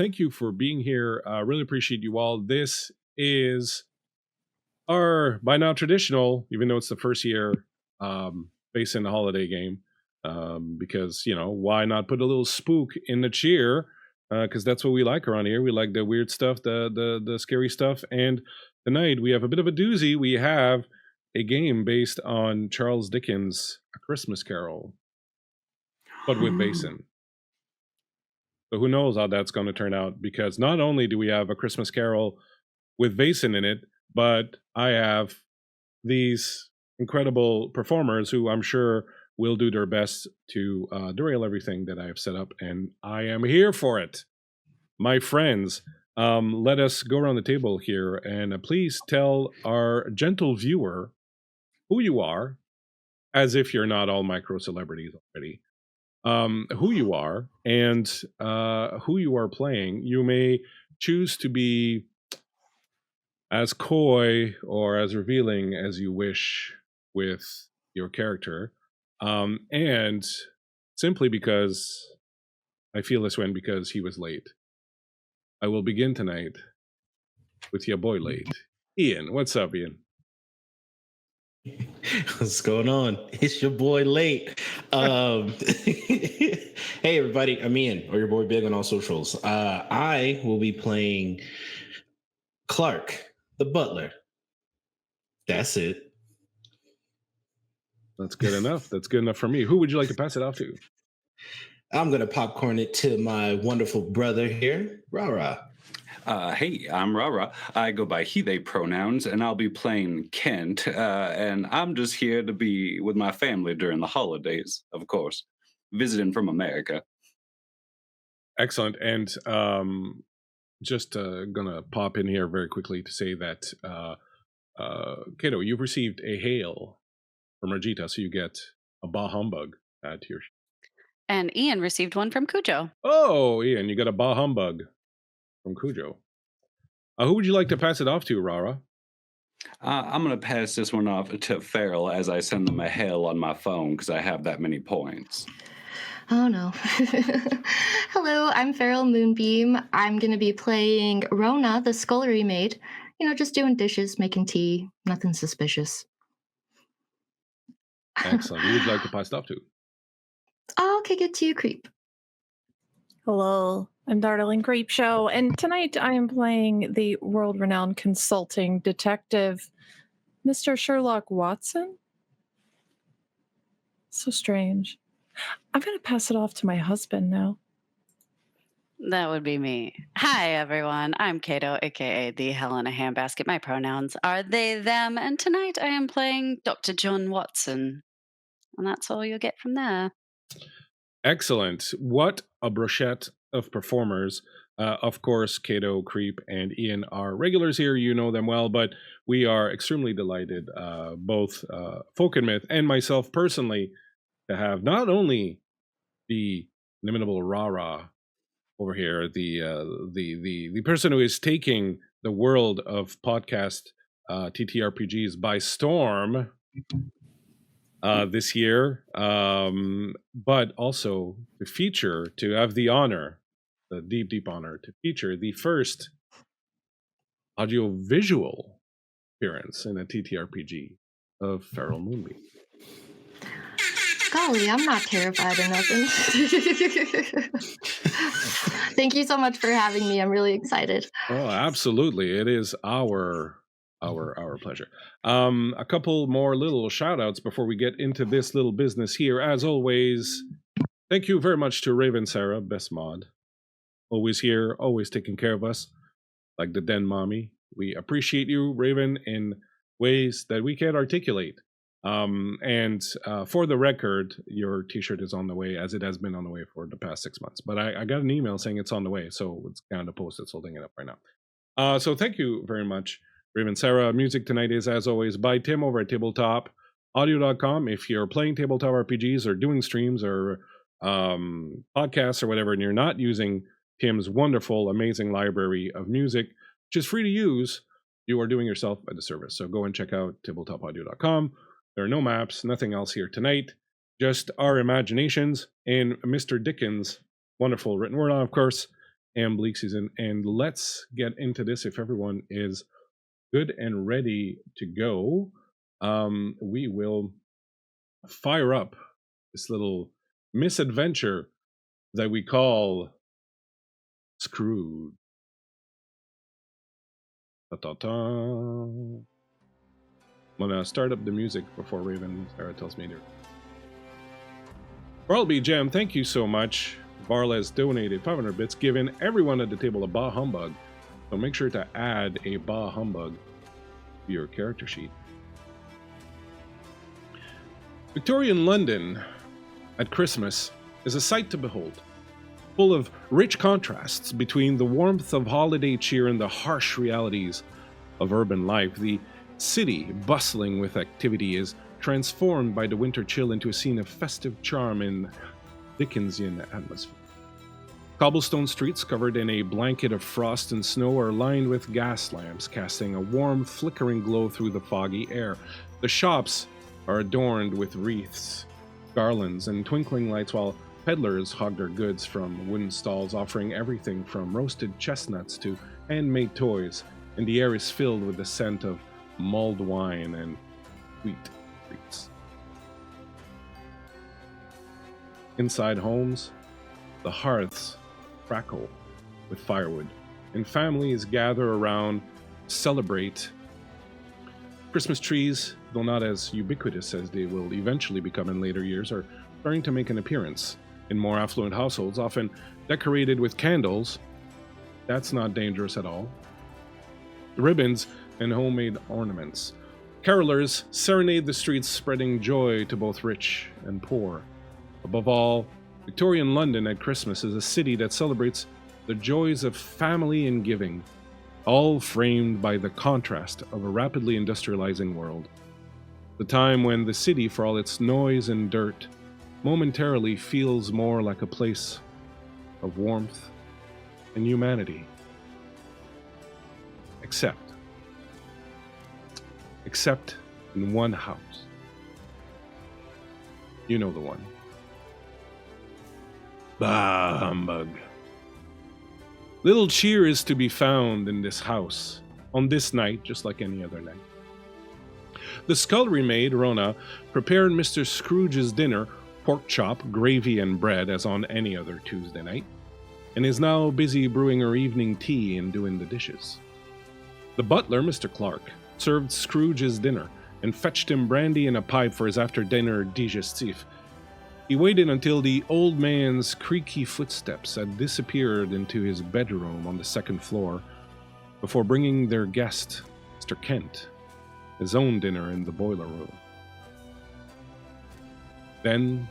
Thank you for being here. Really appreciate you all. This is our by now traditional, even though it's the first year, Vaesen holiday game. Because why not put a little spook in the cheer? Because that's what we like around here. We like the weird stuff, the scary stuff. And tonight we have a bit of a doozy. We have a game based on Charles Dickens' A Christmas Carol, but with Vaesen. So who knows how that's going to turn out? Because not only do we have A Christmas Carol with Vaesen in it, but I have these incredible performers who I'm sure will do their best to derail everything that I have set up, and I am here for it. My friends, let us go around the table here, and please tell our gentle viewer who you are, as if you're not all micro celebrities already. Who you are and who you are playing. You may choose to be as coy or as revealing as you wish with your character. And simply because I feel this way because he was late, I will begin tonight with your boy late. Ian, what's up, Ian? What's going on? It's your boy late. Hey everybody, I'm Ian, or your boy Big on all socials. I will be playing Clark, the butler. That's it. That's good enough. That's good enough for me. Who would you like to pass it off to? I'm gonna popcorn it to my wonderful brother here, Rara. Hey, I'm Rara. I go by he, they pronouns, and I'll be playing Kent. And I'm just here to be with my family during the holidays, of course, visiting from America. Excellent. And just gonna pop in here very quickly to say that Kato, you've received a hail from Rajita, so you get a bah humbug to your. And Ian received one from Cujo. Oh, Ian, you got a bah humbug from Cujo. Who would you like to pass it off to, Rara? I'm going to pass this one off to Farrell as I send them a hail on my phone because I have that many points. Oh no. Hello, I'm Farrell Moonbeam. I'm going to be playing Rona, the scullery maid. Just doing dishes, making tea, nothing suspicious. Excellent. Who would you like to pass it off to? I'll kick it to you, Creep. Hello, I'm Darling Creepshow, and tonight I am playing the world-renowned consulting detective, Mr. Sherlock Watson. So strange. I'm going to pass it off to my husband now. That would be me. Hi, everyone. I'm Kato, a.k.a. the Hell in a Handbasket. My pronouns are they, them, and tonight I am playing Dr. John Watson. And that's all you'll get from there. Excellent. What a brochette of performers. Of course, Kato, Creep, and Ian are regulars here. You know them well, but we are extremely delighted, both Folk&Myth and myself personally, to have not only the inimitable Rara over here, the person who is taking the world of podcast TTRPGs by storm this year, but also to have the honor, the deep honor to feature the first audio-visual appearance in a TTRPG of Farrell Moonbeam. Golly, I'm not terrified or nothing. Thank you so much for having me. I'm really excited. Oh, absolutely. It is our pleasure. A couple more little shout outs before we get into this little business here. As always, thank you very much to Raven Sarah, best mod. Always here, always taking care of us, like the Den Mommy. We appreciate you, Raven, in ways that we can't articulate. And for the record, your t-shirt is on the way, as it has been on the way for the past 6 months. But I got an email saying it's on the way, so it's kind of posted, so holding it up right now. So thank you very much, Raven Sarah. Music tonight is, as always, by Tim over at tabletopaudio.com. If you're playing tabletop RPGs or doing streams or podcasts or whatever, and you're not using Tim's wonderful, amazing library of music, which is free to use, you are doing yourself a disservice. So go and check out tabletopaudio.com. There are no maps, nothing else here tonight, just our imaginations and Mr. Dickens' wonderful written word, of course, and Bleakseason, and let's get into this. If everyone is good and ready to go, we will fire up this little misadventure that we call Scrooge. Ta-ta-ta. I'm gonna start up the music before Raven Sarah tells me to. Barlby Jam, thank you so much. Barles donated 500 bits, giving everyone at the table a Bah Humbug. So make sure to add a Bah Humbug to your character sheet. Victorian London at Christmas is a sight to behold, full of rich contrasts between the warmth of holiday cheer and the harsh realities of urban life. The city, bustling with activity, is transformed by the winter chill into a scene of festive charm and Dickensian atmosphere. Cobblestone streets covered in a blanket of frost and snow are lined with gas lamps, casting a warm, flickering glow through the foggy air. The shops are adorned with wreaths, garlands, and twinkling lights, while peddlers hog their goods from wooden stalls, offering everything from roasted chestnuts to handmade toys, and the air is filled with the scent of mulled wine and sweet treats. Inside homes, the hearths crackle with firewood, and families gather around to celebrate. Christmas trees, though not as ubiquitous as they will eventually become in later years, are starting to make an appearance in more affluent households, often decorated with candles. That's not dangerous at all. Ribbons and homemade ornaments. Carolers serenade the streets, spreading joy to both rich and poor. Above all, Victorian London at Christmas is a city that celebrates the joys of family and giving, all framed by the contrast of a rapidly industrializing world. The time when the city, for all its noise and dirt, momentarily feels more like a place of warmth and humanity. Except in one house. You know the one. Bah, humbug. Little cheer is to be found in this house on this night, just like any other night. The scullery maid, Rona, prepared Mr. Scrooge's dinner, pork chop, gravy, and bread, as on any other Tuesday night, and is now busy brewing her evening tea and doing the dishes. The butler, Mr. Clark, served Scrooge's dinner and fetched him brandy and a pipe for his after-dinner digestif. He waited until the old man's creaky footsteps had disappeared into his bedroom on the second floor before bringing their guest, Mr. Kent, his own dinner in the boiler room. Then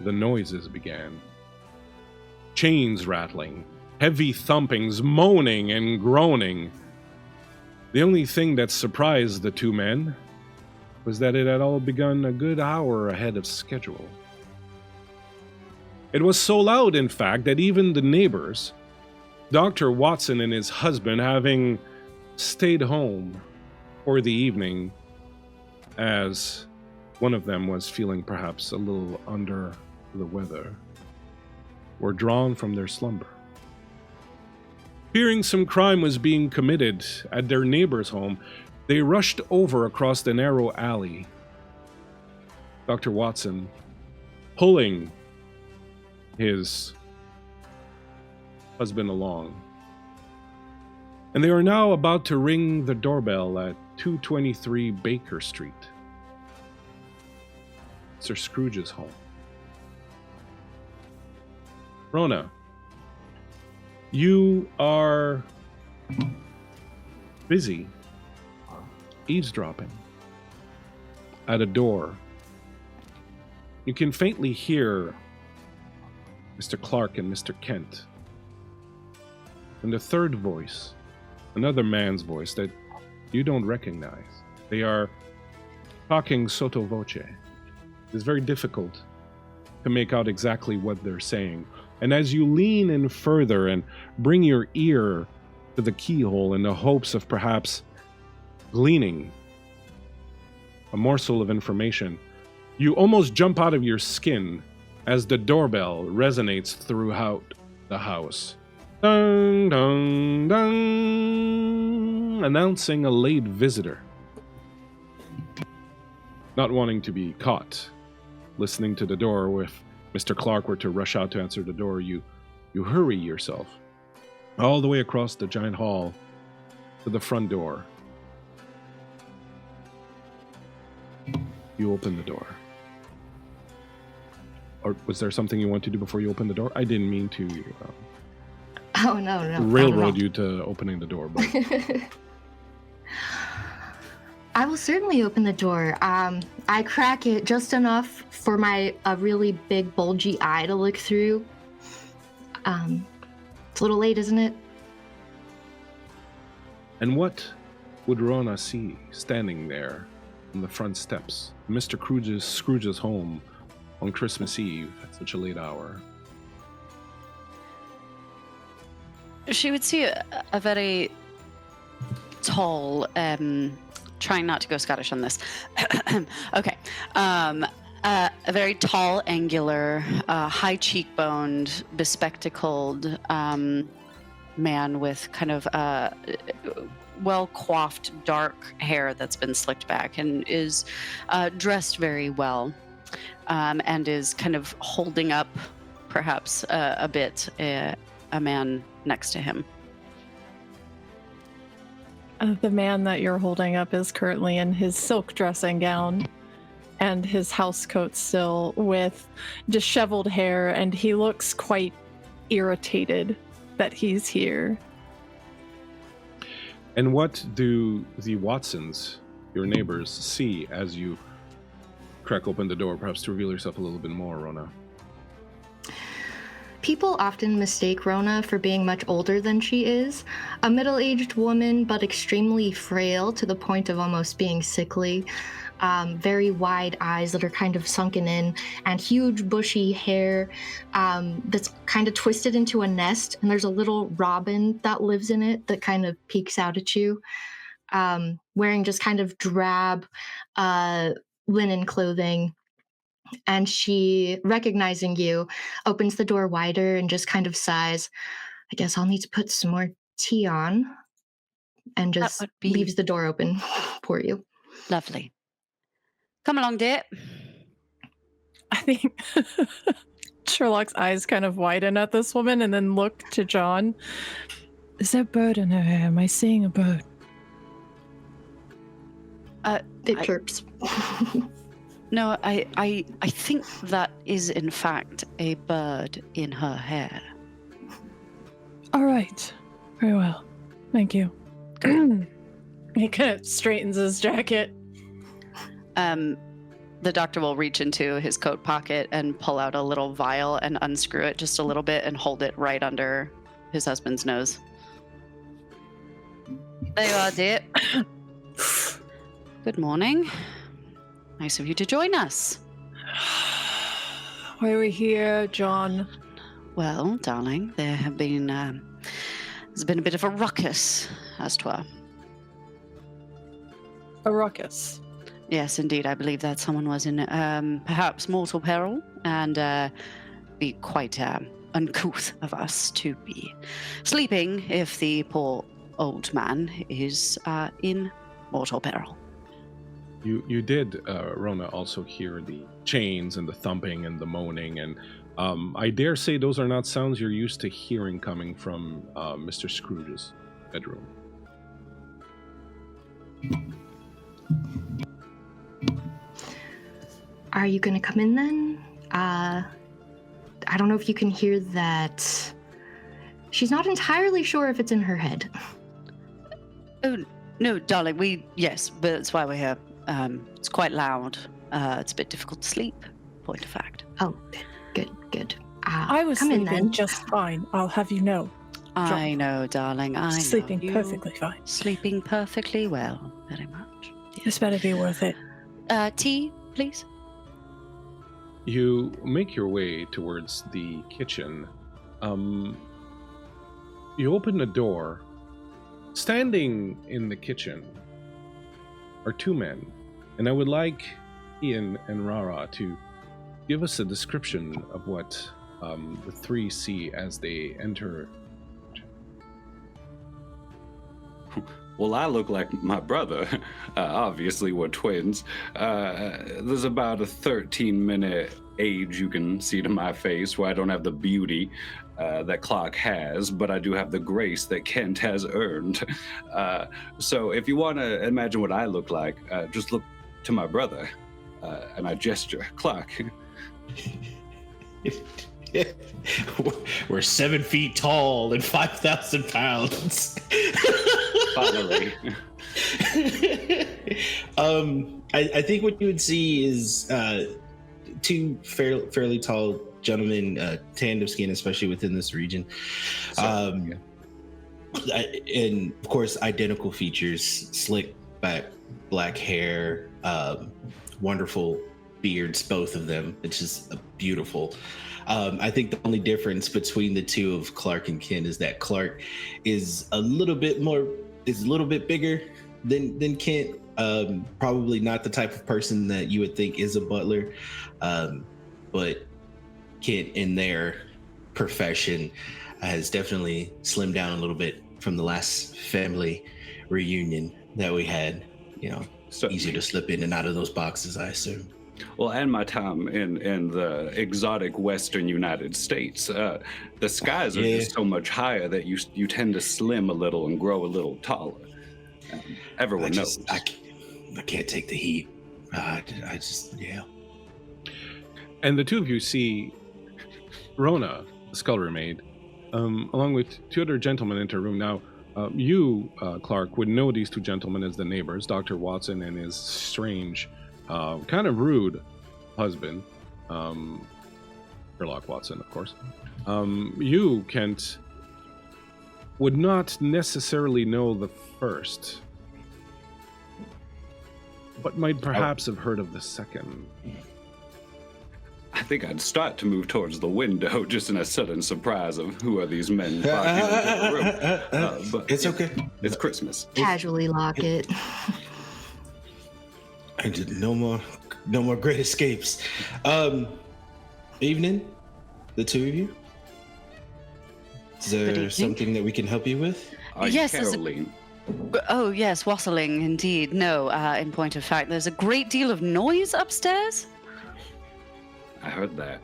the noises began. Chains rattling, heavy thumpings, moaning and groaning. The only thing that surprised the two men was that it had all begun a good hour ahead of schedule. It was so loud, in fact, that even the neighbors, Dr. Watson and his husband having stayed home for the evening, as one of them was feeling perhaps a little under the weather, were drawn from their slumber. Fearing some crime was being committed at their neighbor's home, they rushed over across the narrow alley. Dr. Watson pulling his husband along. And they are now about to ring the doorbell at 223 Baker Street, Sir Scrooge's home. Rona, you are busy eavesdropping at a door. You can faintly hear Mr. Clark and Mr. Kent. And the third voice, another man's voice that you don't recognize. They are talking sotto voce. It's very difficult to make out exactly what they're saying. And as you lean in further and bring your ear to the keyhole in the hopes of perhaps gleaning a morsel of information, you almost jump out of your skin as the doorbell resonates throughout the house. Dun, dun, dun, announcing a late visitor. Not wanting to be caught, listening to the door. If Mr. Clark were to rush out to answer the door, you hurry yourself all the way across the giant hall to the front door. You open the door. Or was there something you want to do before you open the door? I didn't mean to Oh, no. railroad you to opening the door, but I will certainly open the door. I crack it just enough for a really big bulgy eye to look through. It's a little late, isn't it? And what would Rona see standing there on the front steps, Mr. Scrooge's home on Christmas Eve at such a late hour? She would see a very tall, trying not to go Scottish on this. Okay. A very tall, angular, high cheekboned, bespectacled man with kind of well-coiffed dark hair that's been slicked back and is dressed very well, and is kind of holding up perhaps a bit a man next to him. The man that you're holding up is currently in his silk dressing gown and his housecoat still, with disheveled hair, and he looks quite irritated that he's here. And what do the Watsons, your neighbors, see as you crack open the door, perhaps to reveal yourself a little bit more, Rona? People often mistake Rona for being much older than she is. A middle-aged woman, but extremely frail to the point of almost being sickly. Very wide eyes that are kind of sunken in, and huge bushy hair that's kind of twisted into a nest, and there's a little robin that lives in it that kind of peeks out at you, wearing just kind of drab linen clothing. And she, recognizing you, opens the door wider and just kind of sighs, I guess I'll need to put some more tea on, and just leaves the door open for you. Lovely. Come along, dear. I think Sherlock's eyes kind of widen at this woman and then look to John. Is there a bird in her hair? Am I seeing a bird? It chirps. No, I think that is in fact a bird in her hair. All right. Very well. Thank you. He kind of straightens his jacket. The doctor will reach into his coat pocket and pull out a little vial and unscrew it just a little bit and hold it right under his husband's nose. There you are, dear. Good morning. Nice of you to join us. Why are we here, John? Well, darling, there's been a bit of a ruckus, as 'twere. A ruckus? Yes, indeed. I believe that someone was in perhaps mortal peril, and be quite uncouth of us to be sleeping if the poor old man is in mortal peril. You did, Rona, also hear the chains and the thumping and the moaning, and I dare say those are not sounds you're used to hearing coming from Mr. Scrooge's bedroom. Are you going to come in then? I don't know if you can hear that. She's not entirely sure if it's in her head. Oh, no, darling, yes, but that's why we're here. It's quite loud. It's a bit difficult to sleep, point of fact. Oh, good. I was come sleeping in then. just fine, I'll have you know. I know, darling, I know. Sleeping You perfectly fine. Sleeping perfectly well, very much. This better be worth it. Tea, please? You make your way towards the kitchen. You open the door. Standing in the kitchen are two men, and I would like Ian and Rara to give us a description of what the three see as they enter Well, I look like my brother. Obviously, we're twins. There's about a 13-minute age you can see to my face where I don't have the beauty that Clark has, but I do have the grace that Kent has earned. So if you want to imagine what I look like, just look to my brother. And I gesture, Clark. We're 7 feet tall and 5,000 pounds. Finally. I think what you would see is two fairly tall gentlemen, tanned of skin, especially within this region. And of course, identical features, slick back, black hair, wonderful beards, both of them. It's just beautiful. I think the only difference between the two of Clark and Ken is that Clark is a little bit bigger than Kent. Probably not the type of person that you would think is a butler, but Kent, in their profession, has definitely slimmed down a little bit from the last family reunion that we had. Easier to slip in and out of those boxes, I assume. Well, and my time in the exotic Western United States, the skies are just so much higher that you tend to slim a little and grow a little taller. Everyone knows. I can't take the heat. Yeah. And the two of you see Rona, the scullery maid, along with two other gentlemen enter a room. Now, you, Clark, would know these two gentlemen as the neighbors, Dr. Watson and his strange, kind of rude husband, Sherlock Watson, of course. You, Kent, would not necessarily know the first, but might perhaps have heard of the second. I think I'd start to move towards the window just in a sudden surprise of who are these men barging into the room. But it's okay. It's Christmas. Casually lock it. I did no more great escapes. Evening, the two of you. Is there something that we can help you with? Yes, Caroline. Oh, yes, wassailing indeed. No, in point of fact, there's a great deal of noise upstairs. I heard that.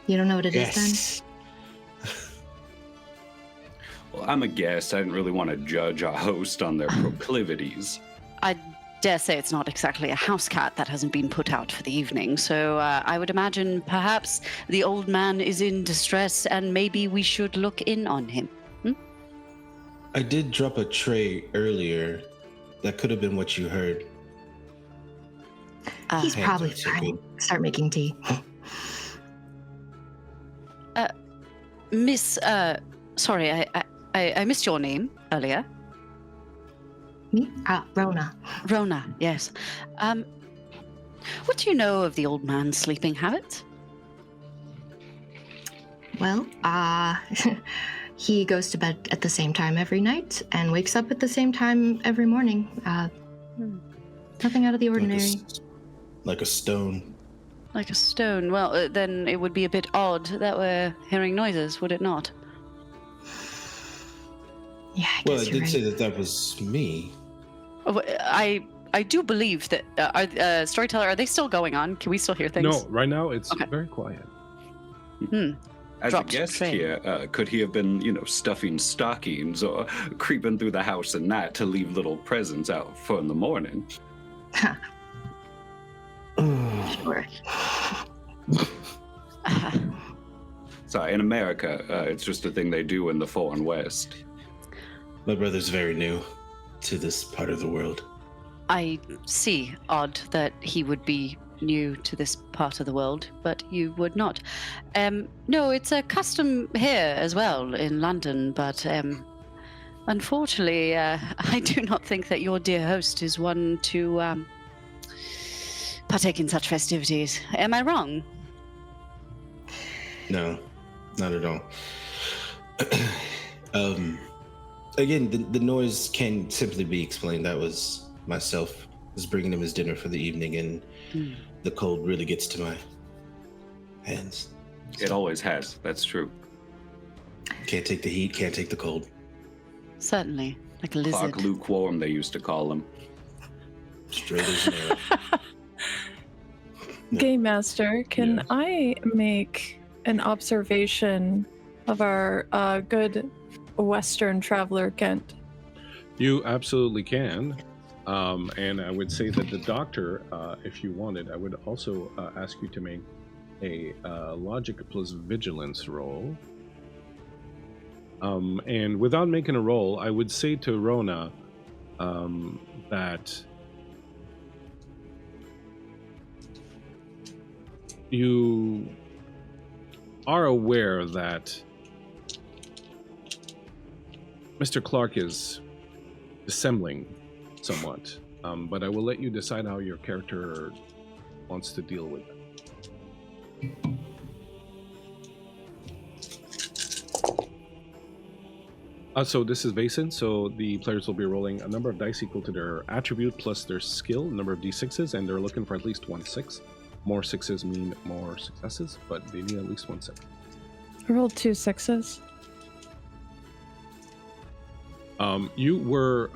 You don't know what it is then? Well, I'm a guest. I didn't really want to judge our host on their proclivities. I dare say it's not exactly a house cat that hasn't been put out for the evening, so I would imagine perhaps the old man is in distress and maybe we should look in on him. I did drop a tray earlier. That could have been what you heard. He's probably fine. Start making tea. Miss, sorry, I missed your name earlier. Me? Rona. Rona, yes. What do you know of the old man's sleeping habits? Well, he goes to bed at the same time every night and wakes up at the same time every morning. Nothing out of the ordinary. Like a stone. Like a stone. Well, then it would be a bit odd that we're hearing noises, would it not? Yeah, I Well, guess I you're did right. say that was me. Oh, I do believe that. Storyteller, are they still going on? Can we still hear things? No, right now it's Okay. very quiet. As Dropped a guest tray. here, could he have been, stuffing stockings or creeping through the house at night to leave little presents out for in the morning? Sure. Sorry, in America, it's just a thing they do in the foreign West. My brother's very new to this part of the world. I see. Odd that he would be new to this part of the world, but you would not. No, it's a custom here as well in London, but unfortunately, I do not think that your dear host is one to partake in such festivities. Am I wrong? No, not at all. Again, the noise can simply be explained. That was myself. Was bringing him his dinner for the evening, and the cold really gets to my hands. It always has. That's true. Can't take the heat, can't take the cold. Certainly. Like a lizard. Clark Lukewarm, they used to call him. Straight as nail. Game Master, can Yes. I make an observation of our good Western traveler, Kent? You absolutely can. And I would say that the doctor, if you wanted, I would also ask you to make a logic plus vigilance roll. And without making a roll, I would say to Rona that you are aware that Mr. Clark is dissembling somewhat, but I will let you decide how your character wants to deal with it. So this is Vaesen, so the players will be rolling a number of dice equal to their attribute plus their skill, number of d6s, and they're looking for at least 1 6. More 6s mean more successes, but they need at least 1 6. I rolled 2 6s. You were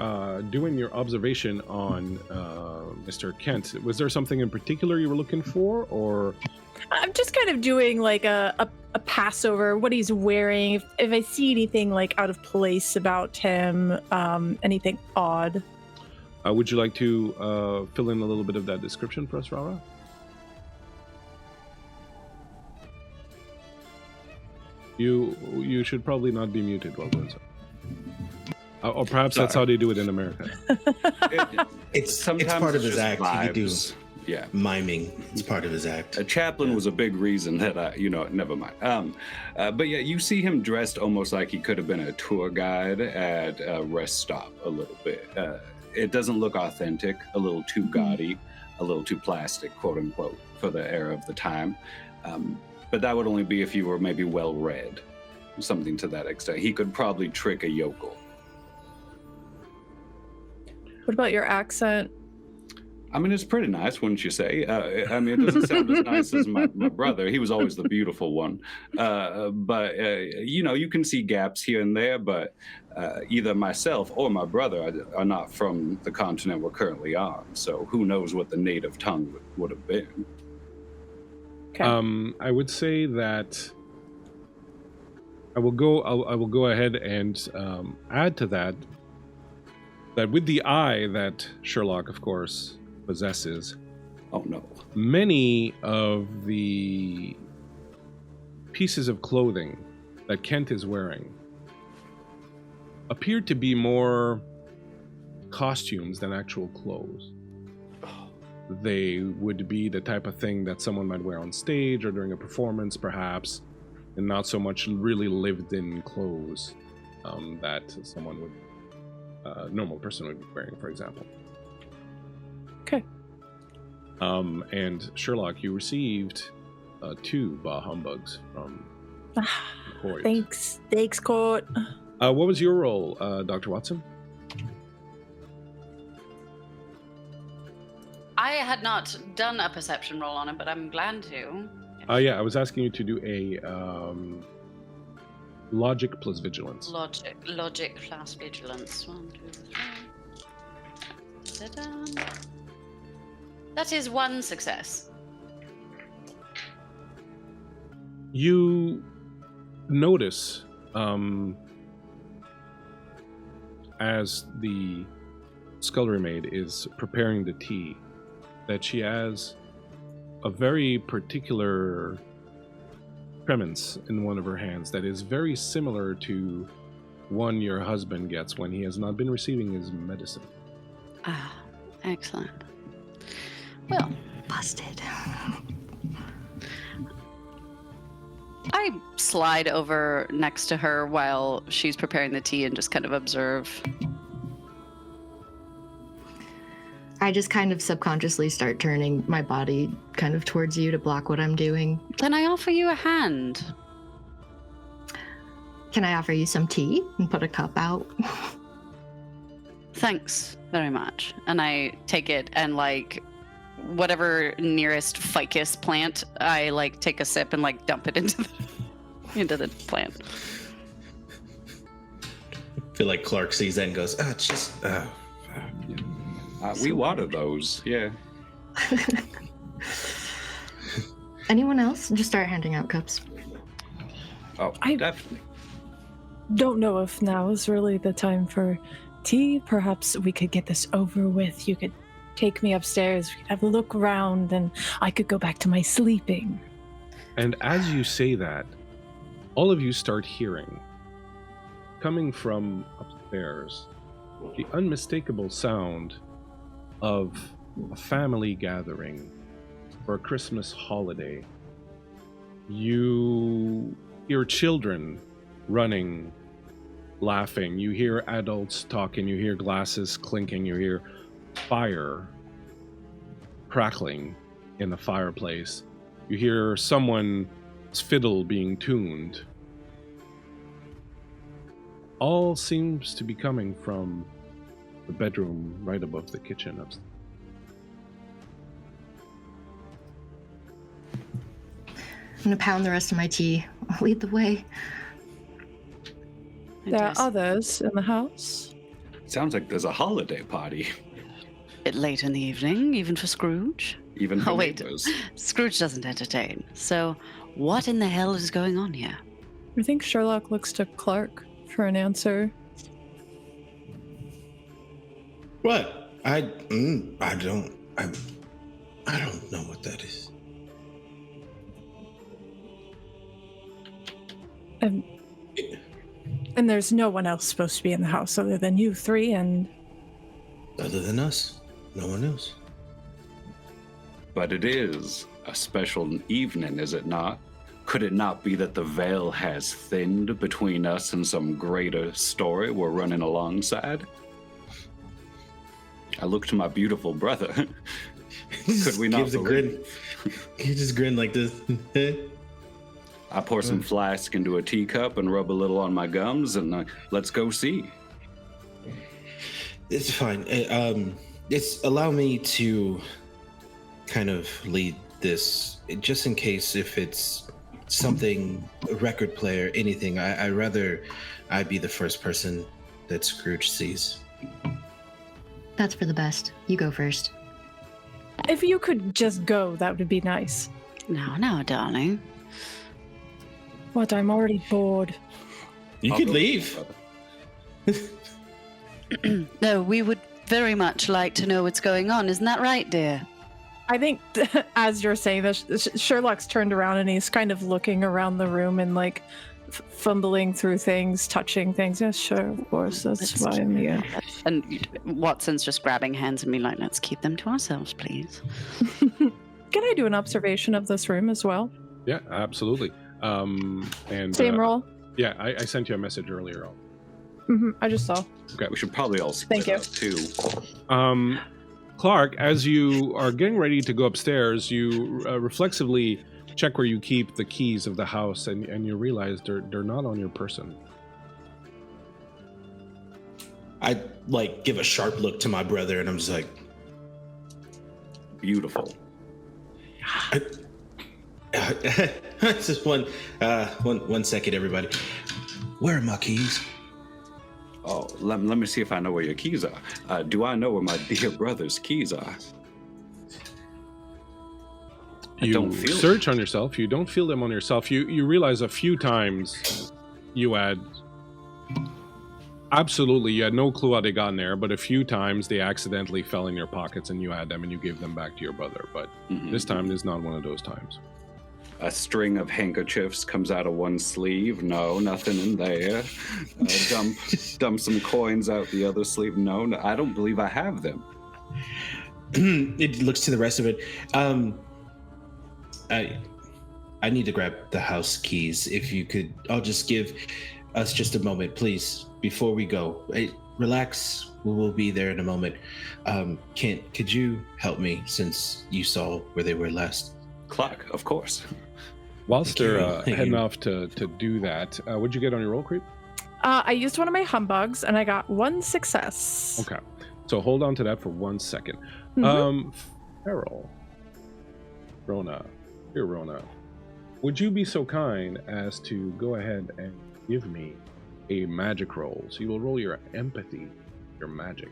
doing your observation on Mr. Kent. Was there something in particular you were looking for, or? I'm just kind of doing like a Passover, what he's wearing. If I see anything like out of place about him, anything odd. Would you like to fill in a little bit of that description for us, Rara? You should probably not be muted while doing so. Or perhaps that's how they do it in America. It's part of his act. He could do Yeah. miming. It's part of his act. A chaplain was a big reason that never mind. But yeah, you see him dressed almost like he could have been a tour guide at a rest stop a little bit. It doesn't look authentic, a little too gaudy, a little too plastic, quote unquote, for the era of the time. But that would only be if you were maybe well read, something to that extent. He could probably trick a yokel. What about your accent? I mean, it's pretty nice, wouldn't you say? I mean, it doesn't sound as nice as my brother. He was always the beautiful one. But you can see gaps here and there, but either myself or my brother are not from the continent we're currently on. So who knows what the native tongue would have been. Okay. I would say that I will go ahead and add to that with the eye that Sherlock, of course, possesses. Oh no. Many of the pieces of clothing that Kent is wearing appear to be more costumes than actual clothes. They would be the type of thing that someone might wear on stage or during a performance, perhaps, and not so much really lived-in clothes that someone would, a normal person would be wearing, for example. Okay. And Sherlock, you received 2 bah humbugs from Court. Thanks, Court. What was your role, Dr. Watson? I had not done a perception roll on it, but I'm glad to. Yeah, I was asking you to do a logic plus vigilance. Logic plus vigilance. 1, 2, 3. Ta-da. That is 1 success. You notice as the scullery maid is preparing the tea that she has a very particular tremens in one of her hands that is very similar to one your husband gets when he has not been receiving his medicine. Ah, excellent. Well, Busted. I slide over next to her while she's preparing the tea and just kind of observe. I just kind of subconsciously start turning my body kind of towards you to block what I'm doing. Can I offer you a hand? Can I offer you some tea and put a cup out? Thanks very much. And I take it and whatever nearest ficus plant, I take a sip and dump it into the plant. feel like Clark sees that and goes, it's just... we water those, yeah. Anyone else? Just start handing out cups. Oh, definitely. Don't know if now is really the time for tea. Perhaps we could get this over with. You could take me upstairs, we could have a look around, and I could go back to my sleeping. And as you say that, all of you start hearing, coming from upstairs, the unmistakable sound of a family gathering for a Christmas holiday. You hear children running, laughing. You hear adults talking. You hear glasses clinking. You hear fire crackling in the fireplace. You hear someone's fiddle being tuned. All seems to be coming from the bedroom right above the kitchen upstairs. I'm gonna pound the rest of my tea. I'll lead the way. There are others in the house. Sounds like there's a holiday party. Bit late in the evening, even for Scrooge. Even for wait, neighbors. Scrooge doesn't entertain. So, what in the hell is going on here? I think Sherlock looks to Clark for an answer. What? I don't know what that is. And there's no one else supposed to be in the house other than you three and... Other than us, no one else. But it is a special evening, is it not? Could it not be that the veil has thinned between us and some greater story we're running alongside? I look to my beautiful brother. Could we not gives a grin. He just grinned like this. I pour some flask into a teacup and rub a little on my gums, and let's go see. It's fine. It's allow me to kind of lead this, just in case if it's something, a record player, anything. I rather I be the first person that Scrooge sees. That's for the best. You go first. If you could just go, that would be nice. No, darling. What? I'm already bored. You could leave. No, we would very much like to know what's going on. Isn't that right, dear? I think as you're saying this, Sherlock's turned around and he's kind of looking around the room and like fumbling through things, touching things. Yes, sure, of course. That's why I'm here. And Watson's just grabbing hands and being like, let's keep them to ourselves, please. Can I do an observation of this room as well? Yeah, absolutely. And Same roll? Yeah, I sent you a message earlier on. Mm-hmm, I just saw. Okay. We should probably all split Thank you. up too. Clark, as you are getting ready to go upstairs, you reflexively check where you keep the keys of the house, and you realize they're not on your person. I like give a sharp look to my brother, and I'm just like, Beautiful. just one second, everybody. Where are my keys? Oh, let me see if I know where your keys are. Do I know where my dear brother's keys are? I You don't feel search on yourself. You don't feel them on yourself. You realize a few times you had you had no clue how they got in there, but a few times they accidentally fell in your pockets and you had them and you gave them back to your brother. But this time is not one of those times. A string of handkerchiefs comes out of one sleeve. No, nothing in there. Dump some coins out the other sleeve. No, I don't believe I have them. It looks to the rest of it. I need to grab the house keys. If you could, I'll just give us just a moment, please, before we go. Relax. We will be there in a moment. Kent, could you help me since you saw where they were last? Clark, of course. Whilst they're heading off to do that, what'd you get on your roll, Creep? I used one of my humbugs and I got 1 success. Okay. So hold on to that for 1 second. Farrell. Rona. Here, Rona. Would you be so kind as to go ahead and give me a magic roll. So you will roll your empathy, your magic.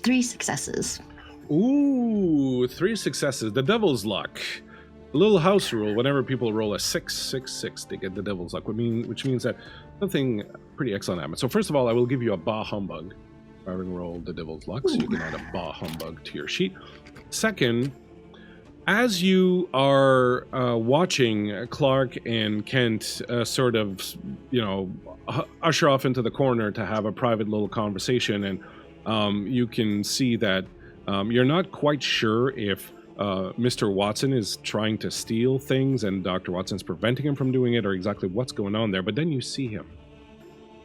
Three successes. Ooh, 3 successes. The devil's luck. A little house rule, whenever people roll a 6, 6, 6, they get the devil's luck, which means that something pretty excellent happens. So first of all, I will give you a bah humbug for having rolled the devil's luck, so you can add a bah humbug to your sheet. Second, as you are watching Clark and Kent sort of, usher off into the corner to have a private little conversation, and you can see that you're not quite sure if Mr. Watson is trying to steal things and Dr. Watson's preventing him from doing it, or exactly what's going on there. But then you see him.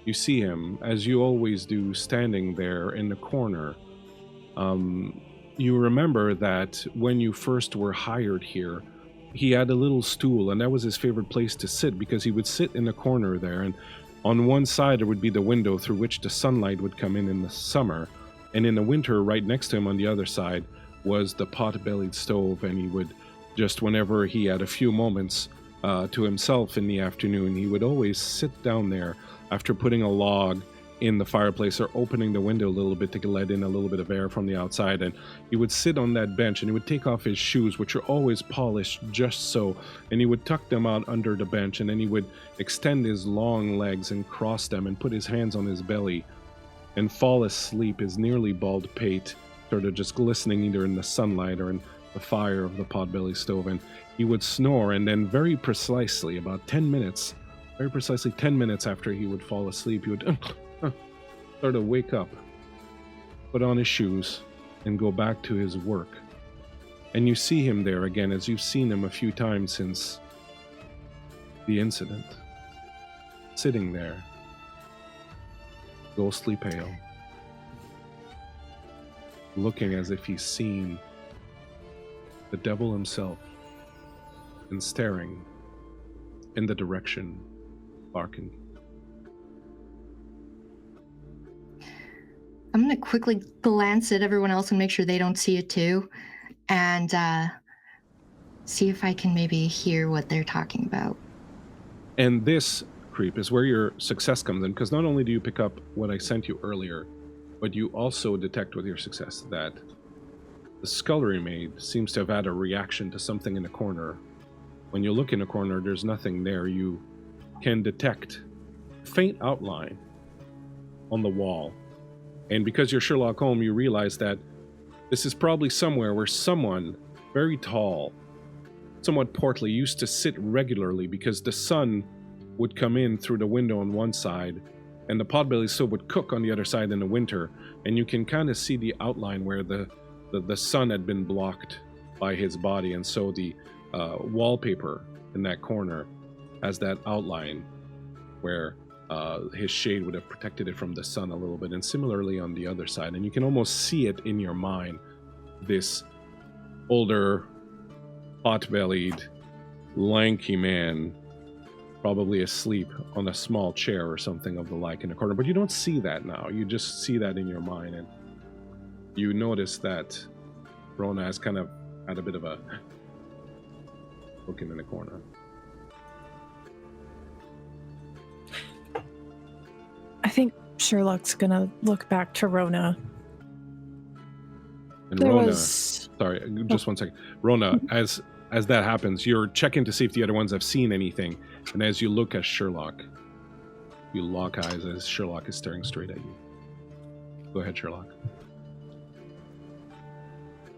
You see him, as you always do, standing there in the corner. You remember that when you first were hired here, he had a little stool, and that was his favorite place to sit, because he would sit in the corner there, and on one side there would be the window through which the sunlight would come in the summer, and in the winter, right next to him on the other side, was the pot-bellied stove, and he would just, whenever he had a few moments to himself in the afternoon, he would always sit down there after putting a log in the fireplace or opening the window a little bit to let in a little bit of air from the outside, and he would sit on that bench, and he would take off his shoes, which are always polished just so, and he would tuck them out under the bench, and then he would extend his long legs and cross them and put his hands on his belly and fall asleep, his nearly bald pate sort of just glistening either in the sunlight or in the fire of the potbelly stove, and he would snore, and then very precisely 10 minutes after he would fall asleep, he would sort of wake up, put on his shoes, and go back to his work. And you see him there again, as you've seen him a few times since the incident, sitting there, ghostly pale, looking as if he's seen the devil himself, and staring in the direction Larkin. I'm going to quickly glance at everyone else and make sure they don't see it too, and see if I can maybe hear what they're talking about. And this, Creep, is where your success comes in, because not only do you pick up what I sent you earlier, but you also detect with your success that the scullery maid seems to have had a reaction to something in the corner. When you look in the corner, there's nothing there. You can detect a faint outline on the wall. And because you're Sherlock Holmes, you realize that this is probably somewhere where someone very tall, somewhat portly, used to sit regularly, because the sun would come in through the window on one side, and the potbelly stove would cook on the other side in the winter, and you can kind of see the outline where the sun had been blocked by his body, and so the wallpaper in that corner has that outline where his shade would have protected it from the sun a little bit, and similarly on the other side, and you can almost see it in your mind, this older, pot-bellied, lanky man, probably asleep on a small chair or something of the like in the corner. But you don't see that now. You just see that in your mind, and you notice that Rona has kind of had a bit of a looking in the corner. I think Sherlock's gonna look back to Rona. And Rona, sorry, just 1 second. Rona, as that happens, you're checking to see if the other ones have seen anything, and as you look at Sherlock, you lock eyes as Sherlock is staring straight at you. Go ahead, Sherlock.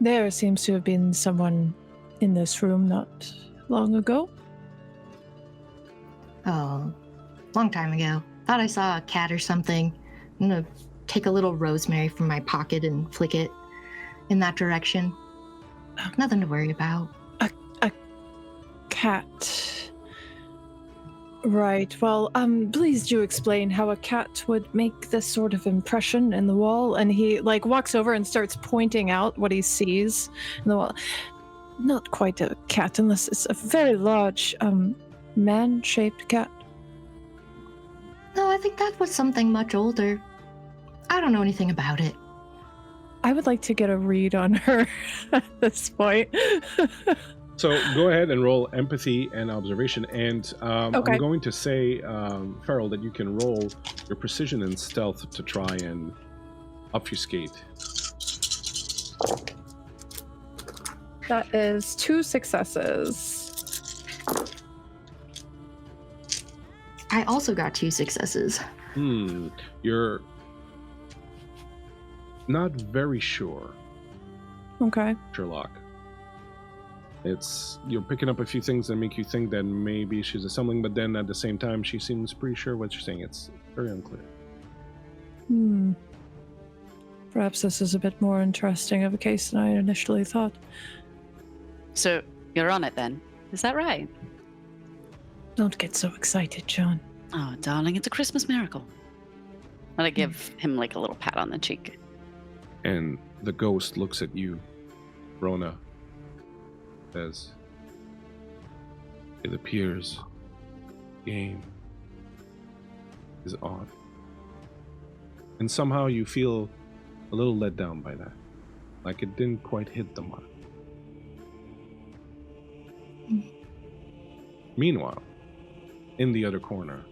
There seems to have been someone in this room not long ago. Oh, long time ago. Thought I saw a cat or something. I'm gonna take a little rosemary from my pocket and flick it in that direction. Nothing to worry about. A cat. Right. Well, please do explain how a cat would make this sort of impression in the wall. And he walks over and starts pointing out what he sees in the wall. Not quite a cat, unless it's a very large, man-shaped cat. No, I think that was something much older. I don't know anything about it. I would like to get a read on her at this point. So go ahead and roll empathy and observation. And Okay. I'm going to say, Farrell, that you can roll your precision and stealth to try and obfuscate. That is 2 successes. I also got 2 successes. You're not very sure, Okay. Sherlock. You're picking up a few things that make you think that maybe she's assembling, but then at the same time, she seems pretty sure what you're saying. It's very unclear. Perhaps this is a bit more interesting of a case than I initially thought. So you're on it then. Is that right? Don't get so excited, John. Oh, darling, it's a Christmas miracle. And I give him like a little pat on the cheek. And the ghost looks at you, Rona, says, it appears game is on. And somehow you feel a little let down by that. Like it didn't quite hit the mark. Meanwhile, in the other corner,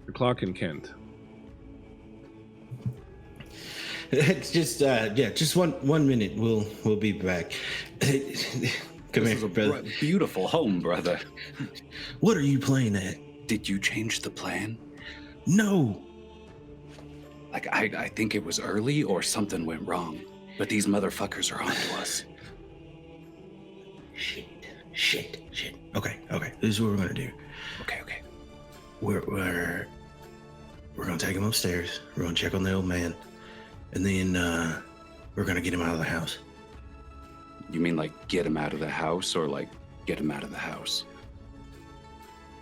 the clock in Kent. It's just one minute. We'll be back. Come This here, is a brother. beautiful home, brother. What are you playing at? Did you change the plan? No. Like, I think it was early or something went wrong. But these motherfuckers are onto us. Shit. Okay. This is what we're gonna do. Okay. We're gonna take him upstairs. We're gonna check on the old man, and then we're gonna get him out of the house. You mean like get him out of the house or like get him out of the house?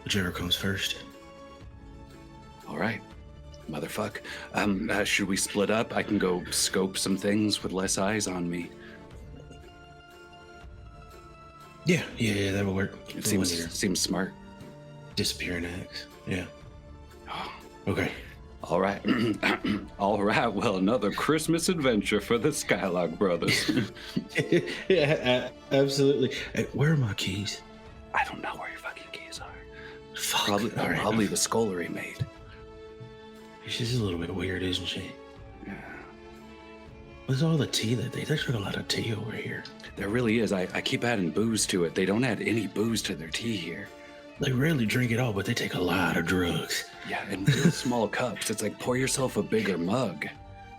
Whichever comes first. All right. Motherfuck. Should we split up? I can go scope some things with less eyes on me. Yeah, that will work. It seems smart. Disappearing acts. Yeah. Okay. All right. All right. Well, another Christmas adventure for the Skylark brothers. Yeah, absolutely. Hey, where are my keys? I don't know where your fucking keys are. Fuck. Probably, All right. probably the scullery maid. She's a little bit weird, isn't she? Yeah. What's all the tea that they drink a lot of tea over here? There really is. I keep adding booze to it. They don't add any booze to their tea here. They rarely drink it all, but they take a lot of drugs. Yeah, in real small cups. It's like pour yourself a bigger mug.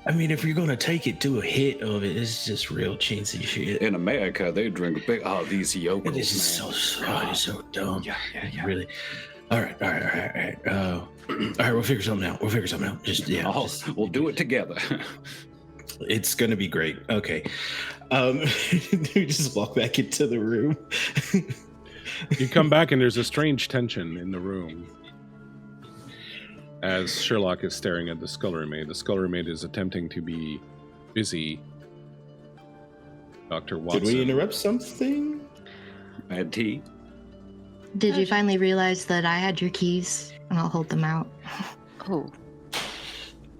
I mean, if you're gonna take it to a hit of it, it's just real chintzy shit. In America, they drink big. Oh, these yokels, This is man. it's so dumb. Yeah. Really. All right. All right, we'll figure something out. We'll do it together. It's gonna be great. Okay. We just walk back into the room. You come back and there's a strange tension in the room as Sherlock is staring at the scullery maid. The scullery maid is attempting to be busy. Dr. Watson. Did we interrupt something? Bad tea. Did you finally realize that I had your keys and I'll hold them out? Oh.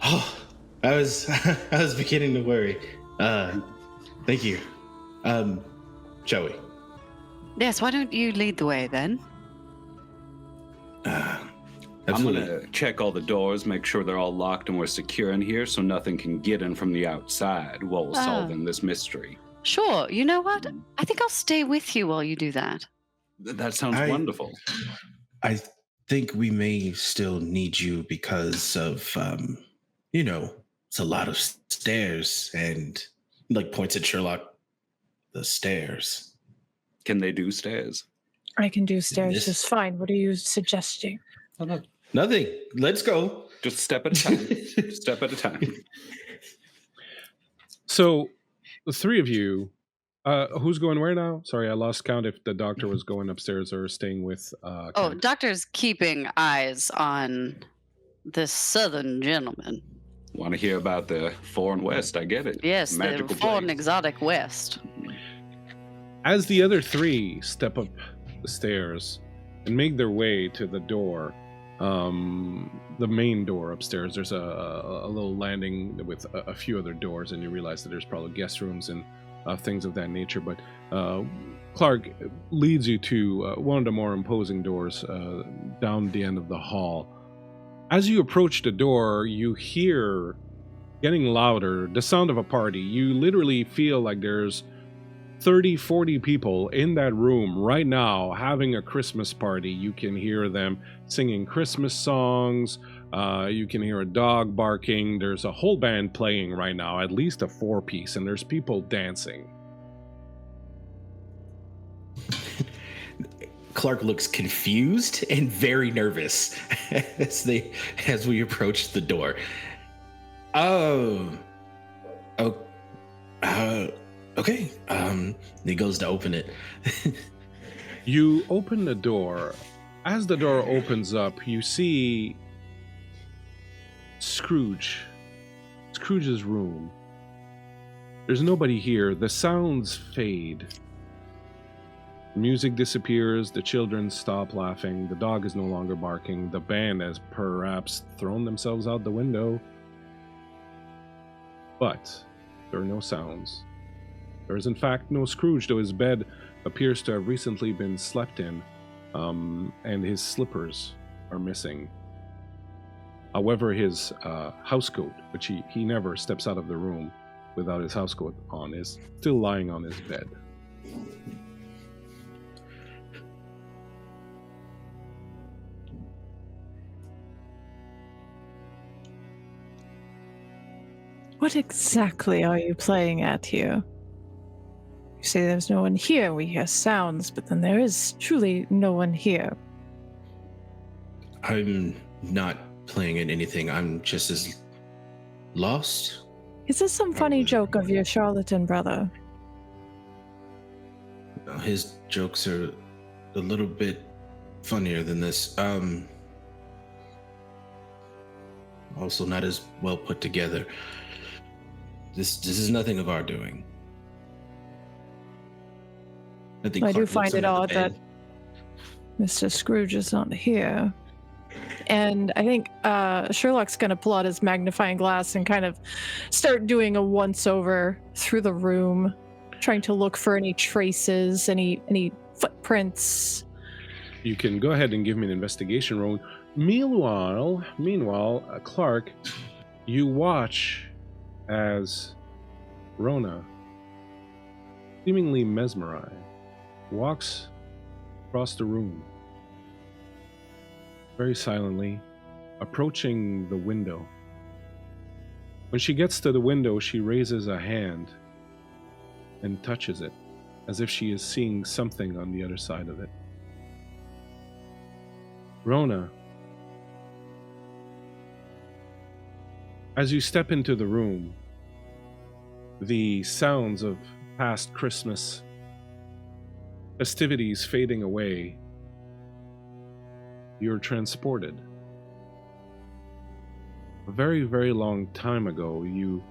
Oh, I was beginning to worry. Thank you. Shall we? Yes, why don't you lead the way then? I'm Absolutely. gonna check all the doors, make sure they're all locked and we're secure in here so nothing can get in from the outside while we're solving this mystery. Sure. You know what? I think I'll stay with you while you do that. That sounds wonderful. I think we may still need you because of, it's a lot of stairs and, like, points at Sherlock, the stairs. Can they do stairs? I can do stairs This- just fine. What are you suggesting? Nothing. Let's go. Just step at a time. Step at a time. So, the three of you, who's going where now? Sorry, I lost count if the doctor was going upstairs or staying with Oh, Kent. Doctor's keeping eyes on this southern gentleman. Want to hear about the foreign west? I get it. Yes, Magical the foreign place. exotic west. As the other three step up the stairs and make their way to the door, the main door upstairs. There's a little landing with a few other doors, and you realize that there's probably guest rooms and things of that nature. But Clark leads you to one of the more imposing doors down the end of the hall. As you approach the door, you hear, getting louder, the sound of a party. You literally feel like there's 30, 40 people in that room right now having a Christmas party. You can hear them singing Christmas songs. You can hear a dog barking. There's a whole band playing right now, at least a 4-piece, and there's people dancing. Clark looks confused and very nervous as we approach the door. Okay. He goes to open it. You open the door. As the door opens up, you see Scrooge's room. There's nobody here. The sounds fade. Music disappears. The children stop laughing. The dog is no longer barking. The band has perhaps thrown themselves out the window. But there are no sounds. There is in fact no Scrooge, though his bed appears to have recently been slept in, and his slippers are missing. However, his housecoat, which he never steps out of the room without his housecoat on, is still lying on his bed. What exactly are you playing at here? You say there's no one here, we hear sounds, but then there is truly no one here. I'm not playing at anything. I'm just as lost. Is this some funny joke of your charlatan brother? His jokes are a little bit funnier than this. Also not as well put together. This is nothing of our doing. I do find it odd that Mr. Scrooge is not here. And I think Sherlock's going to pull out his magnifying glass and kind of start doing a once-over through the room, trying to look for any traces, any footprints. You can go ahead and give me an investigation roll. Meanwhile, Clark, you watch as Rona, seemingly mesmerized, walks across the room, very silently, approaching the window. When she gets to the window, she raises a hand and touches it, as if she is seeing something on the other side of it. Rona, as you step into the room, the sounds of past Christmas festivities fading away, you're transported. A very, very long time ago, you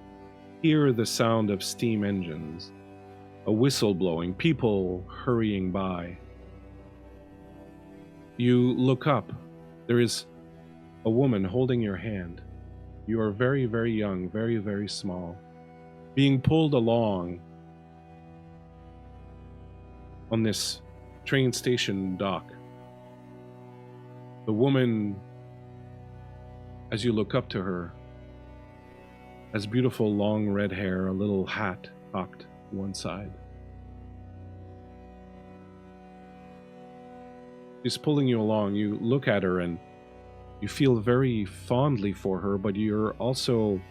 hear the sound of steam engines, a whistle blowing, people hurrying by. You look up. There is a woman holding your hand. You are very, very young, very, very small, being pulled along on this train station dock. The woman, as you look up to her, has beautiful long red hair, a little hat cocked to one side. She's pulling you along. You look at her and you feel very fondly for her, but you're also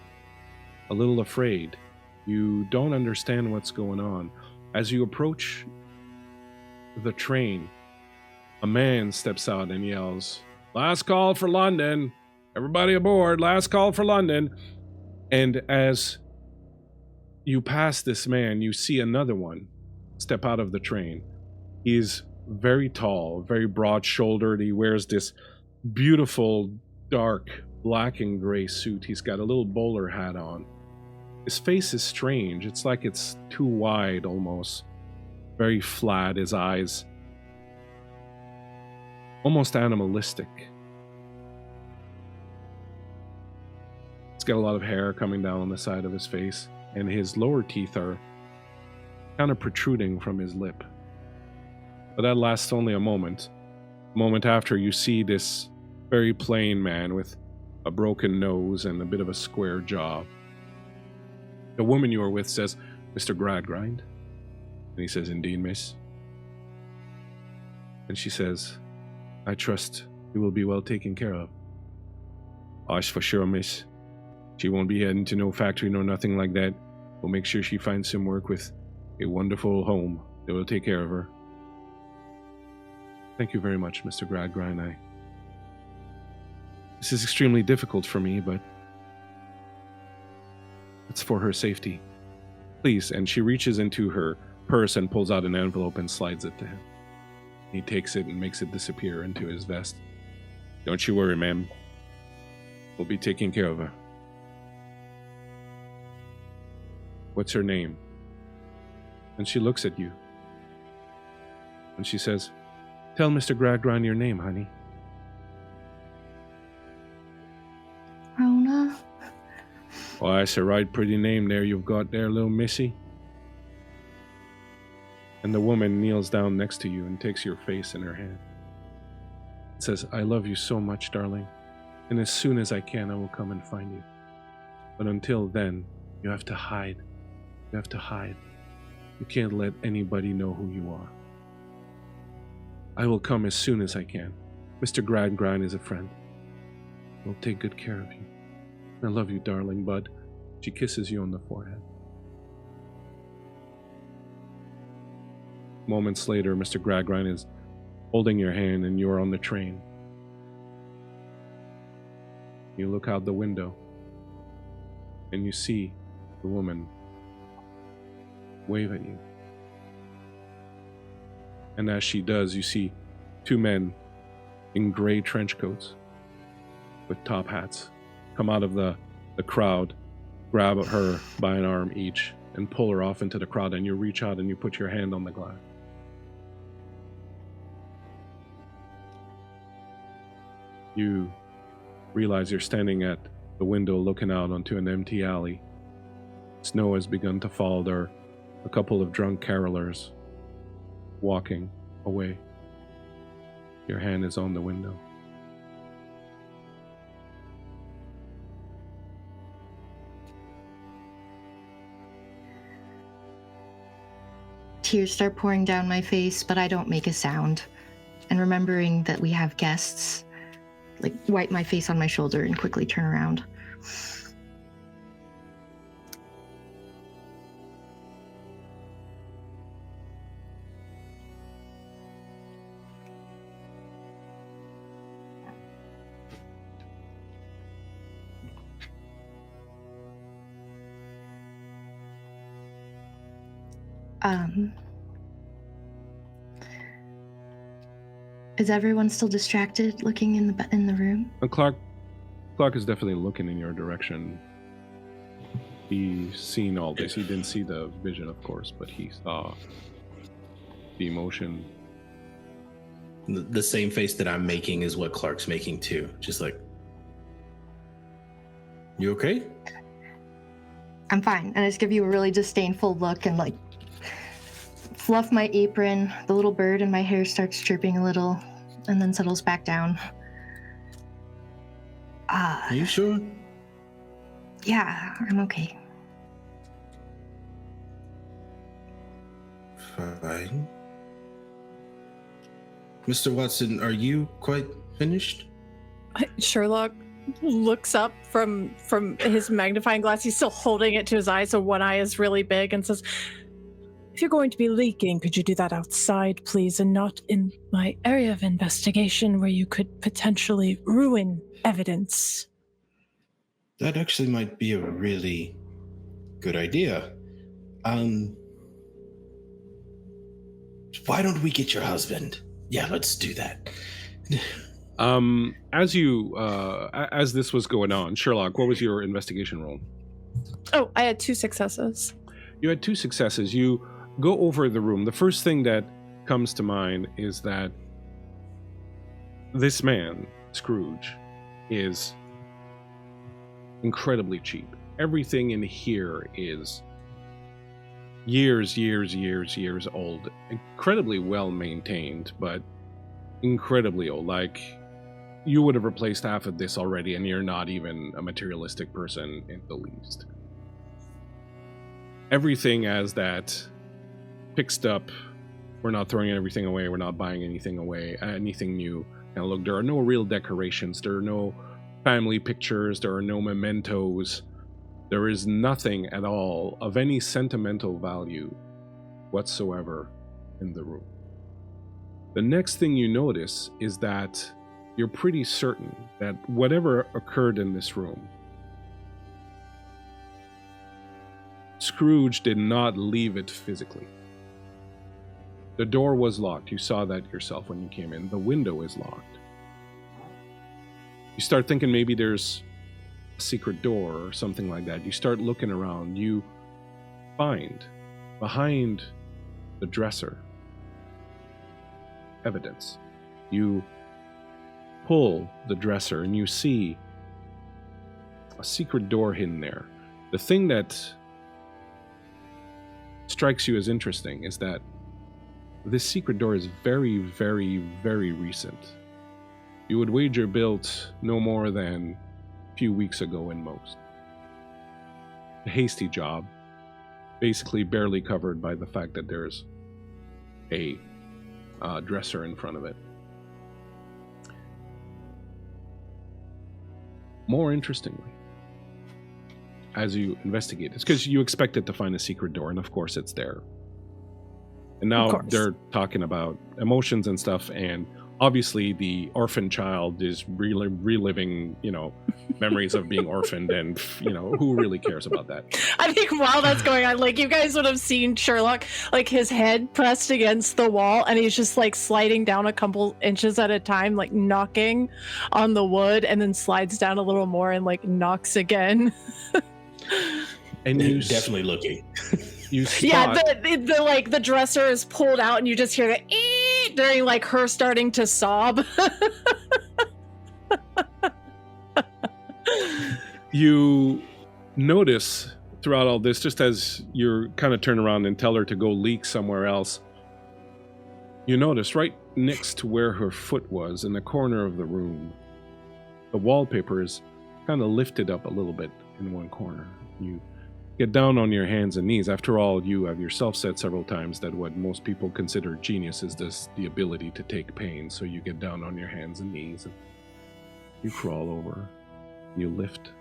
a little afraid. You don't understand what's going on. As you approach the train, a man steps out and yells, "Last call for London! Everybody aboard! Last call for London!" And as you pass this man, you see another one step out of the train. He's very tall, very broad-shouldered. He wears this beautiful, dark, black and gray suit. He's got a little bowler hat on. His face is strange. It's like it's too wide almost. Very flat, his eyes almost animalistic. He's got a lot of hair coming down on the side of his face, and his lower teeth are kind of protruding from his lip. But that lasts only a moment. A moment after, you see this very plain man with a broken nose and a bit of a square jaw. The woman you are with says, "Mr. Gradgrind?" And he says, "Indeed, miss." And she says, "I trust you will be well taken care of." "Osh, for sure, miss. She won't be heading to no factory nor nothing like that. We'll make sure she finds some work with a wonderful home that will take care of her." "Thank you very much, Mr. Gradgrind. This is extremely difficult for me, but it's for her safety. Please." And she reaches into her purse and pulls out an envelope and slides it to him. He takes it and makes it disappear into his vest. "Don't you worry, ma'am. We'll be taking care of her." "What's her name?" And she looks at you. And she says, "Tell Mr. Gradgrind your name, honey." Rona? "Why, it's a right pretty name there you've got there, little missy." And the woman kneels down next to you and takes your face in her hand. And says, "I love you so much, darling. And as soon as I can, I will come and find you. But until then, you have to hide. You have to hide. You can't let anybody know who you are. I will come as soon as I can. Mr. Gradgrind is a friend. He'll take good care of you. I love you, darling bud." She kisses you on the forehead. Moments later, Mr. Gradgrind is holding your hand and you are on the train. You look out the window and you see the woman wave at you. And as she does, you see two men in gray trench coats with top hats come out of the crowd, grab her by an arm each, and pull her off into the crowd, and you reach out and you put your hand on the glass. You realize you're standing at the window looking out onto an empty alley. Snow has begun to fall. There are a couple of drunk carolers walking away. Your hand is on the window. Tears start pouring down my face, but I don't make a sound. And remembering that we have guests, wipe my face on my shoulder and quickly turn around. Is everyone still distracted looking in the room? And Clark is definitely looking in your direction. He's seen all this. He didn't see the vision, of course, but he saw the emotion. The same face that I'm making is what Clark's making too. Just like, "You okay?" I'm fine. And I just give you a really disdainful look and fluff my apron. The little bird in my hair starts chirping a little and then settles back down. Are you sure? Yeah, I'm okay. Fine. Mr. Watson, are you quite finished? Sherlock looks up from his magnifying glass. He's still holding it to his eye, so one eye is really big, and says, "If you're going to be leaking, could you do that outside, please, and not in my area of investigation where you could potentially ruin evidence?" That actually might be a really good idea. Why don't we get your husband? Yeah, let's do that. As this was going on, Sherlock, what was your investigation roll? Oh, I had 2 successes. You had 2 successes. You go over the room. The first thing that comes to mind is that this man, Scrooge, is incredibly cheap. Everything in here is years old. Incredibly well maintained, but incredibly old. Like, you would have replaced half of this already, and you're not even a materialistic person in the least. Everything as that fixed up. We're not throwing everything away. We're not buying anything away, anything new. Now look, there are no real decorations. There are no family pictures. There are no mementos. There is nothing at all of any sentimental value whatsoever in the room. The next thing you notice is that you're pretty certain that whatever occurred in this room, Scrooge did not leave it physically. The door was locked. You saw that yourself when you came in. The window is locked. You start thinking maybe there's a secret door or something like that. You start looking around. You find behind the dresser evidence. You pull the dresser and you see a secret door hidden there. The thing that strikes you as interesting is that this secret door is very recent. You would wager built no more than a few weeks ago in most. A hasty job, basically barely covered by the fact that there's a dresser in front of it. More interestingly, as you investigate this, because you expected to find a secret door, and of course it's there. And now they're talking about emotions and stuff, and obviously the orphan child is reliving, memories of being orphaned, and, who really cares about that? I think while that's going on, like, you guys would have seen Sherlock, like, his head pressed against the wall, and he's just, like, sliding down a couple inches at a time, like, knocking on the wood, and then slides down a little more and, like, knocks again. And you're definitely looking. You spot, yeah, the dresser is pulled out, and you just hear the ee during, like, her starting to sob. You notice throughout all this, just as you're kind of turn around and tell her to go leak somewhere else, you notice right next to where her foot was, in the corner of the room, the wallpaper is kind of lifted up a little bit in one corner. You get down on your hands and knees. After all, you have yourself said several times that what most people consider genius is the ability to take pain. So you get down on your hands and knees and you crawl over. You lift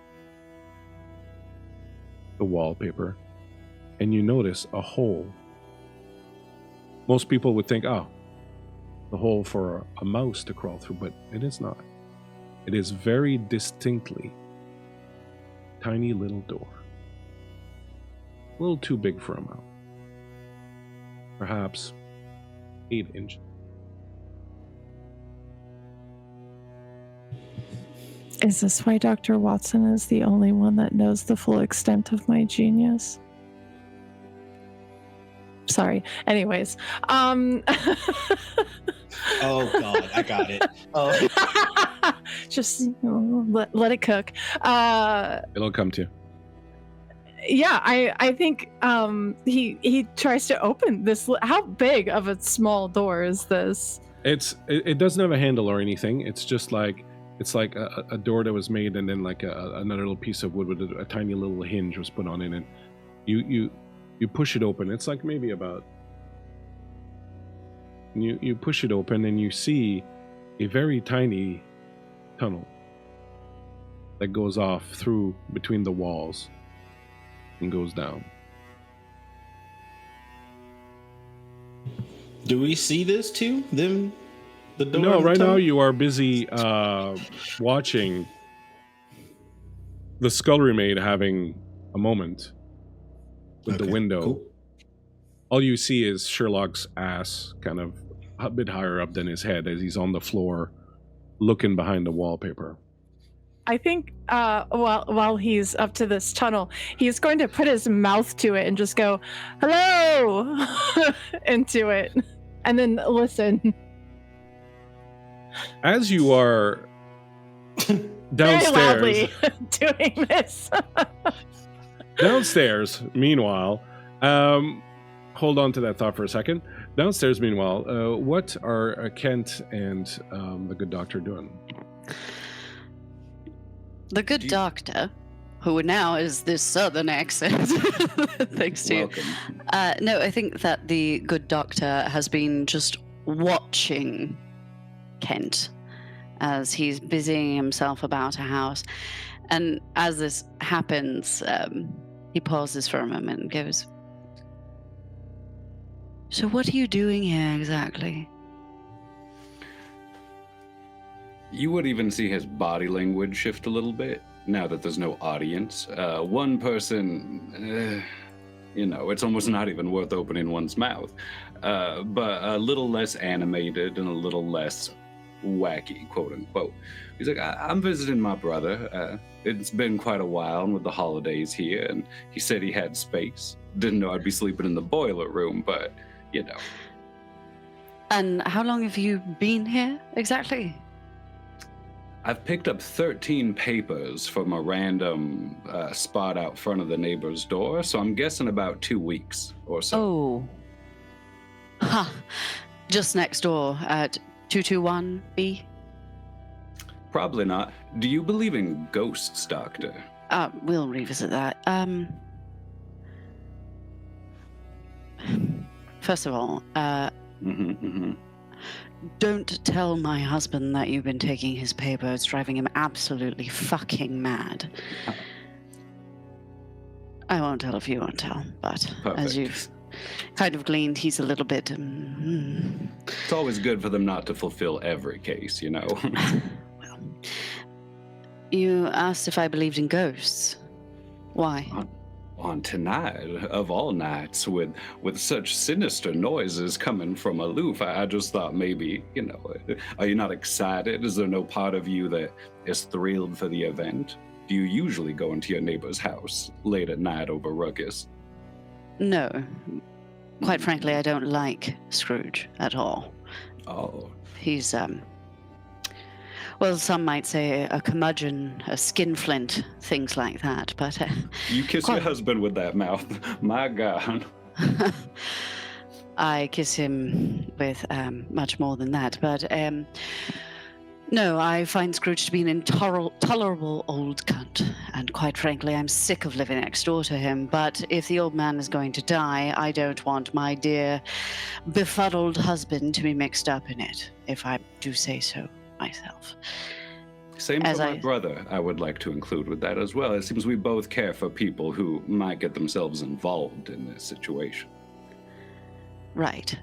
the wallpaper and you notice a hole. Most people would think, oh, the hole for a mouse to crawl through, but it is not. It is very distinctly a tiny little door. A little too big for a mouse. Perhaps 8 inches. Is this why Dr. Watson is the only one that knows the full extent of my genius? Sorry. Anyways. Oh God, I got it. Oh. Just let it cook. It'll come to you. Yeah, I think he tries to open this. How big of a small door is this? It doesn't have a handle or anything. It's just like a door that was made, and then like another little piece of wood with a tiny little hinge was put on it, and you push it open. It's like maybe about you push it open and you see a very tiny tunnel that goes off through between the walls and goes down. Do we see this too? The door? No, right tunnel? now you are busy watching the scullery maid having a moment with the window. Cool. All you see is Sherlock's ass kind of a bit higher up than his head as he's on the floor looking behind the wallpaper. I think while he's up to this tunnel, he's going to put his mouth to it and just go, hello, into it, and then listen. As you are downstairs. very loudly doing this. Downstairs, meanwhile, hold on to that thought for a second. Downstairs, meanwhile, what are Kent and the good doctor doing? The good doctor, who now is this southern accent, thanks to you. Welcome. No, I think that the good doctor has been just watching Kent as he's busying himself about a house. And as this happens, he pauses for a moment and goes, "So what are you doing here exactly?" You would even see his body language shift a little bit now that there's no audience. One person, it's almost not even worth opening one's mouth, but a little less animated and a little less wacky, quote unquote. He's like, I'm visiting my brother. It's been quite a while, and with the holidays here, and he said he had space. Didn't know I'd be sleeping in the boiler room, but, And how long have you been here exactly? I've picked up 13 papers from a random spot out front of the neighbor's door, so I'm guessing about 2 weeks or so. Oh. Ha. Just next door at 221B? Probably not. Do you believe in ghosts, Doctor? We'll revisit that. First of all, don't tell my husband that you've been taking his paper. It's driving him absolutely fucking mad. I won't tell if you won't tell, but Perfect. as you've kind of gleaned, he's a little bit... It's always good for them not to fulfill every case, Well, you asked if I believed in ghosts. Why? On tonight, of all nights, with such sinister noises coming from aloof, I just thought maybe, are you not excited? Is there no part of you that is thrilled for the event? Do you usually go into your neighbor's house late at night over ruckus? No. Quite frankly, I don't like Scrooge at all. Oh. He's, well, some might say a curmudgeon, a skinflint, things like that, but... You kiss your husband with that mouth. My God. I kiss him with much more than that, but no, I find Scrooge to be an intolerable old cunt, and quite frankly, I'm sick of living next door to him, but if the old man is going to die, I don't want my dear befuddled husband to be mixed up in it, if I do say so myself. Same for my brother, I would like to include with that as well. It seems we both care for people who might get themselves involved in this situation. Right.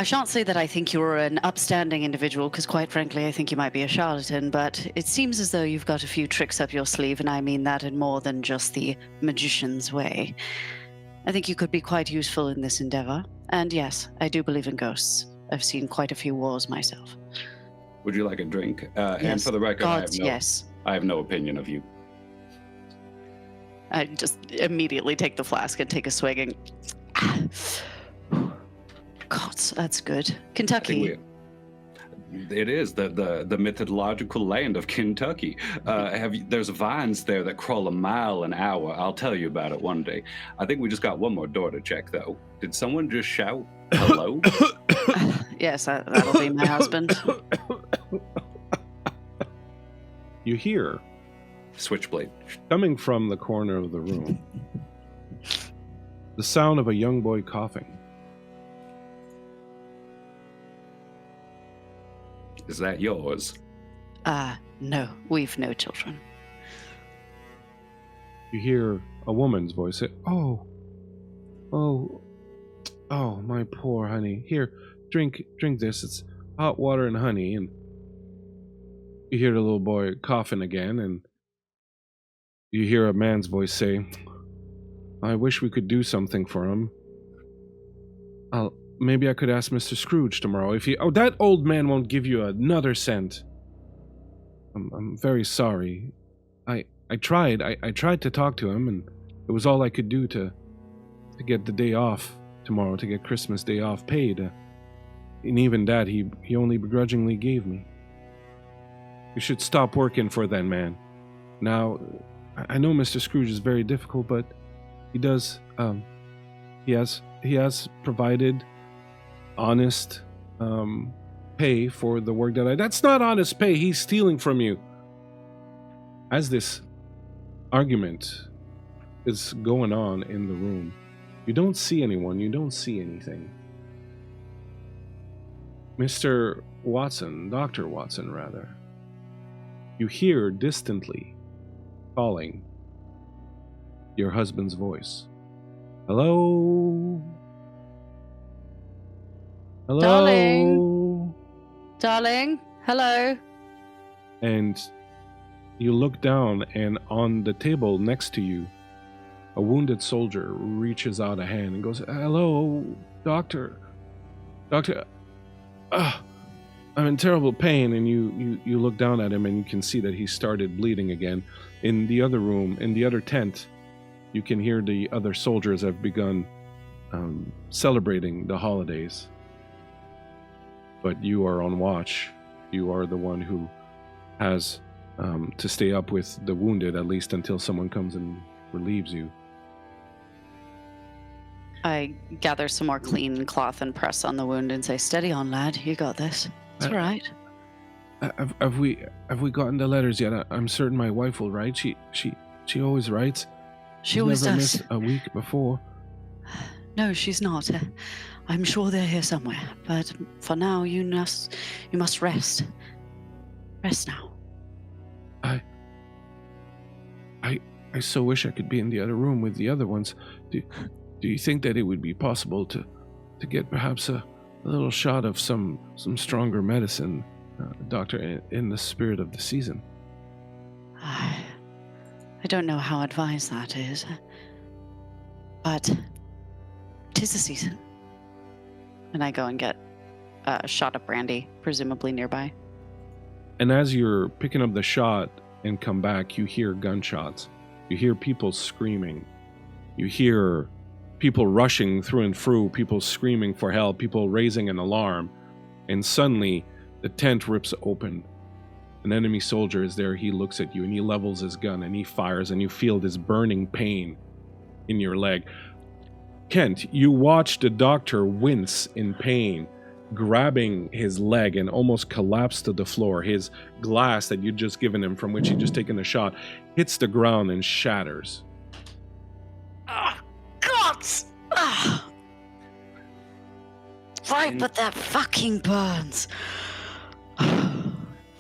I shan't say that I think you're an upstanding individual, because quite frankly, I think you might be a charlatan, but it seems as though you've got a few tricks up your sleeve, and I mean that in more than just the magician's way. I think you could be quite useful in this endeavor. And yes, I do believe in ghosts. I've seen quite a few wars myself. Would you like a drink? Yes. And for the record, Yes. I have no opinion of you. I just immediately take the flask and take a swig and... God, that's good. Kentucky. It is the mythological land of Kentucky. There's vines there that crawl a mile an hour. I'll tell you about it one day. I think we just got one more door to check, though. Did someone just shout hello? Yes, that'll be my husband. You hear, Switchblade. coming from the corner of the room, the sound of a young boy coughing. Is that yours? No, we've no children. You hear a woman's voice say, oh, my poor honey. Here, drink this. It's hot water and honey. And you hear the little boy coughing again, and you hear a man's voice say, I wish we could do something for him. Maybe I could ask Mr. Scrooge tomorrow if he... Oh, that old man won't give you another cent. I'm very sorry. I tried. I tried to talk to him, and it was all I could do to get the day off tomorrow, to get Christmas Day off paid. And even that, he only begrudgingly gave me. You should stop working for that man. Now, I know Mr. Scrooge is very difficult, but he does, he has provided honest, pay for the work that that's not honest pay. He's stealing from you. As this argument is going on in the room, you don't see anyone, you don't see anything. Mr. Watson, Dr. Watson, rather, you hear distantly calling your husband's voice. Hello? Hello? Darling, hello. And you look down, and on the table next to you, a wounded soldier reaches out a hand and goes, "Hello, doctor. Doctor, I'm in terrible pain." And you look down at him, and you can see that he started bleeding again. In the other room, in the other tent, you can hear the other soldiers have begun celebrating the holidays. But you are on watch. You are the one who has to stay up with the wounded, at least until someone comes and relieves you. I gather some more clean cloth and press on the wound and say, "Steady on, lad. You got this. It's all right." Have we gotten the letters yet? I'm certain my wife will write. She always writes. She always never does. missed a week before. No, she's not. I'm sure they're here somewhere. But for now, you must rest. Rest now. I so wish I could be in the other room with the other ones. Do you think that it would be possible to get perhaps a little shot of some stronger medicine, Doctor, in the spirit of the season? I don't know how advised that is, but 'tis the season. And I go and get a shot of brandy, presumably nearby. And as you're picking up the shot and come back, you hear gunshots. You hear people screaming. You hear people rushing through and through, people screaming for help, people raising an alarm. And suddenly, the tent rips open. An enemy soldier is there. He looks at you and he levels his gun and he fires, and you feel this burning pain in your leg. Kent, you watch the doctor wince in pain, grabbing his leg and almost collapse to the floor. His glass that you'd just given him, from which he'd just taken a shot, hits the ground and shatters. Oh, gods! Oh. Right, but that fucking burns.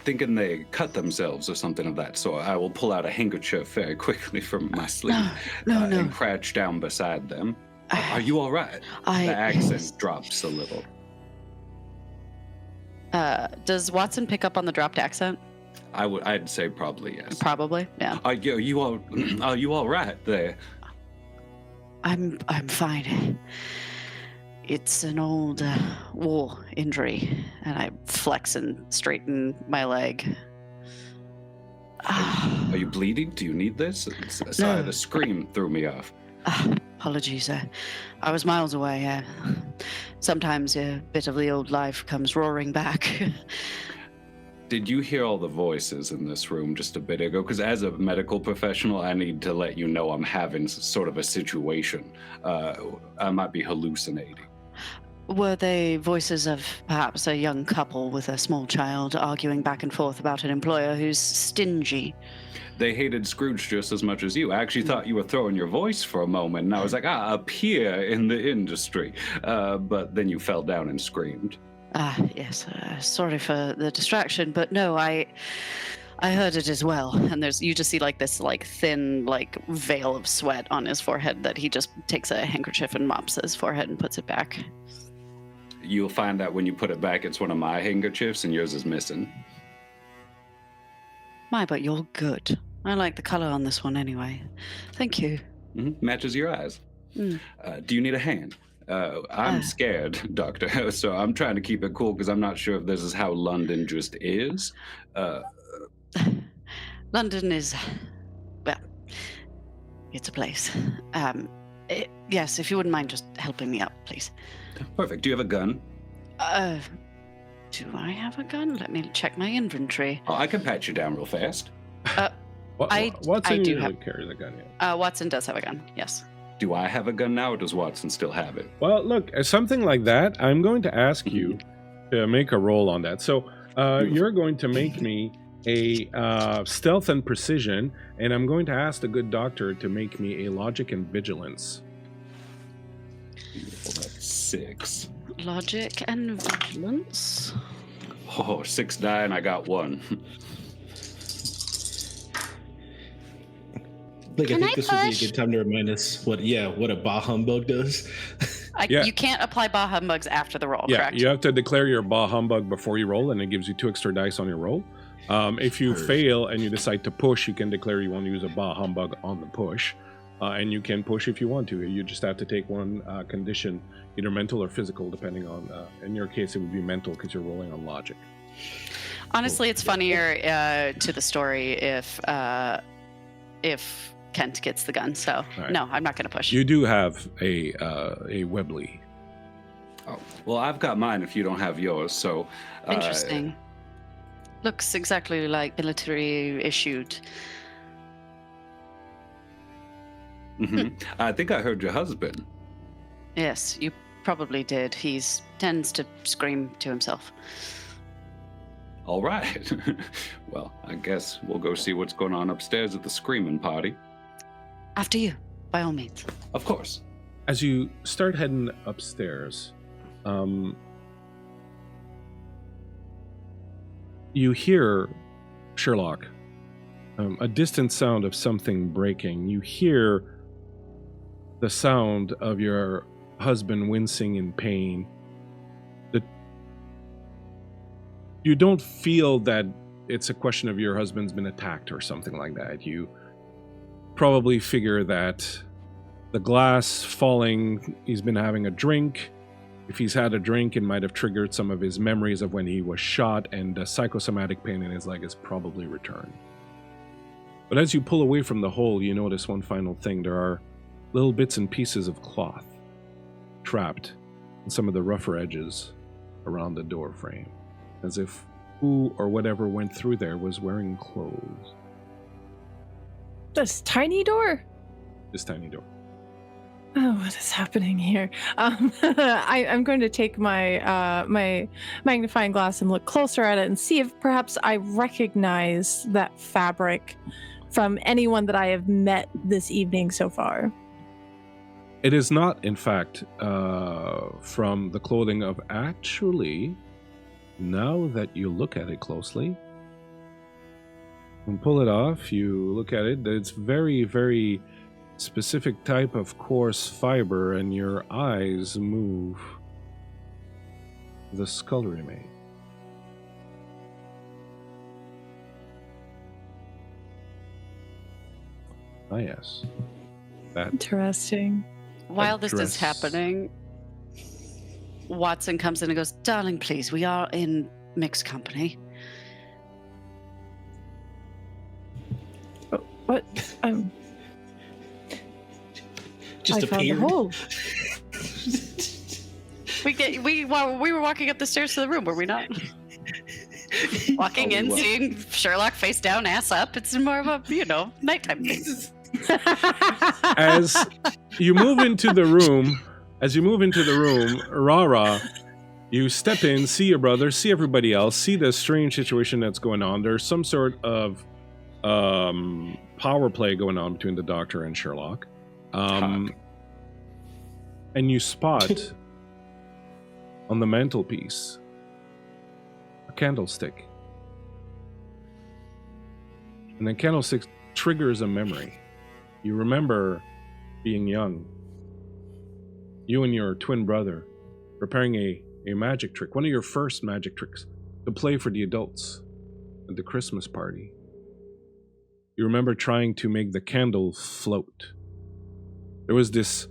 Thinking they cut themselves or something of that sort, I will pull out a handkerchief very quickly from my sleeve No. and crouch down beside them. Are you all right? The accent drops a little. Does Watson pick up on the dropped accent? I'd say probably yes. Probably, yeah. Are you all right there? I'm fine. It's an old war injury, and I flex and straighten my leg. Are you bleeding? Do you need this? Sorry, the scream threw me off. Apologies. I was miles away. Sometimes a bit of the old life comes roaring back. Did you hear all the voices in this room just a bit ago? Because as a medical professional, I need to let you know I'm having sort of a situation. I might be hallucinating. Were they voices of perhaps a young couple with a small child arguing back and forth about an employer who's stingy? They hated Scrooge just as much as you. I actually thought you were throwing your voice for a moment, and I was like, up here in the industry. But then you fell down and screamed. Yes. Sorry for the distraction, but no, I heard it as well. And you just see this thin veil of sweat on his forehead that he just takes a handkerchief and mops his forehead and puts it back. You'll find out when you put it back, it's one of my handkerchiefs, and yours is missing. My, but you're good. I like the color on this one anyway. Thank you. Mm-hmm. Matches your eyes. Mm. Do you need a hand? I'm scared, Doctor, so I'm trying to keep it cool because I'm not sure if this is how London just is. London is, well, it's a place. Yes, if you wouldn't mind just helping me up, please. Perfect. Do you have a gun? Do I have a gun? Let me check my inventory. Oh, I can pat you down real fast. Watson I do usually carries a gun, yeah. Watson does have a gun, yes. Do I have a gun now, or does Watson still have it? Well, look, something like that, I'm going to ask you to make a roll on that. So you're going to make me a stealth and precision, and I'm going to ask the good doctor to make me a logic and vigilance. Beautiful, that's 6. Logic and vigilance. Oh, 6 die, and I got 1. Like, I Can think I this would be push? a good time to remind us what a bah humbug does. Yeah. You can't apply bah humbugs after the roll, Yeah, correct? you have to declare your bah humbug before you roll, and it gives you 2 extra dice on your roll. If you fail and you decide to push, you can declare you want to use a bah humbug on the push. And you can push if you want to. You just have to take one condition, either mental or physical, depending on. In your case, it would be mental because you're rolling on logic. Honestly, it's funnier to the story if Kent gets the gun. So right. no, I'm not going to push. You do have a Webley. Oh, well, I've got mine if you don't have yours, so... Interesting. Looks exactly like military issued. I think I heard your husband. Yes, you probably did. He tends to scream to himself. All right. Well, I guess we'll go see what's going on upstairs at the screaming party. After you, by all means. Of course. As you start heading upstairs, you hear, Sherlock, a distant sound of something breaking. You hear the sound of your husband wincing in pain. You don't feel that it's a question of your husband's been attacked or something like that. You probably figure that the glass falling, he's been having a drink. If he's had a drink, it might have triggered some of his memories of when he was shot, and the psychosomatic pain in his leg has probably returned. But as you pull away from the hole, you notice one final thing. There are little bits and pieces of cloth trapped in some of the rougher edges around the door frame, as if who or whatever went through there was wearing clothes. This tiny door? This tiny door. Oh, what is happening here? I'm going to take my my magnifying glass and look closer at it and see if perhaps I recognize that fabric from anyone that I have met this evening so far. It is not, in fact, from the clothing of actually, now that you look at it closely, and pull it off, you look at it, it's very, very specific type of coarse fiber, and your eyes move. The scullery maid. Ah, yes. That Interesting. While this is dress. happening, Watson comes in and goes, "Darling, please, we are in mixed company." What? Just I found the appeared. hole. We were walking up the stairs to the room, were we not? Walking in, seeing Sherlock face down, ass up. It's more of a, nighttime thing. as you move into the room, Rara, you step in, see your brother, see everybody else, see the strange situation that's going on. There's some sort of power play going on between the Doctor and Sherlock. And you spot on the mantelpiece a candlestick. And the candlestick triggers a memory. You remember being young. You and your twin brother preparing a magic trick, one of your first magic tricks, to play for the adults at the Christmas party. You remember trying to make the candle float. There was this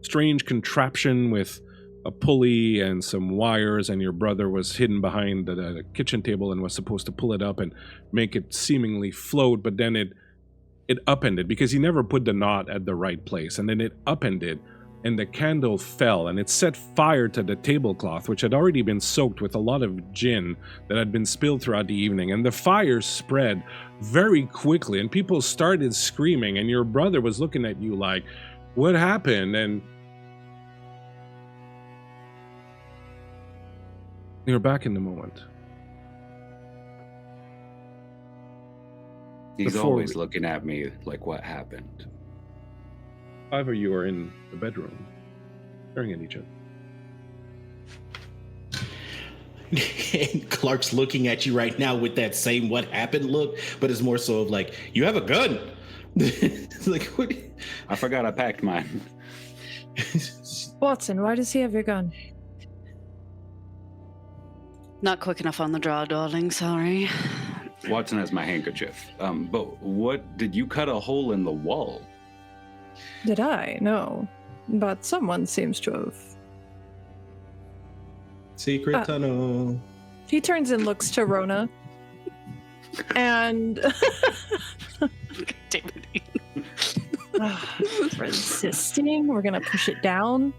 strange contraption with a pulley and some wires, and your brother was hidden behind the kitchen table and was supposed to pull it up and make it seemingly float, but then it upended because he never put the knot at the right place, and then it upended and the candle fell, and it set fire to the tablecloth, which had already been soaked with a lot of gin that had been spilled throughout the evening. And the fire spread very quickly, and people started screaming, and your brother was looking at you like, what happened? And you're back in the moment. He's Before always we- looking at me like, what happened? 5 of you are in the bedroom, staring at each other. And Clark's looking at you right now with that same what happened look, but it's more so of like, you have a gun. It's like, what? I forgot I packed mine. Watson, why does he have your gun? Not quick enough on the draw, darling. Sorry. Watson has my handkerchief. But what, did you cut a hole in the wall? Did I? No. But someone seems to have. Secret tunnel. He turns and looks to Rona. And resisting. We're gonna push it down.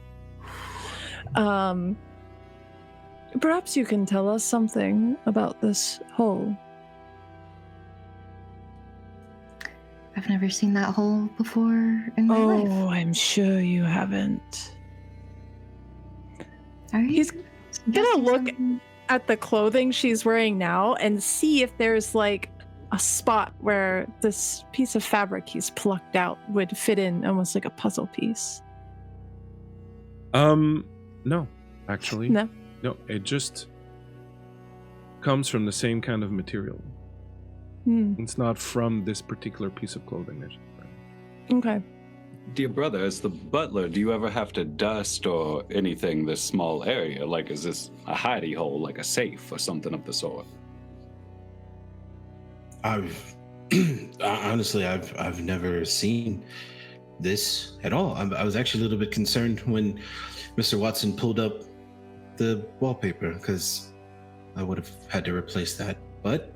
Perhaps you can tell us something about this hole. I've never seen that hole before in my life. Oh, I'm sure you haven't. Are you He's gonna suggesting look something? at the clothing she's wearing now and see if there's like a spot where this piece of fabric he's plucked out would fit in almost like a puzzle piece. No, actually. No. No, it just comes from the same kind of material. It's not from this particular piece of clothing. Okay. Dear brother, as the butler, do you ever have to dust or anything this small area? Like, is this a hidey hole, like a safe or something of the sort? Honestly, I've never seen this at all. I was actually a little bit concerned when Mr. Watson pulled up the wallpaper because I would have had to replace that. But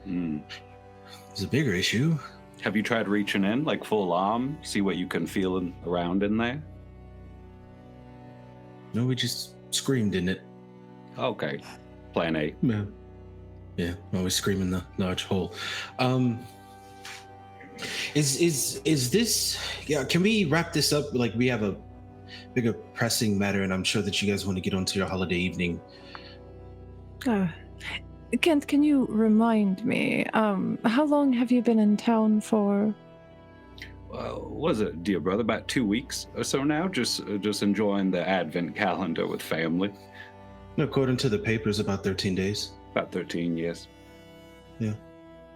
it's a bigger issue. Have you tried reaching in, like full arm, see what you can feel around in there? No, we just screamed in it. Okay. Plan A. Yeah, always screaming the large hole. Is this? Yeah, can we wrap this up? Like, we have a bigger pressing matter, and I'm sure that you guys want to get onto your holiday evening. Kent, can you remind me, how long have you been in town for? Was it, dear brother, about 2 weeks or so now? Just enjoying the advent calendar with family. According to the papers, about 13 days. About 13 years. Yeah.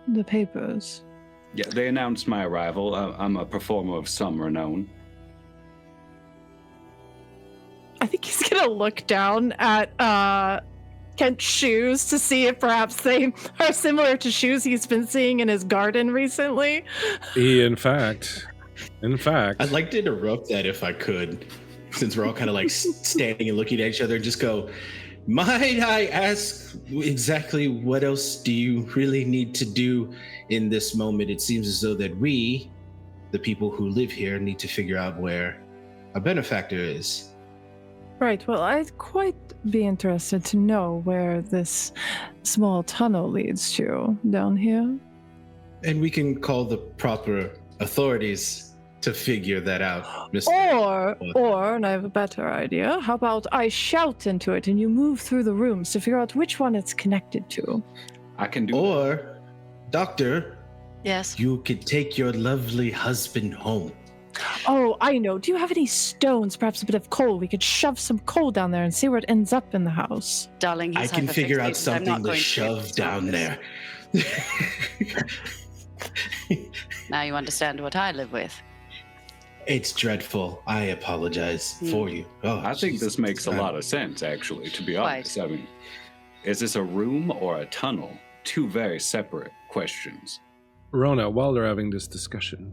The papers. Yeah, they announced my arrival. I'm a performer of some renown. I think he's gonna look down at Kent's shoes to see if perhaps they are similar to shoes he's been seeing in his garden recently. In fact, I'd like to interrupt that if I could, since we're all kind of like standing and looking at each other, and just go, might I ask exactly what else do you really need to do in this moment? It seems as though that we, the people who live here, need to figure out where our benefactor is. Right, well, I'd quite be interested to know where this small tunnel leads to down here. And we can call the proper authorities to figure that out, Mr. Or, and I have a better idea, how about I shout into it and you move through the rooms to figure out which one it's connected to? I can do Or, Doctor, Yes. you could take your lovely husband home. Oh, I know. Do you have any stones, perhaps a bit of coal? We could shove some coal down there and see where it ends up in the house. Darling, he's I can figure out hyperfixated. I'm not something to going shove down there. Now you understand what I live with. It's dreadful. I apologize for you. Oh, I think this Jesus. makes a lot of sense, actually, to be honest. I mean, is this a room or a tunnel? Two very separate questions. Rona, while they're having this discussion,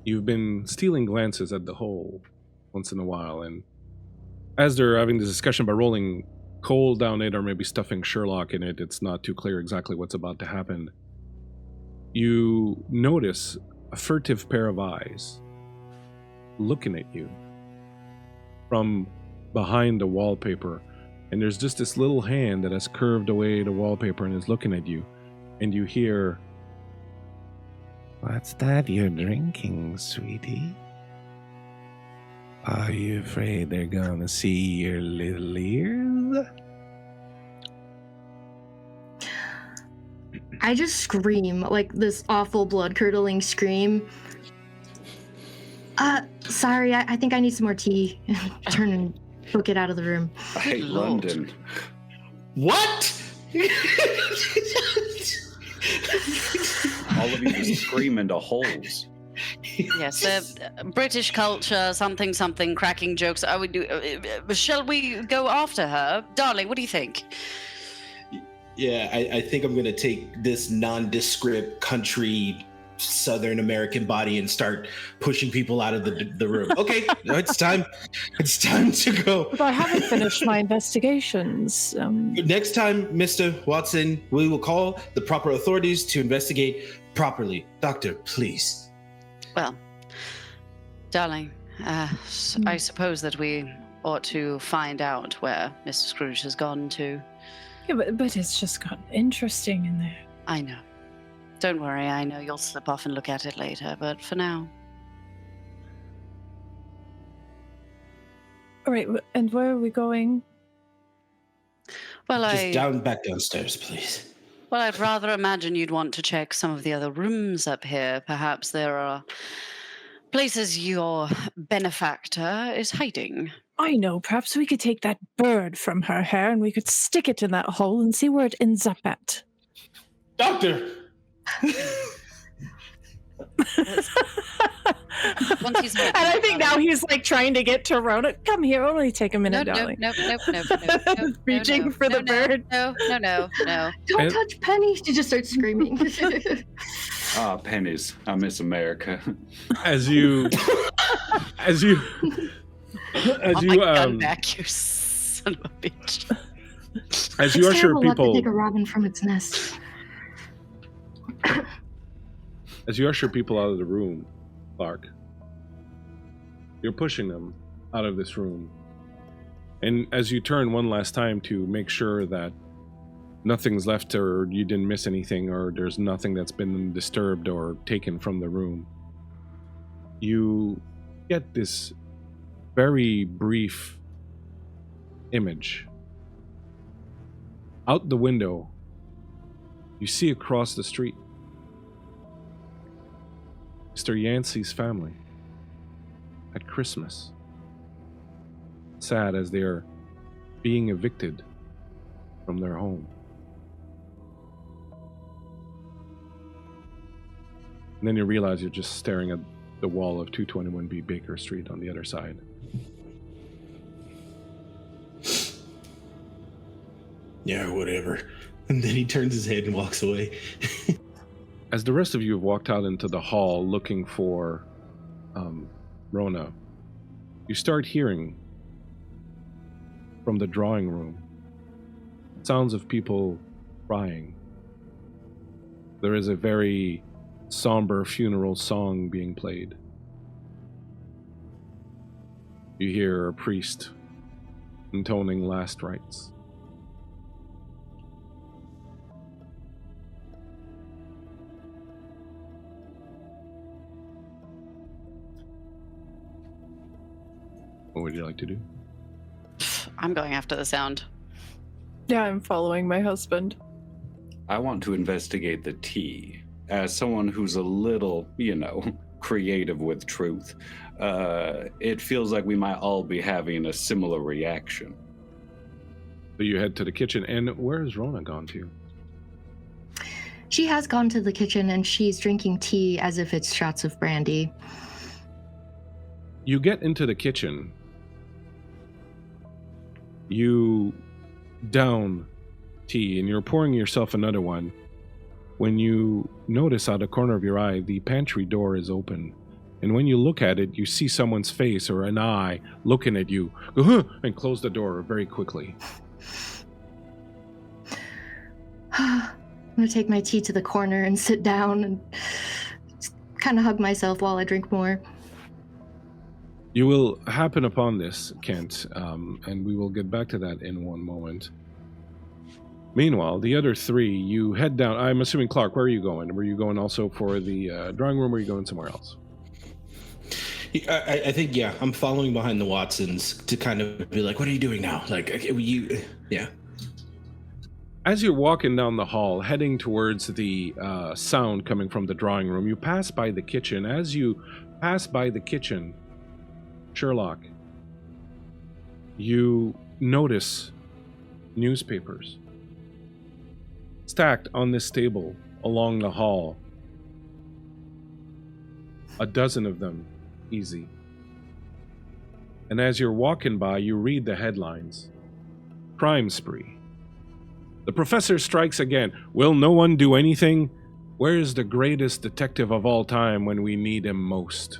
you've been stealing glances at the hole once in a while, and as they're having this discussion about rolling coal down it or maybe stuffing Sherlock in it, it's not too clear exactly what's about to happen. You notice a furtive pair of eyes looking at you from behind the wallpaper. And there's just this little hand that has curved away the wallpaper and is looking at you. And you hear, "What's that you're drinking, sweetie? Are you afraid they're gonna see your little ears?" I just scream, like this awful blood-curdling scream. Sorry, I think I need some more tea. Turn and book it out of the room. I hate Lord. London. What? All of you just scream into holes. Yes, British culture, something, cracking jokes. I would do. Shall we go after her, darling? What do you think? Yeah, I think I'm going to take this nondescript country Southern American body and start pushing people out of the room. Okay, it's time. It's time to go. But I haven't finished my investigations. Next time, Mr. Watson, we will call the proper authorities to investigate properly. Doctor, please. Well, darling, I suppose that we ought to find out where Mr. Scrooge has gone to. Yeah, but it's just gotten interesting in there. I know. Don't worry, I know you'll slip off and look at it later, but for now. All right, and where are we going? Well, Just back downstairs, please. Well, I'd rather imagine you'd want to check some of the other rooms up here. Perhaps there are places your benefactor is hiding. I know, perhaps we could take that bird from her hair and we could stick it in that hole and see where it ends up at. Doctor! Once he's And I think now he's like trying to get to Rona. Come here, only take a minute, darling. No. Reaching for the bird. No. Don't touch Penny. She just starts screaming. Ah, pennies. I miss America. As you gun back, you son of a bitch. as you It's usher terrible not to people take a robin from its nest. as you usher people out of the room, Clark, you're pushing them out of this room. And as you turn one last time to make sure that nothing's left or you didn't miss anything or there's nothing that's been disturbed or taken from the room, you get this very brief image. Out the window, you see across the street Mr. Yancey's family at Christmas, sad as they are being evicted from their home. And then you realize you're just staring at the wall of 221B Baker Street on the other side. Yeah, whatever. And then he turns his head and walks away. As the rest of you have walked out into the hall looking for Rona, you start hearing from the drawing room sounds of people crying. There is a very somber funeral song being played. You hear a priest intoning last rites. What would you like to do? I'm going after the sound. Yeah, I'm following my husband. I want to investigate the tea. As someone who's a little, creative with truth, it feels like we might all be having a similar reaction. So you head to the kitchen, and where has Rona gone to? She has gone to the kitchen and she's drinking tea as if it's shots of brandy. You get into the kitchen. You down tea, and you're pouring yourself another one when you notice out of the corner of your eye the pantry door is open. And when you look at it, you see someone's face or an eye looking at you. Go, huh, and close the door very quickly. I'm going to take my tea to the corner and sit down and kind of hug myself while I drink more. You will happen upon this, Kent, and we will get back to that in one moment. Meanwhile, the other three, you head down. I'm assuming, Clark, where are you going? Were you going also for the drawing room, or are you going somewhere else? I think, yeah, I'm following behind the Watsons to kind of be like, what are you doing now? Like, yeah. As you're walking down the hall, heading towards the sound coming from the drawing room, you pass by the kitchen. As you pass by the kitchen, Sherlock, you notice newspapers stacked on this table along the hall. A dozen of them, easy. And as you're walking by, you read the headlines. Crime spree. The professor strikes again. Will no one do anything? Where is the greatest detective of all time when we need him most?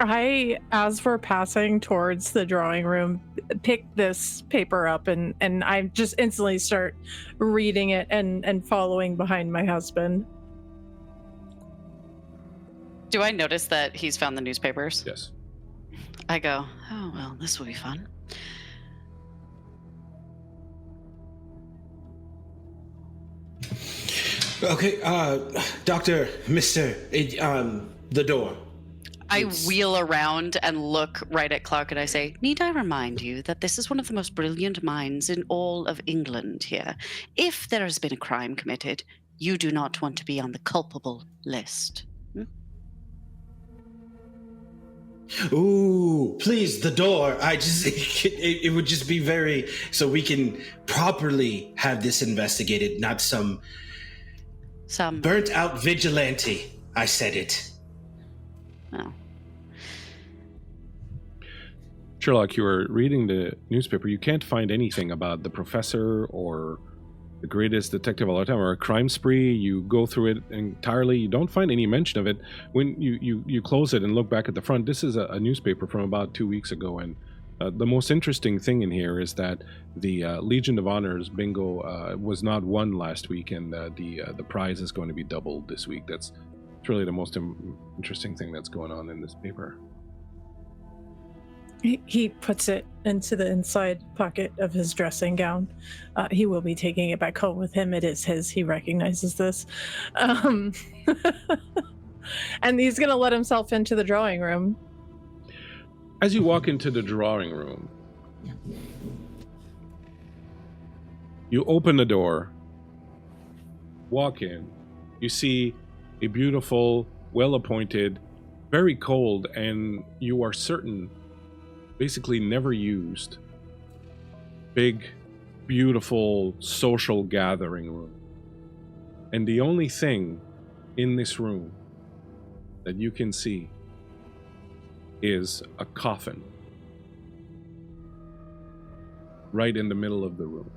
As we're passing towards the drawing room, pick this paper up and I just instantly start reading it and following behind my husband. Do I notice that he's found the newspapers? Yes. I go, oh, well, this will be fun. Okay, Doctor, Mr., the door. I wheel around and look right at Clark and I say, need I remind you that this is one of the most brilliant minds in all of England here. If there has been a crime committed, you do not want to be on the culpable list. Ooh, please, the door. It would just be very, so we can properly have this investigated, not some burnt out vigilante. I said it. Oh. Sherlock, you are reading the newspaper. You can't find anything about the professor or the greatest detective of all time or a crime spree. You go through it entirely. You don't find any mention of it. When you close it and look back at the front, this is a newspaper from about 2 weeks ago. And the most interesting thing in here is that the Legion of Honor's bingo was not won last week, and the prize is going to be doubled this week. That's really the most interesting thing that's going on in this paper. He puts it into the inside pocket of his dressing gown. He will be taking it back home with him. It is his. He recognizes this. And he's going to let himself into the drawing room. As you walk into the drawing room, you open the door, walk in, you see a beautiful, well-appointed, very cold, and you are certain basically never used, big, beautiful social gathering room. And the only thing in this room that you can see is a coffin right in the middle of the room.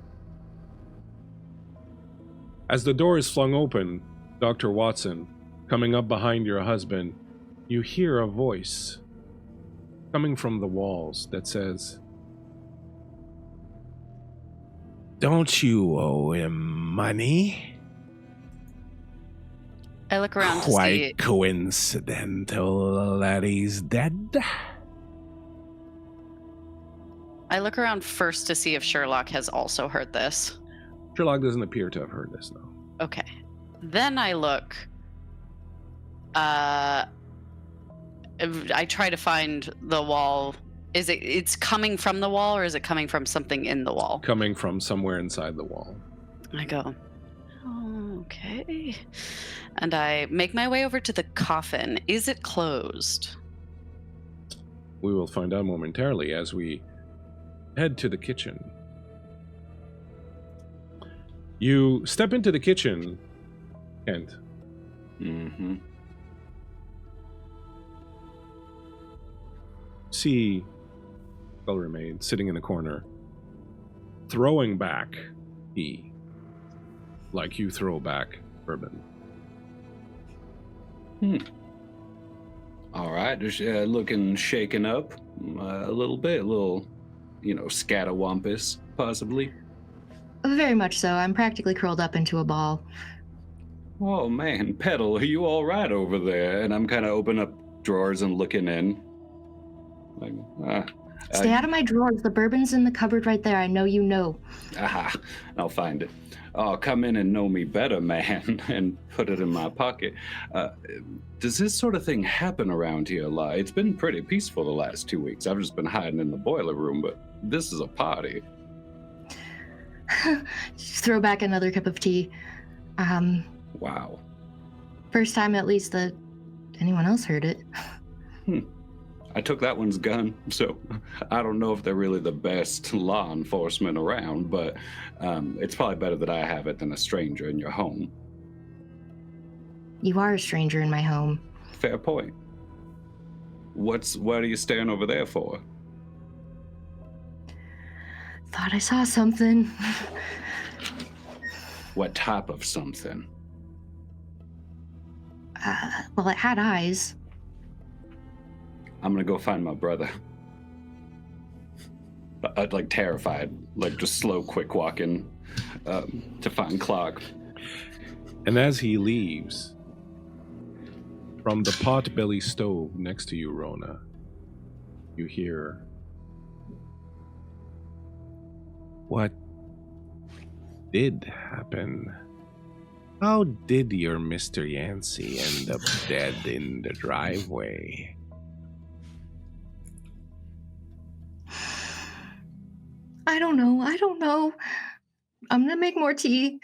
As the door is flung open, Dr. Watson, coming up behind your husband, you hear a voice coming from the walls that says, "Don't you owe him money?" I look around to see... Quite coincidental that he's dead. I look around first to see if Sherlock has also heard this. Sherlock doesn't appear to have heard this, no. Okay. Then I look... I try to find the wall. It's coming from the wall, or is it coming from something in the wall? Coming from somewhere inside the wall. I go, oh, okay. And I make my way over to the coffin. Is it closed? We will find out momentarily as we head to the kitchen. You step into the kitchen, Kent. Mm-hmm. See Scullery Maid sitting in the corner, throwing back tea, like you throw back bourbon. All right, just looking shaken up a little bit, a little, scatawampus, possibly. Very much so. I'm practically curled up into a ball. Oh man, Petal, are you all right over there? And I'm kind of opening up drawers and looking in. Like, Stay out of my drawers. The bourbon's in the cupboard right there. I know you know. Aha, I'll find it. Oh, come in and know me better, man, and put it in my pocket. Does this sort of thing happen around here a lot? It's been pretty peaceful the last 2 weeks. I've just been hiding in the boiler room, but this is a party. Just throw back another cup of tea. Wow. First time, at least, that anyone else heard it. I took that one's gun, so I don't know if they're really the best law enforcement around, but it's probably better that I have it than a stranger in your home. You are a stranger in my home. Fair point. What are you staring over there for? Thought I saw something. What type of something? Well, it had eyes. I'm gonna go find my brother. I'd like terrified, like just slow, quick walking to find Clark. And as he leaves, from the potbelly stove next to you, Rona, you hear, "What did happen? How did your Mr. Yancey end up dead in the driveway?" I don't know. I'm gonna make more tea.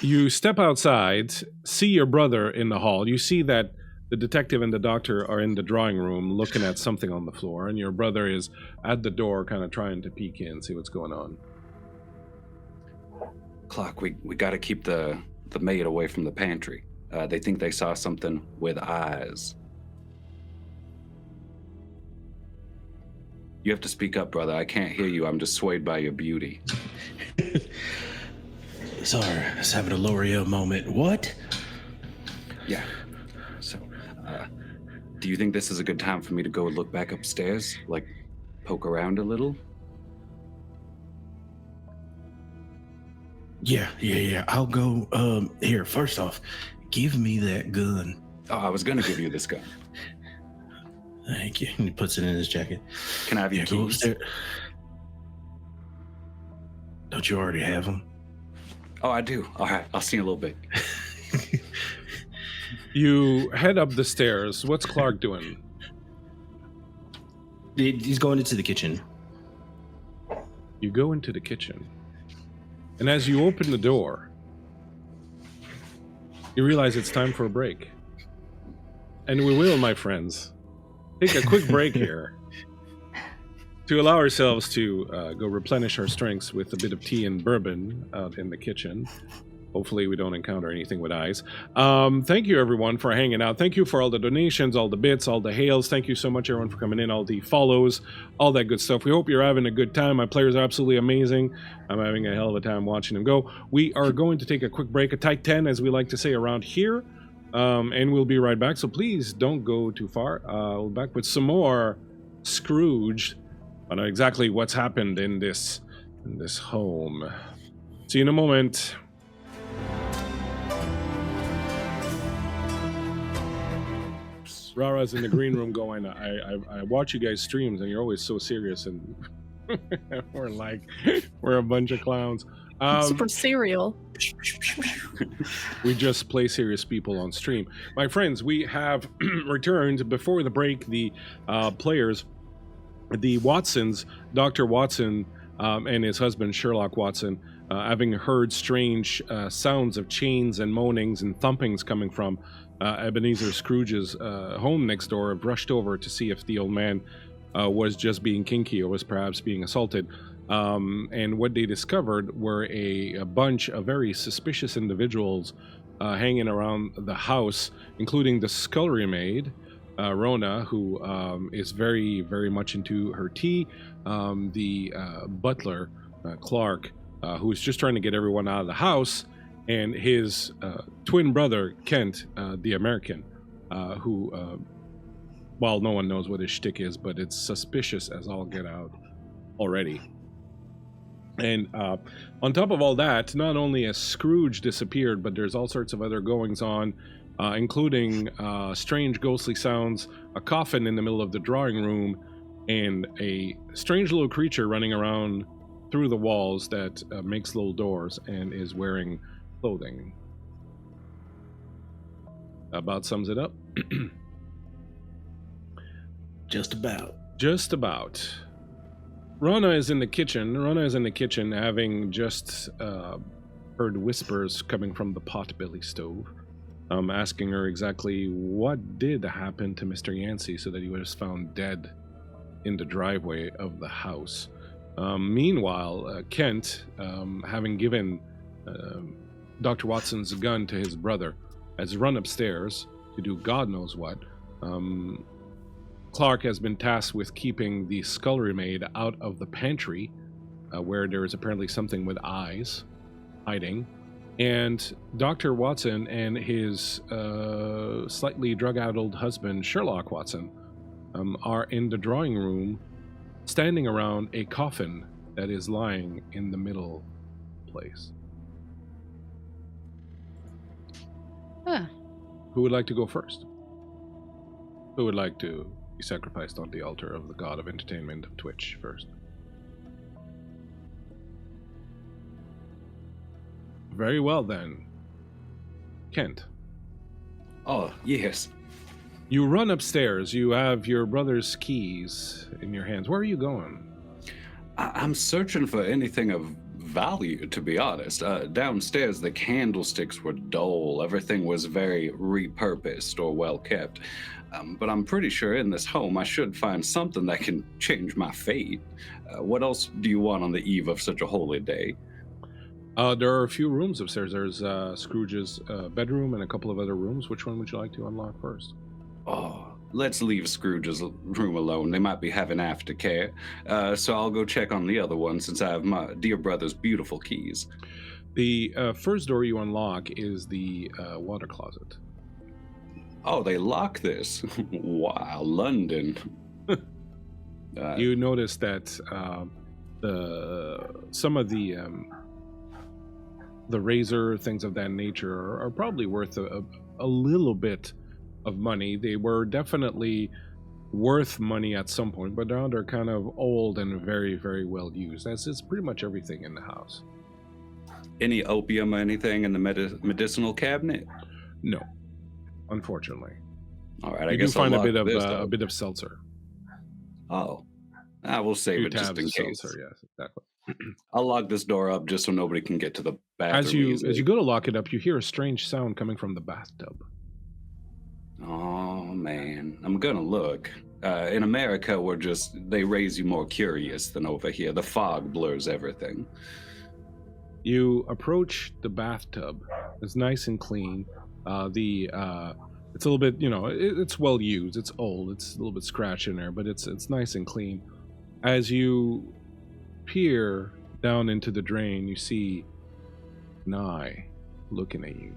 You step outside, see your brother in the hall. You see that the detective and the doctor are in the drawing room looking at something on the floor, and your brother is at the door kind of trying to peek in, see what's going on. Clark, we got to keep the maid away from the pantry. They think they saw something with eyes. You have to speak up, brother. I can't hear you. I'm just swayed by your beauty. Sorry, I was having a L'Oreal moment. What? Yeah. So, do you think this is a good time for me to go look back upstairs? Like, poke around a little? Yeah. I'll go. Here, first off, give me that gun. Oh, I was going to give you this gun. Thank you. He puts it in his jacket. Can I have your Go keys? upstairs. Don't you already have them? Oh, I do. All right. I'll see you in a little bit. You head up the stairs. What's Clark doing? He's going into the kitchen. You go into the kitchen. And as you open the door, you realize it's time for a break. And we will, my friends, take a quick break here to allow ourselves to go replenish our strengths with a bit of tea and bourbon out in the kitchen. Hopefully we don't encounter anything with eyes. Thank you, everyone, for hanging out. Thank you for all the donations, all the bits, all the hails. Thank you so much, everyone, for coming in, all the follows, all that good stuff. We hope you're having a good time. My players are absolutely amazing. I'm having a hell of a time watching them go. We are going to take a quick break, a tight 10, as we like to say around here, and we'll be right back. So please don't go too far. We'll be back with some more Scrooge. I know exactly what's happened in this home. See you in a moment. Rara's in the green room going, I watch you guys streams and you're always so serious, and we're a bunch of clowns. Super serial. We just play serious people on stream. My friends, we have returned before the break. The players, the Watsons, Dr. Watson and his husband Sherlock Watson, having heard strange sounds of chains and moanings and thumpings coming from Ebenezer Scrooge's home next door, have rushed over to see if the old man was just being kinky or was perhaps being assaulted. And what they discovered were a bunch of very suspicious individuals hanging around the house, including the scullery maid, Rona, who is very, very much into her tea, the butler, Clark, who is just trying to get everyone out of the house, and his twin brother, Kent, the American, who, well, no one knows what his shtick is, but it's suspicious as all get out already. And on top of all that, not only has Scrooge disappeared, but there's all sorts of other goings on, including strange ghostly sounds, a coffin in the middle of the drawing room, and a strange little creature running around through the walls that makes little doors and is wearing clothing. About sums it up. Just about. Just about. Rana is in the kitchen, having just heard whispers coming from the potbelly stove, asking her exactly what did happen to Mr. Yancey so that he was found dead in the driveway of the house. Meanwhile, Kent, having given Dr. Watson's gun to his brother, has run upstairs to do God knows what. Clark has been tasked with keeping the scullery maid out of the pantry, where there is apparently something with eyes hiding. And Dr. Watson and his slightly drug-addled husband, Sherlock Watson, are in the drawing room, standing around a coffin that is lying in the middle place. Huh. Who would like to go first? Who would like to be sacrificed on the altar of the god of entertainment of Twitch first? Very well then. Kent. Oh, yes. You run upstairs. You have your brother's keys in your hands. Where are you going? I'm searching for anything of value, to be honest. Downstairs, the candlesticks were dull. Everything was very repurposed or well kept. But I'm pretty sure in this home I should find something that can change my fate. What else do you want on the eve of such a holy day? There are a few rooms upstairs. There's Scrooge's bedroom and a couple of other rooms. Which one would you like to unlock first? Oh, let's leave Scrooge's room alone. They might be having aftercare. So I'll go check on the other one since I have my dear brother's beautiful keys. The first door you unlock is the water closet. Oh, they lock this. Wow, London. You notice that some of the razor, things of that nature, are probably worth a little bit of money. They were definitely worth money at some point, but now they're kind of old and very, very well used. As is pretty much everything in the house. Any opium or anything in the medicinal cabinet? No, unfortunately. All right, You I guess do find I'll a lock this bit up. of seltzer. Oh, I will save Two it just tabs in of case. seltzer. Yes, exactly. I'll lock this door up just so nobody can get to the bathroom. As you go to lock it up, you hear a strange sound coming from the bathtub. Oh man, I'm gonna look. In America, they raise you more curious than over here. The fog blurs everything. You approach the bathtub. It's nice and clean. It's a little bit, it's well used. It's old. It's a little bit scratched in there, but it's nice and clean. As you peer down into the drain, you see an eye looking at you.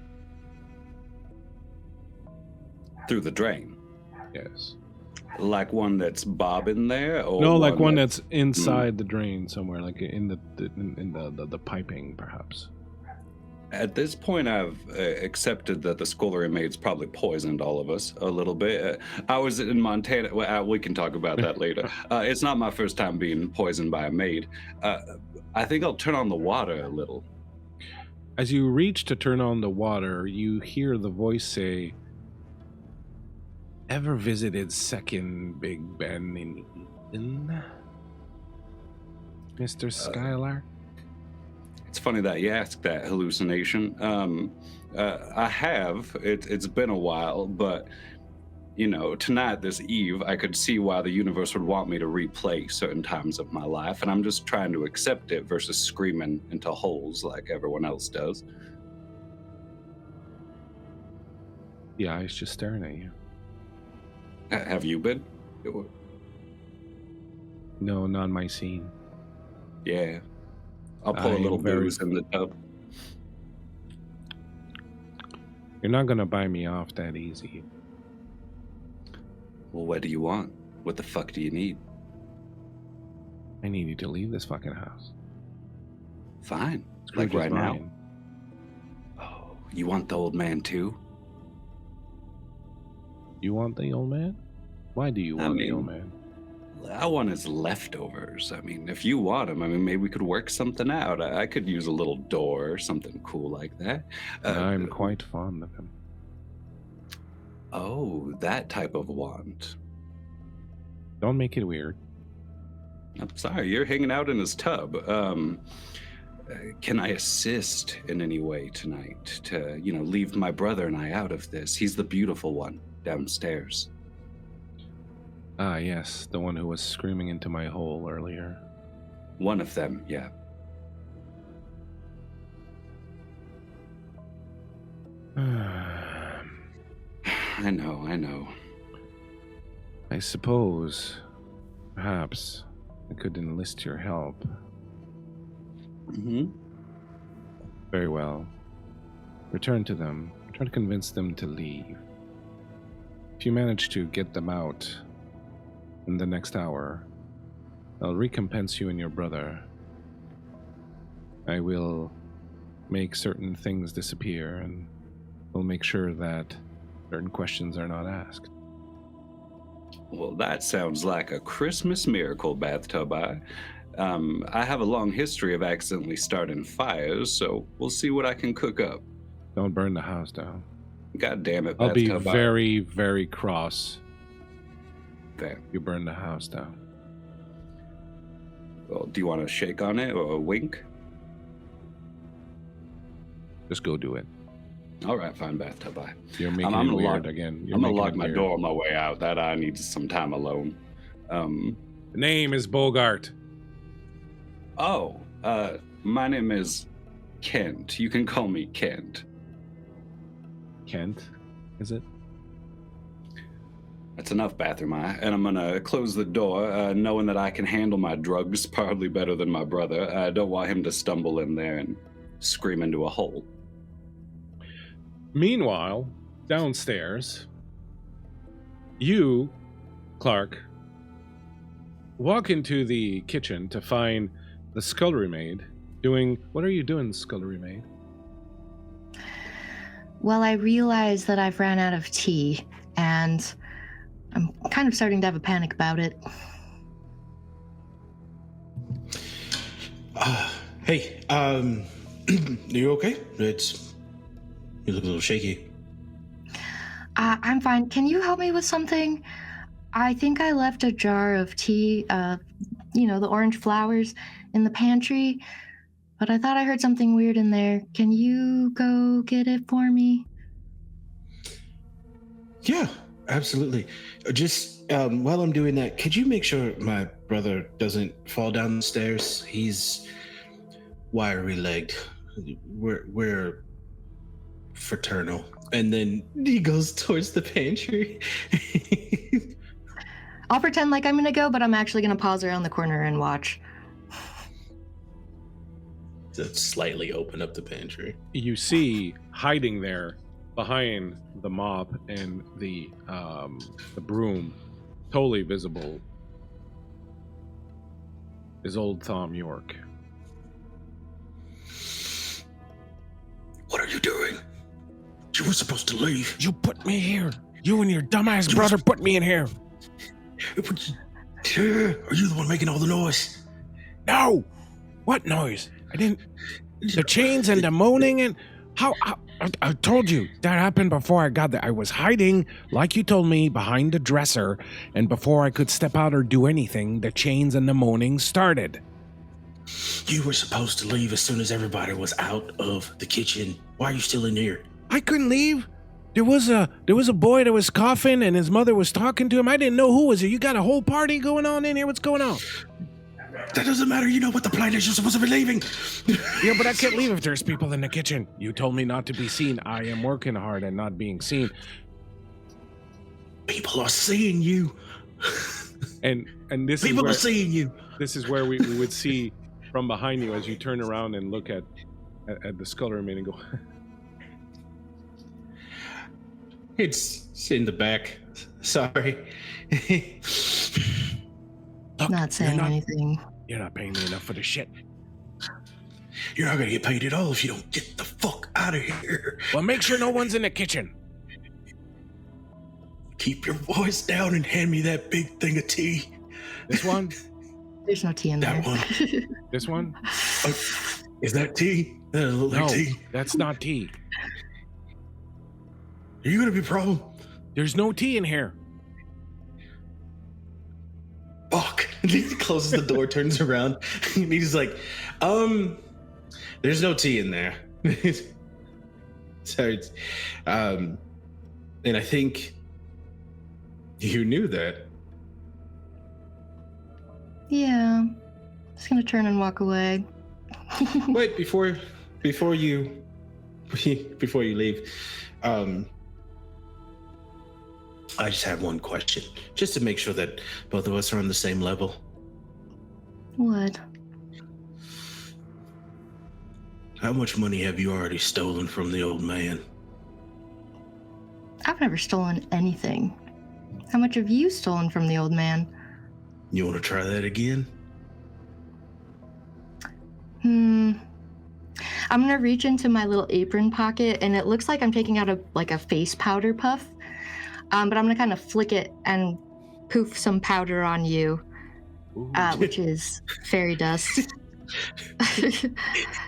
Through the drain. Yes. Like one that's bobbing there, or No, like one that's inside the drain somewhere, like in the piping, perhaps. At this point, I've accepted that the scullery maid's probably poisoned all of us a little bit. I was in Montana. Well, we can talk about that later. It's not my first time being poisoned by a maid. I think I'll turn on the water a little. As you reach to turn on the water, you hear the voice say, "Ever visited Second Big Ben in Eden, Mr. Skylar?" It's funny that you ask that, hallucination. I have. It's been a while, but tonight, this eve, I could see why the universe would want me to replay certain times of my life, and I'm just trying to accept it versus screaming into holes like everyone else does. The eye's just staring at you. Have you been? No, not my scene. Yeah. I'll pull a I'm little very booze in the tub. You're not gonna buy me off that easy. Well, what do you want? What the fuck do you need? I need you to leave this fucking house. Fine. Scrooge Like right is now. mine. Oh, you want the old man too? You want the old man? Why do you want the old mean- man? I want his leftovers. I mean, if you want him, I mean, maybe we could work something out. I could use a little door or something cool like that. I'm quite fond of him. Oh, that type of wand. Don't make it weird. I'm sorry, you're hanging out in his tub. Can I assist in any way tonight to, leave my brother and I out of this? He's the beautiful one downstairs. Ah, yes, the one who was screaming into my hole earlier. One of them, yeah. I know. I suppose, perhaps, I could enlist your help. Mm-hmm. Very well. Return to them. Try to convince them to leave. If you manage to get them out in the next hour, I'll recompense you and your brother. I will make certain things disappear, and we'll make sure that certain questions are not asked. Well, that sounds like a Christmas miracle, Bathtub Eye. I have a long history of accidentally starting fires, so we'll see what I can cook up. Don't burn the house down. God damn it, I'll be Bathtub Eye. very, very cross Fair. if you burn the house down. Well, do you want to shake on it or a wink? Just go do it. All right, fine, Bathtub Eye. You're making I'm it gonna weird lock- again. You're I'm gonna making lock it my weird. door on my way out. That I need some time alone. The name is Bogart. Oh, my name is Kent. You can call me Kent. Kent, is it? That's enough, Bathroom Eye. And I'm gonna close the door, knowing that I can handle my drugs probably better than my brother. I don't want him to stumble in there and scream into a hole. Meanwhile, downstairs, you, Clark, walk into the kitchen to find the scullery maid doing... What are you doing, scullery maid? Well, I realize that I've ran out of tea, and I'm kind of starting to have a panic about it. Hey, you okay? You look a little shaky. I'm fine. Can you help me with something? I think I left a jar of tea, the orange flowers, in the pantry, but I thought I heard something weird in there. Can you go get it for me? Yeah, absolutely. Just while I'm doing that, could you make sure my brother doesn't fall down the stairs? He's wiry-legged. We're fraternal. And then he goes towards the pantry. I'll pretend like I'm gonna go, but I'm actually gonna pause around the corner and watch. To slightly open up the pantry. You see, hiding there behind the mop and the broom, totally visible, is old Thom York. What are you doing? You were supposed to leave. You put me here. You and your dumbass brother put me in here. Are you the one making all the noise? No. What noise? I didn't. The chains and the moaning and how I told you that happened before I got there. I was hiding, like you told me, behind the dresser, and before I could step out or do anything, the chains and the moaning started. You were supposed to leave as soon as everybody was out of the kitchen. Why are you still in here? I couldn't leave. There was a boy that was coughing, and his mother was talking to him. I didn't know who was it. You got a whole party going on in here. What's going on? That doesn't matter. You know what the plan is. You're supposed to be leaving. Yeah, but I can't leave if there's people in the kitchen. You told me not to be seen. I am working hard and not being seen. People are seeing you. And this People is are seeing you. this is where we would see from behind you as you turn around and look at the scullery maid and go, It's in the back. Sorry. Look, Not saying anything. You're not paying me enough for the shit. You're not gonna get paid at all if you don't get the fuck out of here. Well, make sure no one's in the kitchen. Keep your voice down and hand me that big thing of tea. This one? There's no tea in That there. one. This one? Is that tea? That doesn't look No, like tea. that's not tea. Are you gonna be a problem? There's no tea in here. Fuck. And he closes the door, turns around, and he's like, there's no tea in there. Sorry. And I think you knew that. Yeah. Just gonna turn and walk away. Wait, before you leave, I just have one question, just to make sure that both of us are on the same level. What? How much money have you already stolen from the old man? I've never stolen anything. How much have you stolen from the old man? You want to try that again? I'm gonna reach into my little apron pocket, and it looks like I'm taking out a face powder puff. But I'm gonna kind of flick it and poof some powder on you, which is fairy dust.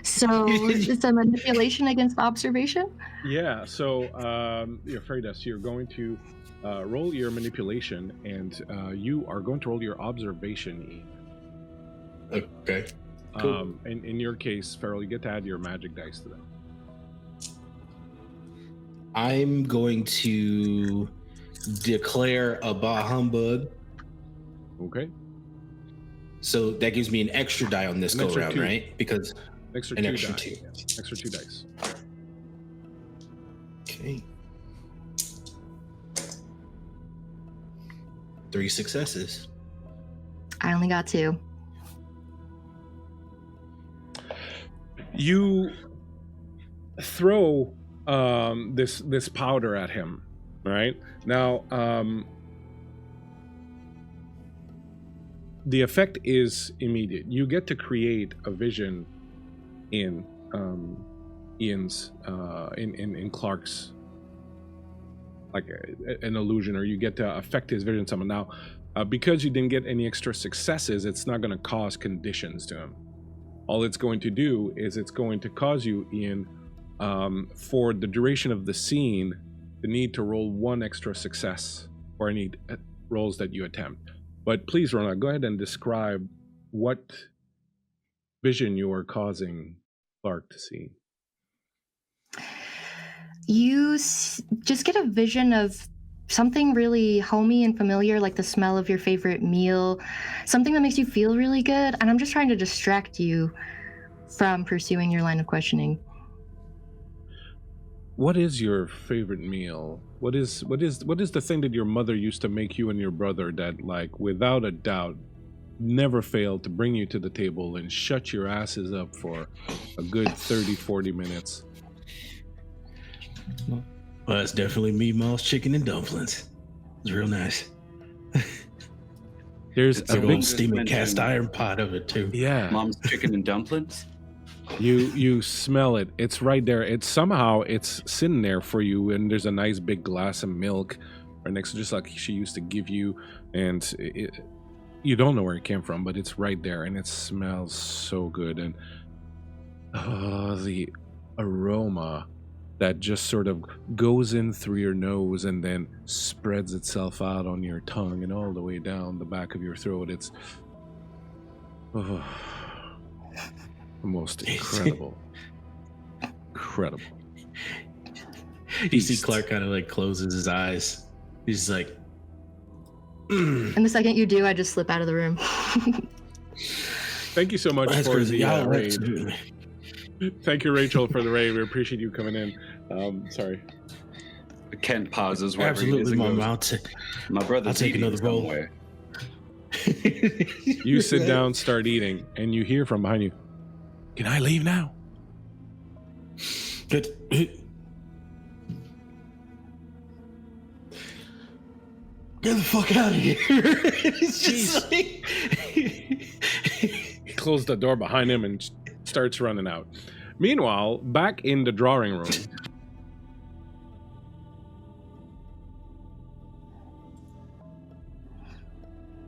So it's a manipulation against observation? Yeah, so your fairy dust, you're going to roll your manipulation, and you are going to roll your observation. Okay. Cool. In your case, Farrell, you get to add your magic dice to that. I'm going to declare a bah humbug. Okay. So that gives me an extra die on this An go extra round, two. right? Because Extra an two extra dice. two. Yeah, extra 2 dice. Okay. 3 successes. I only got 2. You throw this powder at him, right? Now, the effect is immediate. You get to create a vision in Ian's in Clark's, like an illusion, or you get to affect his vision somehow. Now, because you didn't get any extra successes, it's not going to cause conditions to him. All it's going to do is it's going to cause you, Ian, for the duration of the scene, the need to roll 1 extra success for any rolls that you attempt. But please, Rona, go ahead and describe what vision you are causing Clark to see. You just get a vision of something really homey and familiar, like the smell of your favorite meal, something that makes you feel really good, and I'm just trying to distract you from pursuing your line of questioning. What is your favorite meal? What is the thing that your mother used to make you and your brother that, like, without a doubt, never failed to bring you to the table and shut your asses up for a good 30-40 minutes? Well, that's definitely meatballs, chicken, and dumplings. It's real nice. There's It's a a big big steaming cast iron pot of it too. yeah. Mom's chicken and dumplings. You smell it. It's right there. It's somehow it's sitting there for you, and there's a nice big glass of milk right next to, just like she used to give you, and you don't know where it came from, but it's right there, and it smells so good, and the aroma that just sort of goes in through your nose and then spreads itself out on your tongue and all the way down the back of your throat. It's the most incredible. You see Clark kind of like closes his eyes. He's like, And the second you do, I just slip out of the room. Thank you so much that's for crazy. the Yeah, raid. absolutely. Thank you, Rachel, for the raid. We appreciate you coming in. Sorry. Kent pauses wherever he is Absolutely, and Mom. goes, my brother's I'll take eating another bowl. somewhere. You sit down, start eating, and you hear from behind you, "Can I leave now?" Get the fuck out of here. It's just like... He closed the door behind him and starts running out. Meanwhile, back in the drawing room,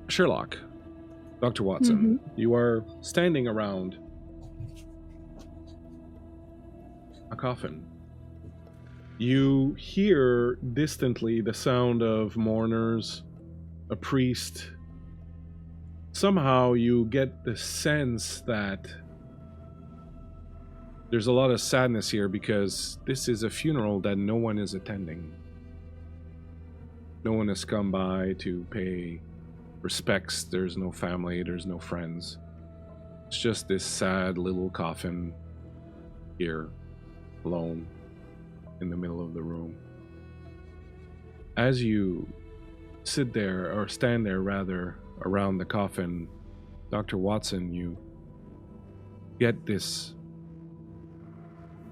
Sherlock, Dr. Watson, you are standing around a coffin. You hear distantly the sound of mourners, a priest. Somehow you get the sense that there's a lot of sadness here because this is a funeral that no one is attending. No one has come by to pay respects. There's no family, there's no friends. It's just this sad little coffin here, alone, in the middle of the room. As you sit there, or stand there rather, around the coffin, Dr. Watson, you get this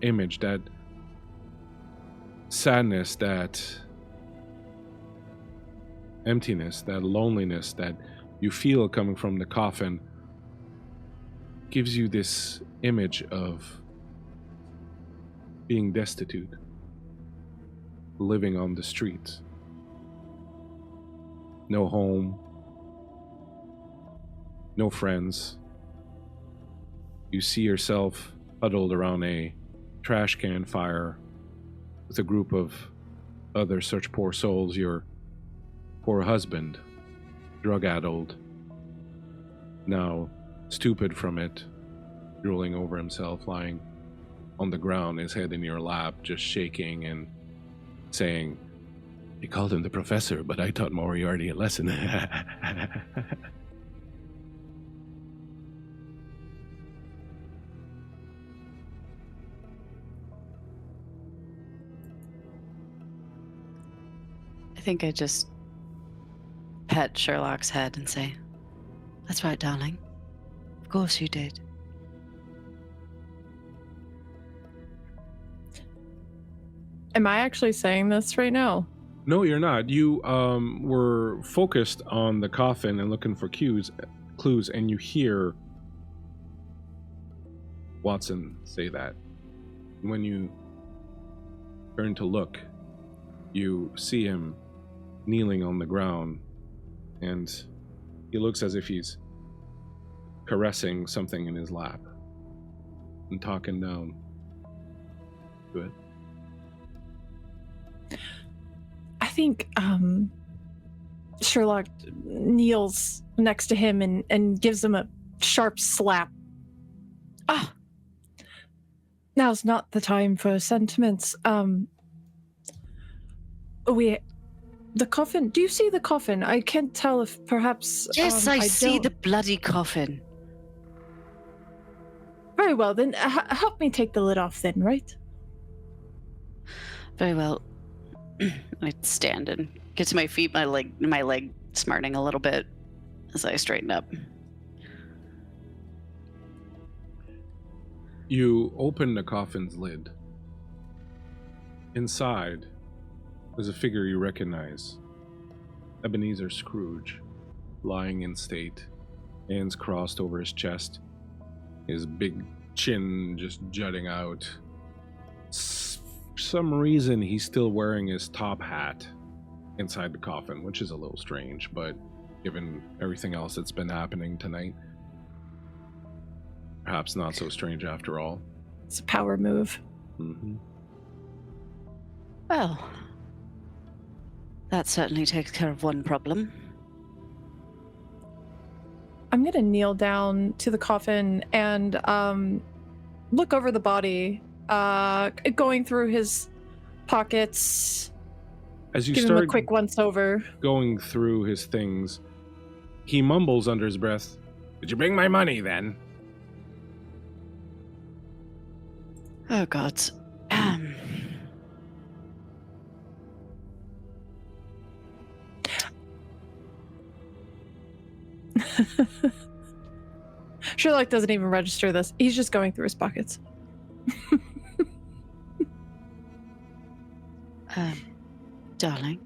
image, that sadness, that emptiness, that loneliness that you feel coming from the coffin, gives you this image of being destitute, living on the streets, no home, no friends. You see yourself huddled around a trash can fire with a group of other such poor souls. Your poor husband, drug-addled, now stupid from it, drooling over himself, lying on the ground, his head in your lap, just shaking and saying, "They called him the professor, but I taught Moriarty a lesson." I think I just pet Sherlock's head and say, "That's right, darling. Of course you did." Am I actually saying this right now? No, you're not. You were focused on the coffin and looking for clues, and you hear Watson say that. When you turn to look, you see him kneeling on the ground, and he looks as if he's caressing something in his lap and talking down to it. I think Sherlock kneels next to him and gives him a sharp slap. Ah, now's not the time for sentiments. The coffin. Do you see the coffin? I can't tell if perhaps. Yes, I see don't. the bloody coffin. Very well, then help me take the lid off, then, right? Very well. I stand and get to my feet, my leg smarting a little bit as I straighten up. You open the coffin's lid. Inside, there's a figure you recognize. Ebenezer Scrooge, lying in state, hands crossed over his chest, his big chin just jutting out. For some reason, he's still wearing his top hat inside the coffin, which is a little strange, but given everything else that's been happening tonight, perhaps not so strange after all. It's a power move. Mm-hmm. Well, that certainly takes care of one problem. I'm going to kneel down to the coffin and look over the body, going through his pockets. As you give start him a quick once-over. going through his things, he mumbles under his breath, "Did you bring my money, then?" Oh, God. Sherlock doesn't even register this. He's just going through his pockets. Darling.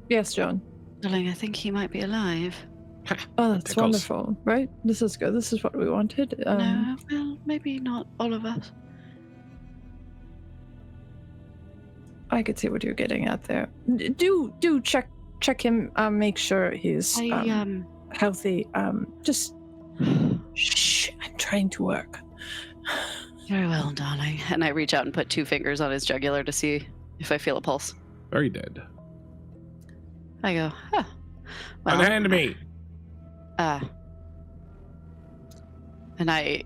Yes, John. Darling, I think he might be alive. Oh, that's Pickles. wonderful, right? This is good. This is what we wanted. No, well, maybe not all of us. I could see what you're getting at there. Do check him. Make sure he's healthy. Just shh. I'm trying to work. Very well, darling. And I reach out and put 2 fingers on his jugular to see if I feel a pulse. Very dead. I go, huh. Well, Unhand me. and I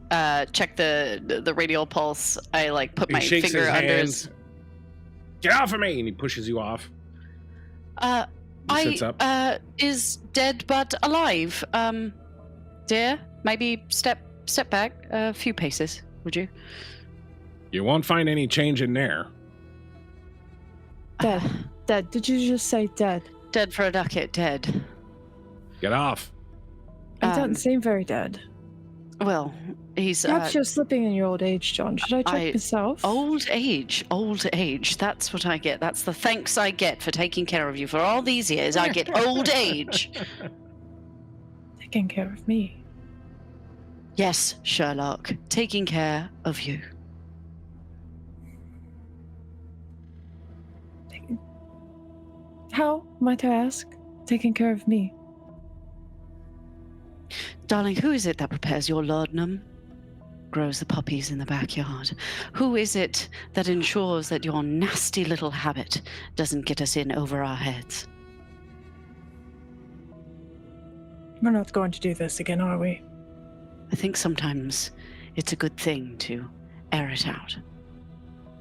check the radial pulse. I like put He my shakes finger his under hands. his. Get off of me! And he pushes you off. He sits up. Is dead but alive. Dear, maybe step back a few paces, would you? You won't find any change in there. Dead. Dead. Did you just say dead? Dead for a ducat, dead. Get off. He doesn't seem very dead. Well, he's... Perhaps you're slipping in your old age, John. Should I check myself? Old age. That's what I get. That's the thanks I get for taking care of you for all these years. I get old age. Taking care of me. Yes, Sherlock. Taking care of you. How, might I ask? Taking care of me. Darling, who is it that prepares your laudanum? Grows the poppies in the backyard? Who is it that ensures that your nasty little habit doesn't get us in over our heads? We're not going to do this again, are we? I think sometimes it's a good thing to air it out.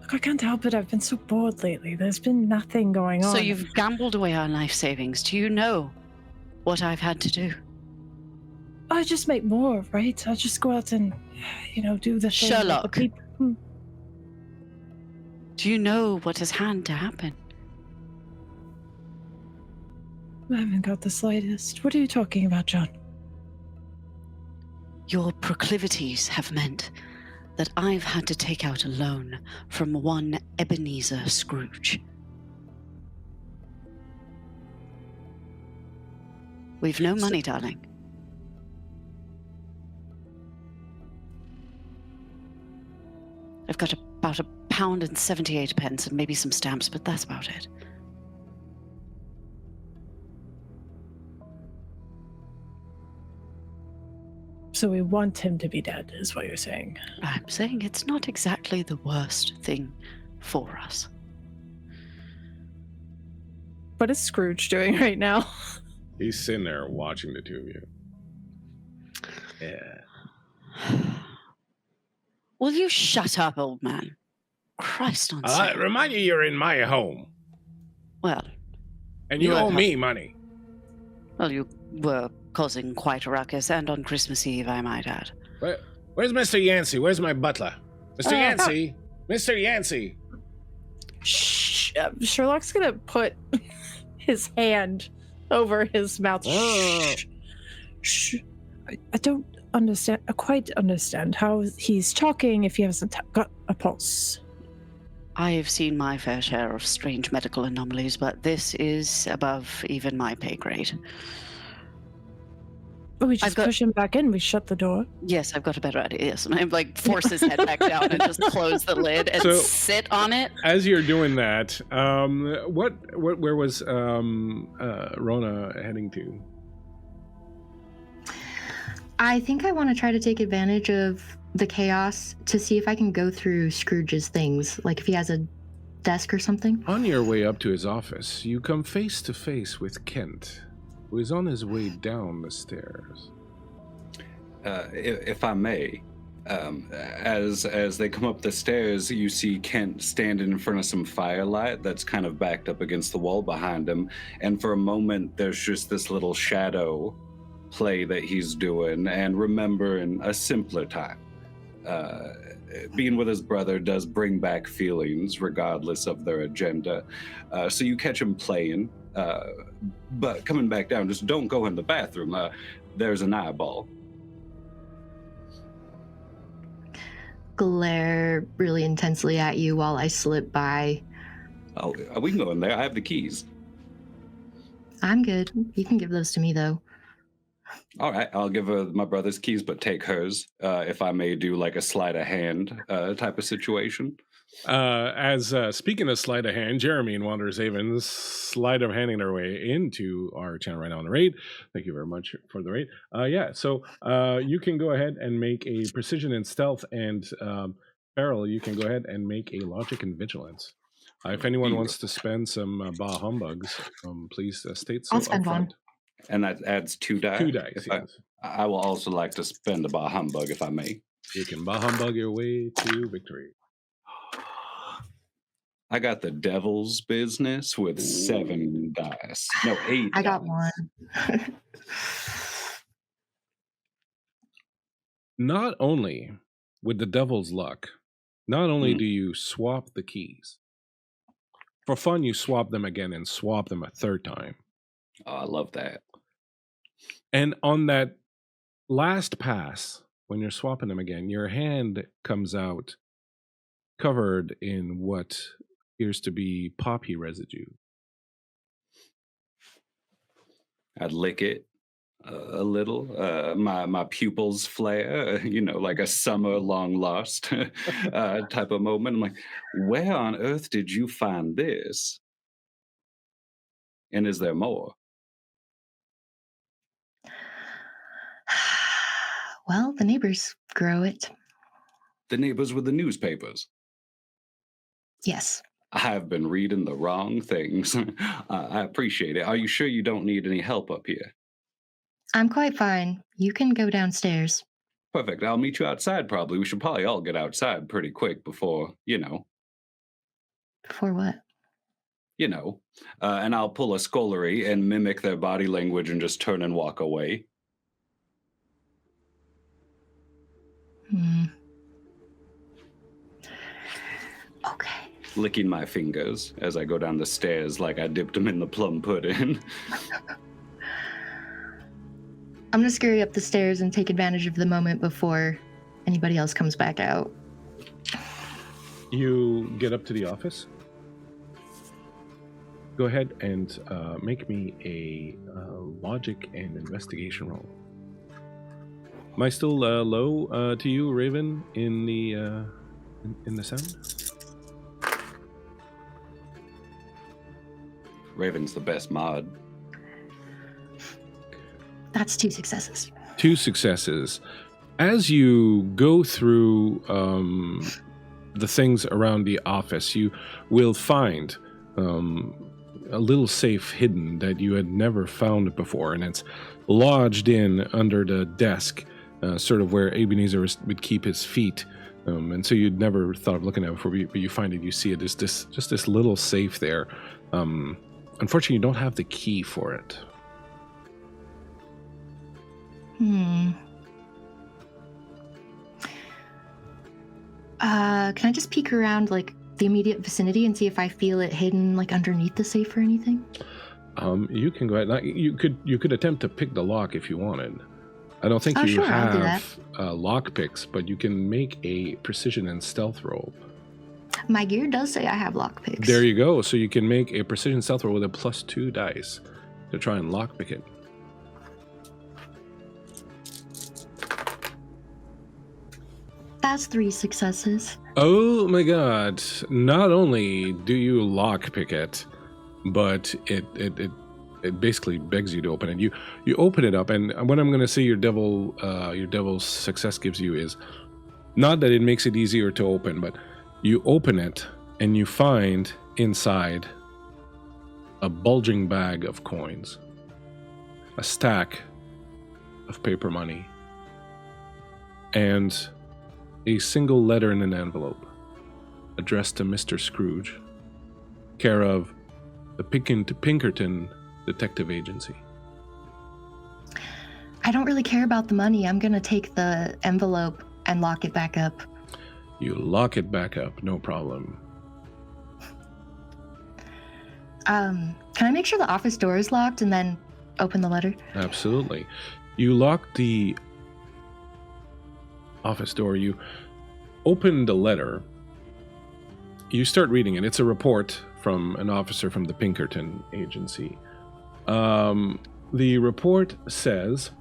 Look, I can't help it. I've been so bored lately. There's been nothing going on. So you've gambled away our life savings. Do you know what I've had to do? I just make more, right? I just go out and, do the thing. Sherlock. Do you know what has had to happen? I haven't got the slightest. What are you talking about, John? Your proclivities have meant that I've had to take out a loan from one Ebenezer Scrooge. We've no money, darling. I've got about £1.78 and maybe some stamps, but that's about it. So we want him to be dead, is what you're saying. I'm saying it's not exactly the worst thing for us. What is Scrooge doing right now? He's sitting there watching the two of you. Yeah. Will you shut up, old man? Christ on Sunday. Remind you, you're in my home, Well, and you owe me money. well, you were causing quite a ruckus, and on Christmas Eve, I might add. Where's Mr. Yancey? Where's my butler? Mr. Yancey! Mr. Yancey! Shh. Sherlock's gonna put his hand over his mouth. Shh. Shh. I don't quite understand how he's talking if he hasn't got a pulse. I have seen my fair share of strange medical anomalies, but this is above even my pay grade. We just push him back in. We shut the door. Yes, I've got a better idea. Yes, and I force his head back down and just close the lid and sit on it. As you're doing that, where was Rona heading to? I think I want to try to take advantage of the chaos to see if I can go through Scrooge's things, like if he has a desk or something. On your way up to his office, you come face to face with Kent, who is on his way down the stairs. If I may, as they come up the stairs, you see Kent standing in front of some firelight that's kind of backed up against the wall behind him, and for a moment there's just this little shadow play that he's doing and remembering a simpler time. Being with his brother does bring back feelings regardless of their agenda. So you catch him playing, but coming back down, just don't go in the bathroom. There's an eyeball. Glare really intensely at you while I slip by. Oh, we can go in there. I have the keys. I'm good. You can give those to me, though. All right, I'll give her my brother's keys, but take hers, if I may do like a sleight of hand type of situation. As speaking of sleight of hand, Jeremy and Wanderers Haven sleight of handing their way into our channel right now on the raid. Thank you very much for the raid. So you can go ahead and make a precision and stealth, and Farrell, you can go ahead and make a logic and vigilance. If anyone wants to spend some bah humbugs, please state so. I'll spend one. And that adds 2 dice. 2 dice, yes. I will also like to spend a bah humbug if I may. You can bah humbug your way to victory. I got the devil's business with 7 dice. No, 8. I got one. Not only with the devil's luck, not only do you swap the keys, for fun you swap them again and swap them a third time. Oh, I love that. And on that last pass, when you're swapping them again, your hand comes out covered in what appears to be poppy residue. I'd lick it a little. My pupils flare, like a summer long lost type of moment. I'm like, where on earth did you find this? And is there more? Well, the neighbors grow it. The neighbors with the newspapers. Yes. I've been reading the wrong things. I appreciate it. Are you sure you don't need any help up here? I'm quite fine. You can go downstairs. Perfect. I'll meet you outside probably. We should probably all get outside pretty quick before, Before what? And I'll pull a scullery and mimic their body language and just turn and walk away. Okay. Licking my fingers as I go down the stairs like I dipped them in the plum pudding. I'm going to scurry up the stairs and take advantage of the moment before anybody else comes back out. You get up to the office. Go ahead and make me a logic and investigation roll. Am I still low to you, Raven, in the sound? Raven's the best mod. That's 2 successes. 2 successes. As you go through the things around the office, you will find a little safe hidden that you had never found before, and it's lodged in under the desk, sort of where Ebenezer would keep his feet. And so you'd never thought of looking at it before, but you find it, you see it, just this little safe there. Unfortunately, you don't have the key for it. Can I just peek around, like, the immediate vicinity and see if I feel it hidden, like, underneath the safe or anything? You can go ahead. You could attempt to pick the lock if you wanted. I don't think you sure, I'll do have lock picks, but you can make a precision and stealth roll. My gear does say I have lockpicks. There you go. So you can make a precision stealth roll with a +2 dice to try and lockpick it. That's 3 successes. Oh my god. Not only do you lockpick it, but it basically begs you to open it. You open it up, and what I'm going to say your devil's success gives you is not that it makes it easier to open, but you open it and you find inside a bulging bag of coins, a stack of paper money, and a single letter in an envelope addressed to Mr. Scrooge, care of the Pinkerton Detective Agency. I don't really care about the money. I'm going to take the envelope and lock it back up. You lock it back up, no problem. Can I make sure the office door is locked and then open the letter? Absolutely. You lock the office door. You open the letter. You start reading it. It's a report from an officer from the Pinkerton Agency. The report says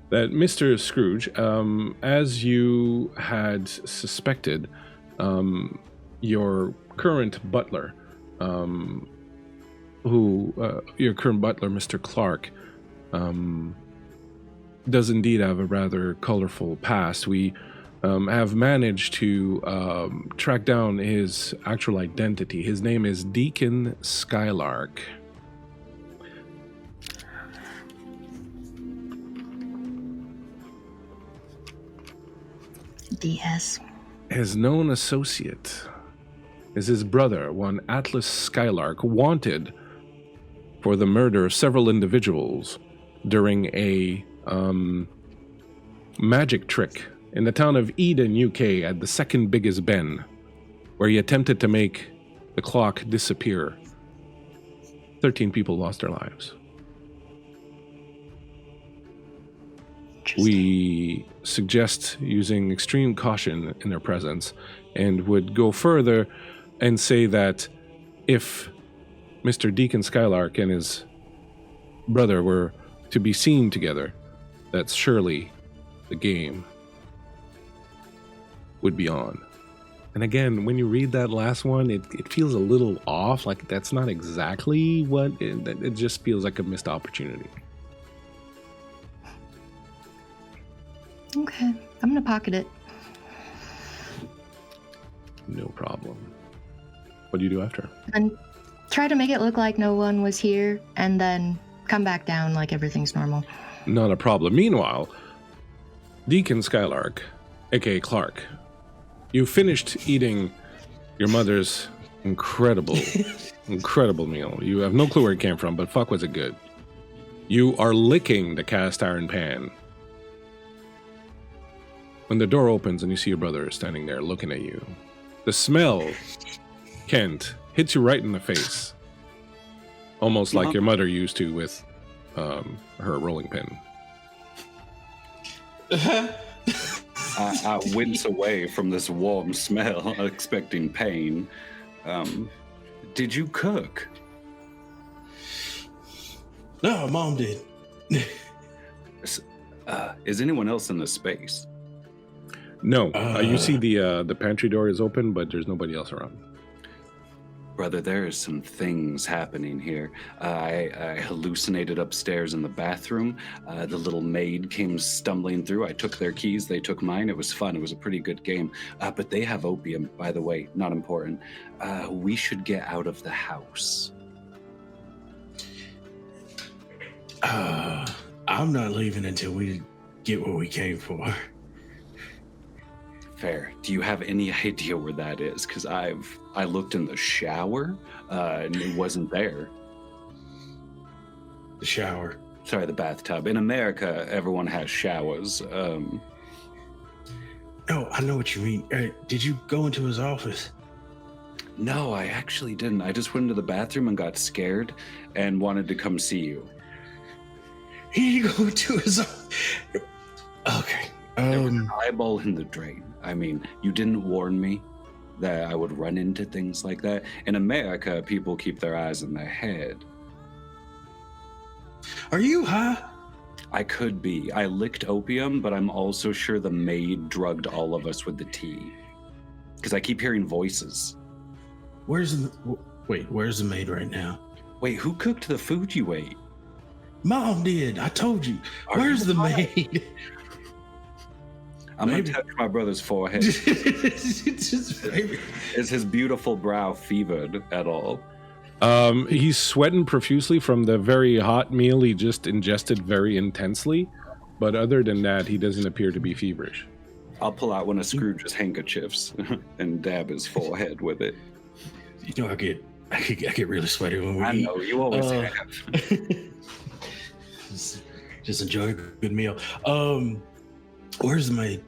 that Mr. Scrooge, as you had suspected, your current butler, Mr. Clark, does indeed have a rather colorful past. We have managed to track down his actual identity. His name is Deacon Skylark. DS. His known associate is his brother, one Atlas Skylark, wanted for the murder of several individuals during a magic trick in the town of Eden, UK, at the second biggest Ben, where he attempted to make the clock disappear. 13 people lost their lives. We suggest using extreme caution in their presence, and would go further and say that if Mr. Deacon Skylark and his brother were to be seen together, that surely the game would be on. And again, when you read that last one, it feels a little off, like that's not exactly what, it just feels like a missed opportunity. Okay, I'm gonna pocket it. No problem. What do you do after? And try to make it look like no one was here, and then come back down like everything's normal. Not a problem. Meanwhile, Deacon Skylark, aka Clark, you finished eating your mother's incredible meal. You have no clue where it came from, but fuck was it good. You are licking the cast iron pan when the door opens and you see your brother standing there looking at you. The smell, Kent, hits you right in the face. Almost like your mother used to with her rolling pin. I wince away from this warm smell, expecting pain. Did you cook? No, Mom did. Is anyone else in the space? No, you see the pantry door is open, but there's nobody else around. Brother, there is some things happening here. I hallucinated upstairs in the bathroom. The little maid came stumbling through. I took their keys. They took mine. It was fun. It was a pretty good game. But they have opium, by the way. Not important. We should get out of the house. I'm not leaving until we get what we came for. Fair. Do you have any idea where that is? Because I looked in the shower and it wasn't there. The shower. Sorry, the bathtub. In America, everyone has showers. No, I know what you mean. Did you go into his office? No, I actually didn't. I just went into the bathroom and got scared and wanted to come see you. He didn't go into his office. Okay. There was an eyeball in the drain. I mean, you didn't warn me that I would run into things like that. In America, people keep their eyes in their head. Are you high? I could be. I licked opium, but I'm also sure the maid drugged all of us with the tea. Because I keep hearing voices. Where's the maid right now? Wait, who cooked the food you ate? Mom did. I told you. Where's the maid? I'm going to touch my brother's forehead. Is his beautiful brow fevered at all? He's sweating profusely from the very hot meal he just ingested very intensely. But other than that, he doesn't appear to be feverish. I'll pull out one of Scrooge's handkerchiefs and dab his forehead with it. You know, I get really sweaty when we eat. I know, you always have. Just enjoy a good meal. Where's the maid?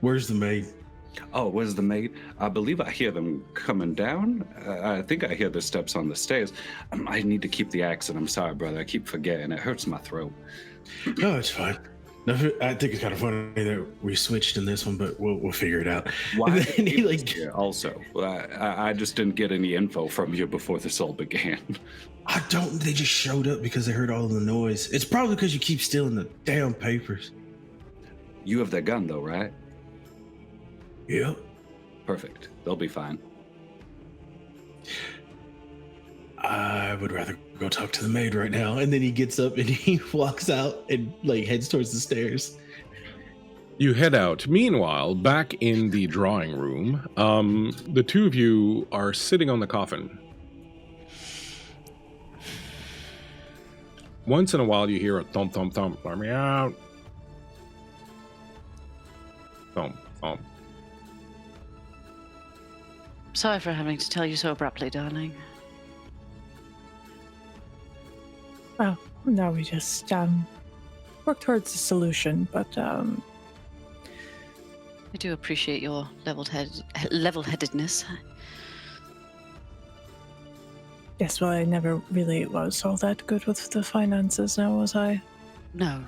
Where's the maid? Oh, where's the maid? I believe I hear them coming down. I think I hear the steps on the stairs. I need to keep the accent. I'm sorry, brother. I keep forgetting. It hurts my throat. No, it's fine. No, I think it's kind of funny that we switched in this one, but we'll figure it out. Why? And then he like, Also, I just didn't get any info from you before this all began. I don't. They just showed up because they heard all the noise. It's probably because you keep stealing the damn papers. You have that gun, though, right? Yep. Perfect. They'll be fine. I would rather go talk to the maid right now. And then he gets up and he walks out and like heads towards the stairs. You head out. Meanwhile, back in the drawing room, the two of you are sitting on the coffin. Once in a while, you hear a thump, thump, thump. Let me out. Thump, thump. Sorry for having to tell you so abruptly, darling. Well, now we just work towards a solution, but I do appreciate your level-headedness. yes, well, I never really was all that good with the finances now, was I? No,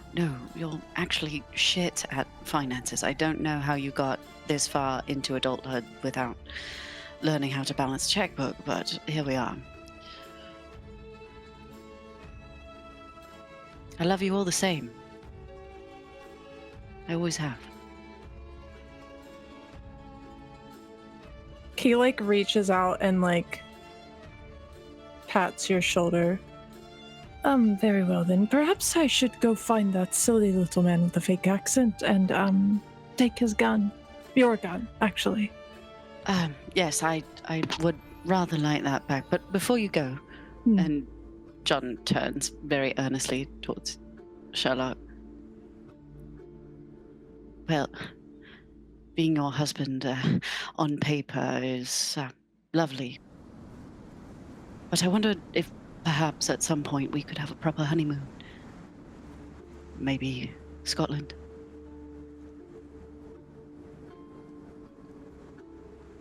you're actually shit at finances. I don't know how you got this far into adulthood without learning how to balance a checkbook, but here we are. I love you all the same. I always have. He like reaches out and like pats your shoulder. Very well then. Perhaps I should go find that silly little man with the fake accent and take his gun. Your gun, actually. Yes, I would rather like that back. But before you go, and John turns very earnestly towards Sherlock. Well, being your husband on paper is lovely. But I wondered if perhaps at some point we could have a proper honeymoon. Maybe Scotland.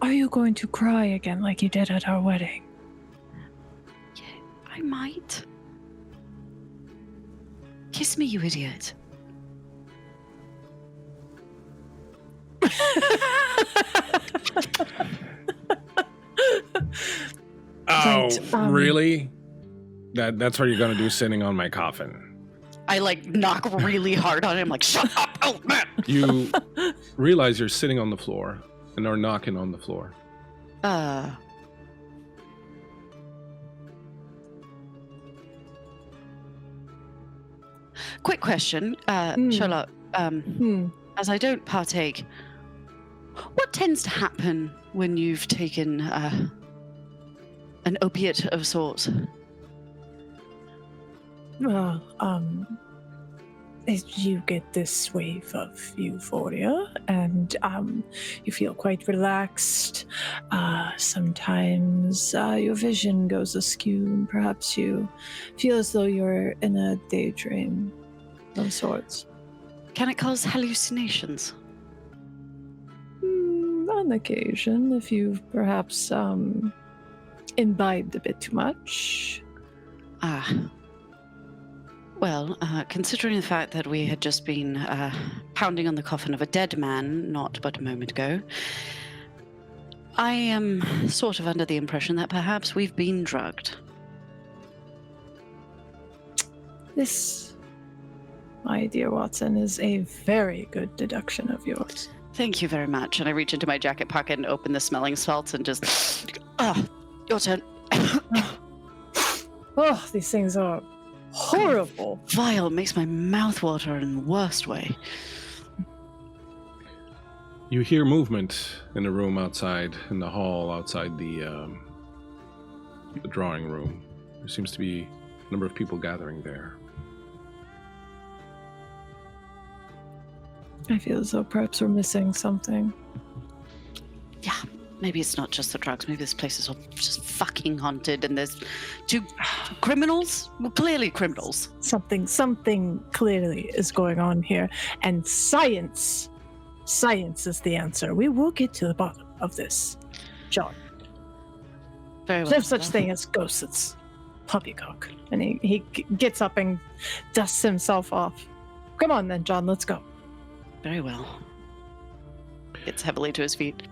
Are you going to cry again like you did at our wedding? Yeah, I might. Kiss me, you idiot. Oh, really? That's what you're gonna do sitting on my coffin. I like knock really hard on him, like, shut up, oh man! You realize you're sitting on the floor and are knocking on the floor. Quick question, Sherlock. As I don't partake, what tends to happen when you've taken an opiate of sorts? Well, you get this wave of euphoria, and you feel quite relaxed. Sometimes your vision goes askew, and perhaps you feel as though you're in a daydream of sorts. Can it cause hallucinations? On occasion, if you've perhaps imbibed a bit too much. Well, considering the fact that we had just been pounding on the coffin of a dead man not but a moment ago, I am sort of under the impression that perhaps we've been drugged. This, my dear Watson, is a very good deduction of yours. Thank you very much. And I reach into my jacket pocket and open the smelling salts and just, your turn. Oh, these things are horrible. Vile, makes my mouth water in the worst way. You hear movement in the room outside, in the hall outside the drawing room. There seems to be a number of people gathering there. I feel as though perhaps we're missing something. Yeah, maybe it's not just the drugs. Maybe this place is all just fucking haunted and there's two criminals? Well, clearly criminals. Something clearly is going on here. And science is the answer. We will get to the bottom of this, John. Very well. There's no such thing as ghosts. It's poppycock. And he gets up and dusts himself off. Come on then, John, let's go. Very well. Gets heavily to his feet.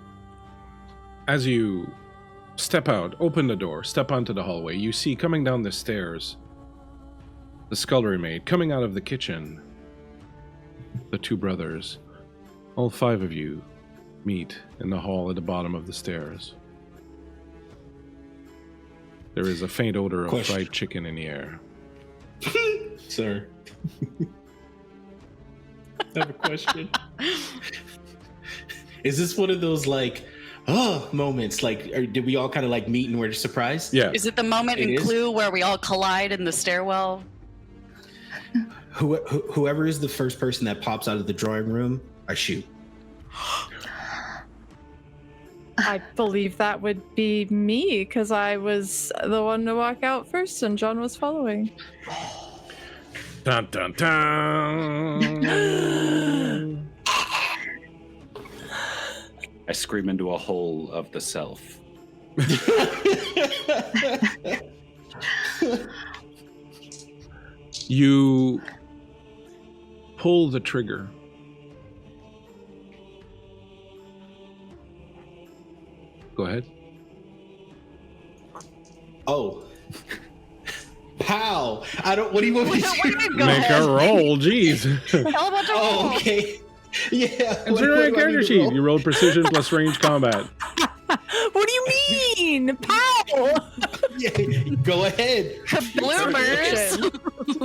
As you step out, open the door, step onto the hallway, you see coming down the stairs the scullery maid coming out of the kitchen. The two brothers, all five of you, meet in the hall at the bottom of the stairs. There is a faint odor of fried chicken in the air. Sir. I have a question. Is this one of those moments? Or did we all kind of meet and we're surprised? Yeah. Is it the moment in Clue where we all collide in the stairwell? Whoever is the first person that pops out of the drawing room, I shoot. I believe that would be me, because I was the one to walk out first and John was following. Dun, dun, dun. I scream into a hole of the self. You pull the trigger. Go ahead. Oh. Pow! What do you want me to do? Make a roll, jeez. How about the roll? Okay. Yeah. Enter your character sheet. You roll precision plus range combat. What do you mean? Pow! Yeah, go ahead. Bloomers.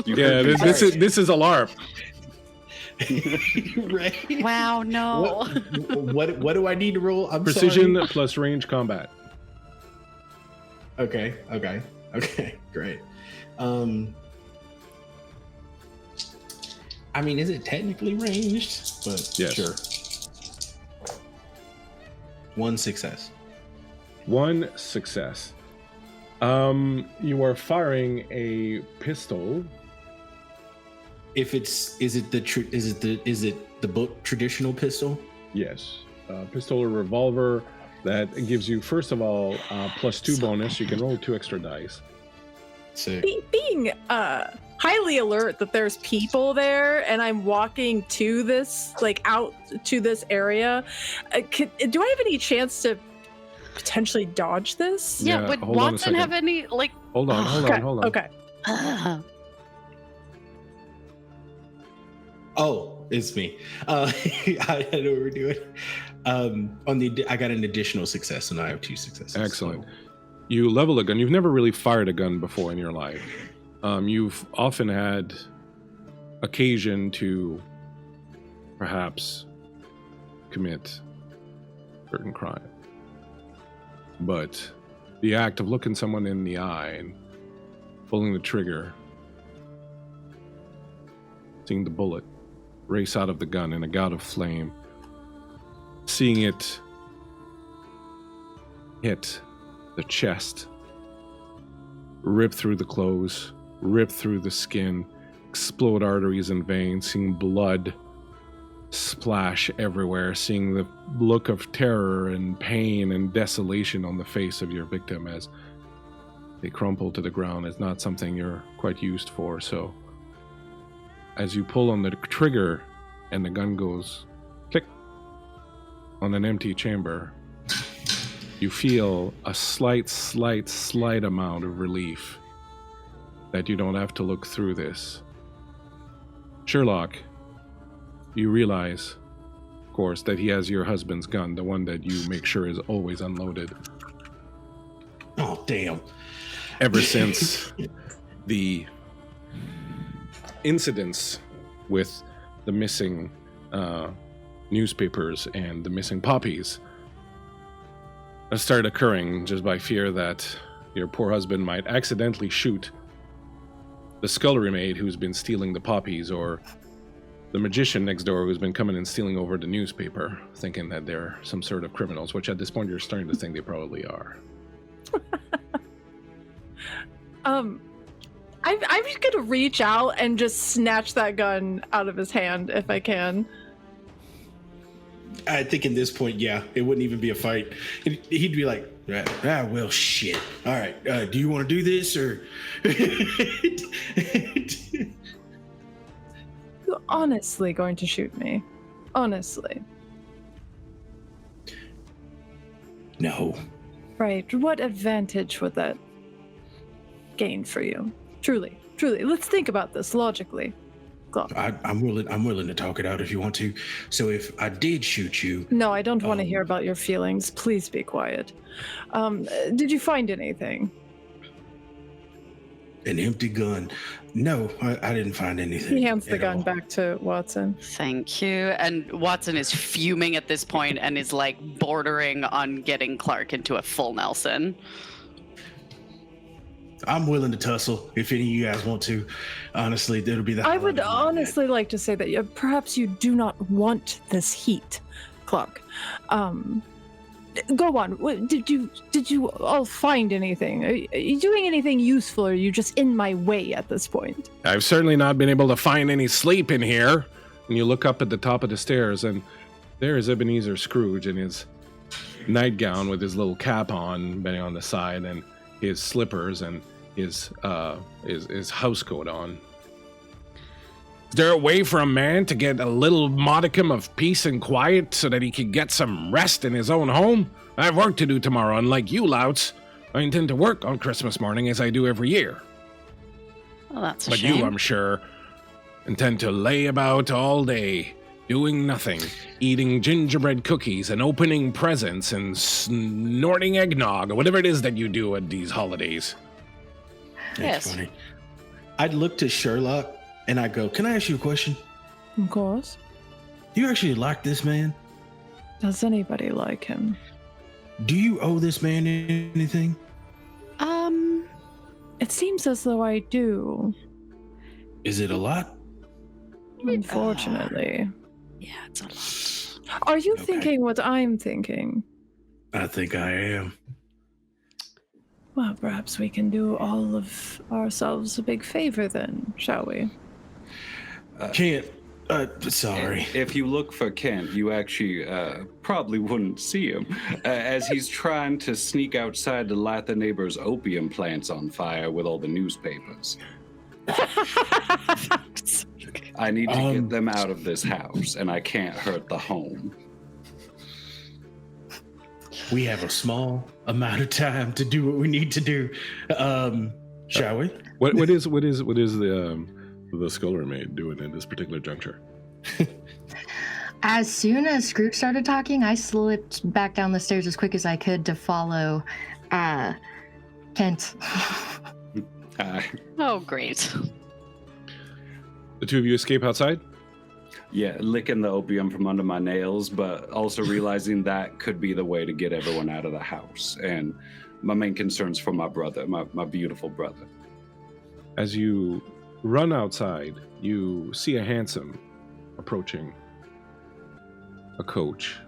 Yeah, this is a LARP. Right? Wow, no. What do I need to roll? Precision sorry. plus range combat. Okay, great. Is it technically ranged? But yes. Sure. 1 success. 1 success. You are firing a pistol. Is it the book traditional pistol? Yes. Pistol or revolver that gives you, first of all, +2 bonus. You can roll 2 extra dice. Sick. Being highly alert that there's people there and I'm walking to this, out to this area, do I have any chance to potentially dodge this? Yeah, would Watson have any, Hold on. Okay. Oh, it's me. I know what we're doing. I got an additional success, and I have 2 successes. Excellent. So. You level a gun. You've never really fired a gun before in your life. You've often had occasion to perhaps commit certain crime. But the act of looking someone in the eye and pulling the trigger, seeing the bullet race out of the gun in a gout of flame, seeing it hit the chest, rip through the clothes, rip through the skin, explode arteries and veins, seeing blood splash everywhere, seeing the look of terror and pain and desolation on the face of your victim as they crumple to the ground is not something you're quite used for. So as you pull on the trigger and the gun goes click on an empty chamber, you feel a slight amount of relief that you don't have to look through this. Sherlock, you realize, of course, that he has your husband's gun, the one that you make sure is always unloaded. Oh, damn. Ever since the incidents with the missing newspapers and the missing poppies started occurring just by fear that your poor husband might accidentally shoot the scullery maid who's been stealing the poppies, or the magician next door who's been coming and stealing over the newspaper, thinking that they're some sort of criminals, which at this point you're starting to think they probably are. I'm just gonna reach out and just snatch that gun out of his hand if I can. I think in this point, yeah, it wouldn't even be a fight. He'd be like, well, shit. All right, do you want to do this or? honestly going to shoot me? Honestly. No. Right. What advantage would that gain for you? Truly. Let's think about this logically. I'm willing to talk it out if you want to. So if I did shoot you... No, I don't want to hear about your feelings. Please be quiet. Did you find anything? An empty gun. No, I didn't find anything. He hands the gun all. back to Watson. Thank you. And Watson is fuming at this point and is like bordering on getting Clark into a full Nelson. I'm willing to tussle if any of you guys want to. Honestly, that'll be the I would honestly like to say that perhaps you do not want this heat, Clark. Go on. Did you all find anything? Are you doing anything useful, or are you just in my way at this point? I've certainly not been able to find any sleep in here. And you look up at the top of the stairs, and there is Ebenezer Scrooge in his nightgown with his little cap on, bending on the side, and his slippers and his house coat on. Is there a way for a man to get a little modicum of peace and quiet so that he can get some rest in his own home? I have work to do tomorrow, unlike you louts. I intend to work on Christmas morning as I do every year. Well, that's a But shame. you, I'm sure, intend to lay about all day, doing nothing, eating gingerbread cookies and opening presents and snorting eggnog, or whatever it is that you do at these holidays. That's Yes. funny. I'd look to Sherlock and I go, can I ask you a question? Of course. Do you actually like this man? Does anybody like him? Do you owe this man anything? It seems as though I do. Is it a lot? Unfortunately. Yeah, it's a lot. Are you Okay. thinking what I'm thinking? I think I am. Well, perhaps we can do all of ourselves a big favor then, shall we? Can't. Sorry. If you look for Kent, you actually probably wouldn't see him, as he's trying to sneak outside to light the neighbor's opium plants on fire with all the newspapers. I need to get them out of this house, and I can't hurt the home. We have a small amount of time to do what we need to do. Shall we? What is the scullery maid doing at this particular juncture? As soon as Scrooge started talking, I slipped back down the stairs as quick as I could to follow Kent. Oh, great. The two of you escape outside? Yeah, licking the opium from under my nails, but also realizing that could be the way to get everyone out of the house. And my main concern's for my brother, my beautiful brother. As you run outside, you see a hansom approaching a coach.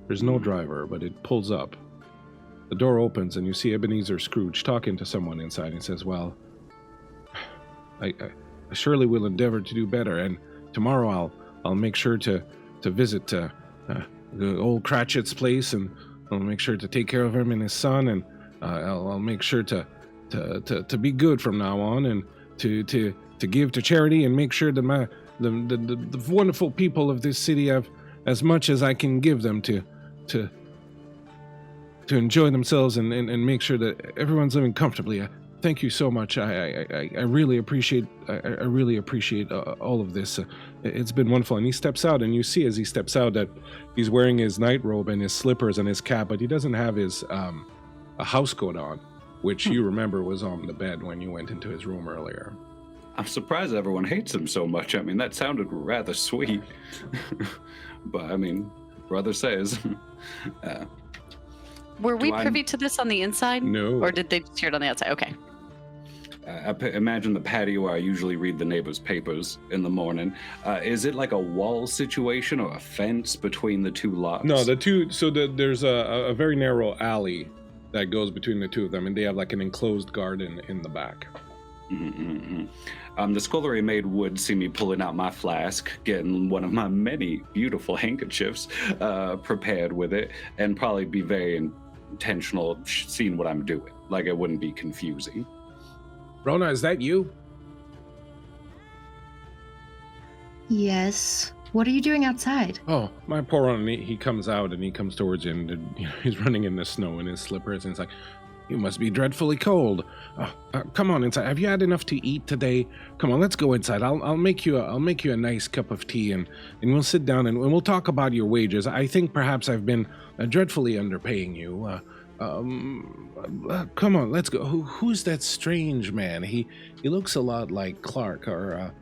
There's no driver, but it pulls up. The door opens and you see Ebenezer Scrooge talking to someone inside. He says, well, I surely will endeavor to do better, and tomorrow I'll make sure to visit the old Cratchit's place, and I'll make sure to take care of him and his son, and I'll make sure to be good from now on, and to give to charity, and make sure that the wonderful people of this city have as much as I can give them to enjoy themselves and make sure that everyone's living comfortably. Thank you so much. I really appreciate all of this. It's been wonderful. And he steps out, and you see as he steps out that he's wearing his nightrobe and his slippers and his cap, but he doesn't have his a house coat on, which you remember was on the bed when you went into his room earlier. I'm surprised everyone hates him so much. I mean, that sounded rather sweet. But, I mean, brother says. Were we privy to this on the inside? No. Or did they just hear it on the outside? Okay. Imagine the patio where I usually read the neighbor's papers in the morning. Is it like a wall situation or a fence between the two lots? No, there's a very narrow alley that goes between the two of them, and they have like an enclosed garden in the back. The scullery maid would see me pulling out my flask, getting one of my many beautiful handkerchiefs prepared with it, and probably be very intentional seeing what I'm doing. Like it wouldn't be confusing. Rona, is that you? Yes. What are you doing outside? Oh, my poor one. He comes out and he comes towards you, and he's running in the snow in his slippers, and it's like, you must be dreadfully cold. Come on inside. Have you had enough to eat today? Come on, let's go inside. I'll make you a nice cup of tea, and we'll sit down and we'll talk about your wages. I think perhaps I've been dreadfully underpaying you. Come on, let's go. Who's that strange man? He looks a lot like Clark, our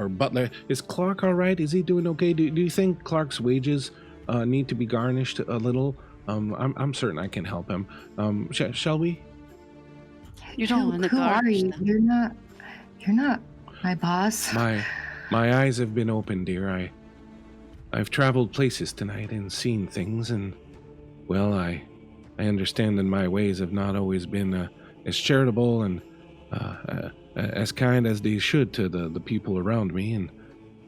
butler. Is Clark all right? Is he doing okay? Do you think Clark's wages need to be garnished a little? I'm certain I can help him. Shall we? You don't want to Who are garnish you? them. You're not my boss. My eyes have been opened, dear. I've traveled places tonight and seen things, and well, I understand that my ways have not always been as charitable and as kind as they should to the people around me, and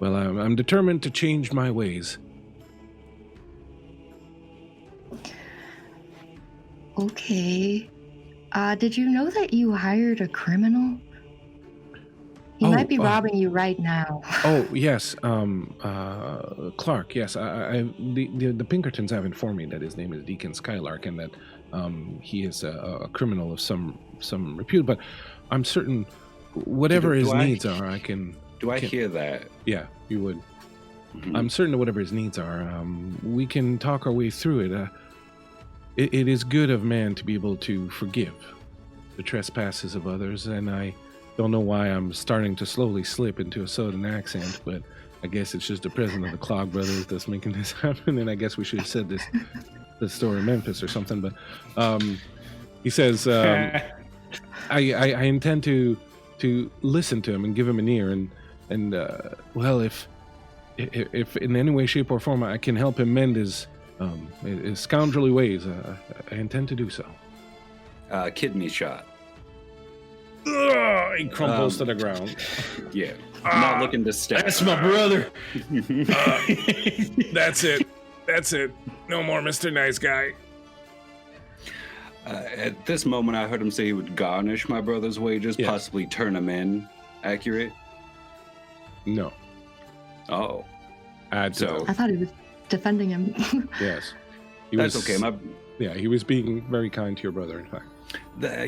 well, I'm determined to change my ways. Okay. Did you know that you hired a criminal? He might be robbing you right now. Oh, yes. Clark, yes. The Pinkertons have informed me that his name is Deacon Skylark and that he is a criminal of some repute, but I'm certain whatever his needs are, I can... Do I hear that? Yeah, you would. Mhm. I'm certain that whatever his needs are, we can talk our way through it. It is good of man to be able to forgive the trespasses of others, and I don't know why I'm starting to slowly slip into a southern accent, but I guess it's just the president of the Clog Brothers that's making this happen, and I guess we should have said this story in Memphis or something, but he says, I intend to listen to him and give him an ear, and well, if in any way, shape, or form I can help him mend his scoundrelly ways, I intend to do so. Kidney shot. He crumples to the ground. Yeah. I'm not looking to stab. That's my brother. That's it. No more Mr. Nice Guy. At this moment, I heard him say he would garnish my brother's wages, Yes. possibly turn him in. Accurate? No. Oh. Add to So- that. I thought he was defending him. Yes. That's okay. Yeah, he was being very kind to your brother, in fact.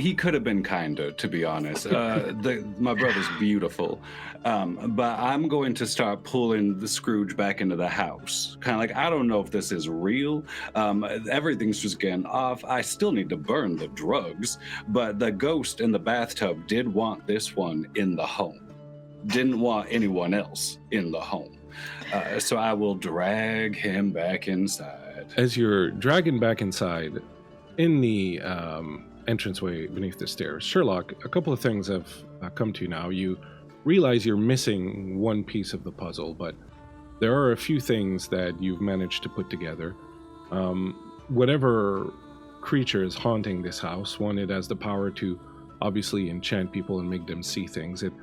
He could have been kinder, to be honest. My brother's beautiful. But I'm going to start pulling the Scrooge back into the house. Kind of like, I don't know if this is real. Everything's just getting off. I still need to burn the drugs. But the ghost in the bathtub did want this one in the home. Didn't want anyone else in the home. So I will drag him back inside. As you're dragging back inside, in the entranceway beneath the stairs, Sherlock, a couple of things have come to you now. You realize you're missing one piece of the puzzle, but there are a few things that you've managed to put together. Whatever creature is haunting this house, one, it has the power to obviously enchant people and make them see things. It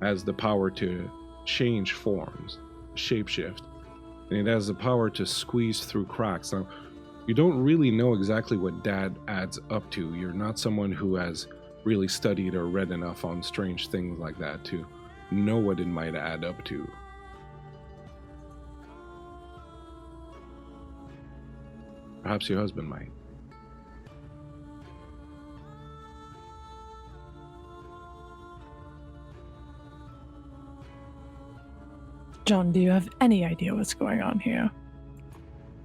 has the power to change forms, shapeshift, and it has the power to squeeze through cracks. Now, you don't really know exactly what Dad adds up to. You're not someone who has really studied or read enough on strange things like that to know what it might add up to. Perhaps your husband might. John, do you have any idea what's going on here?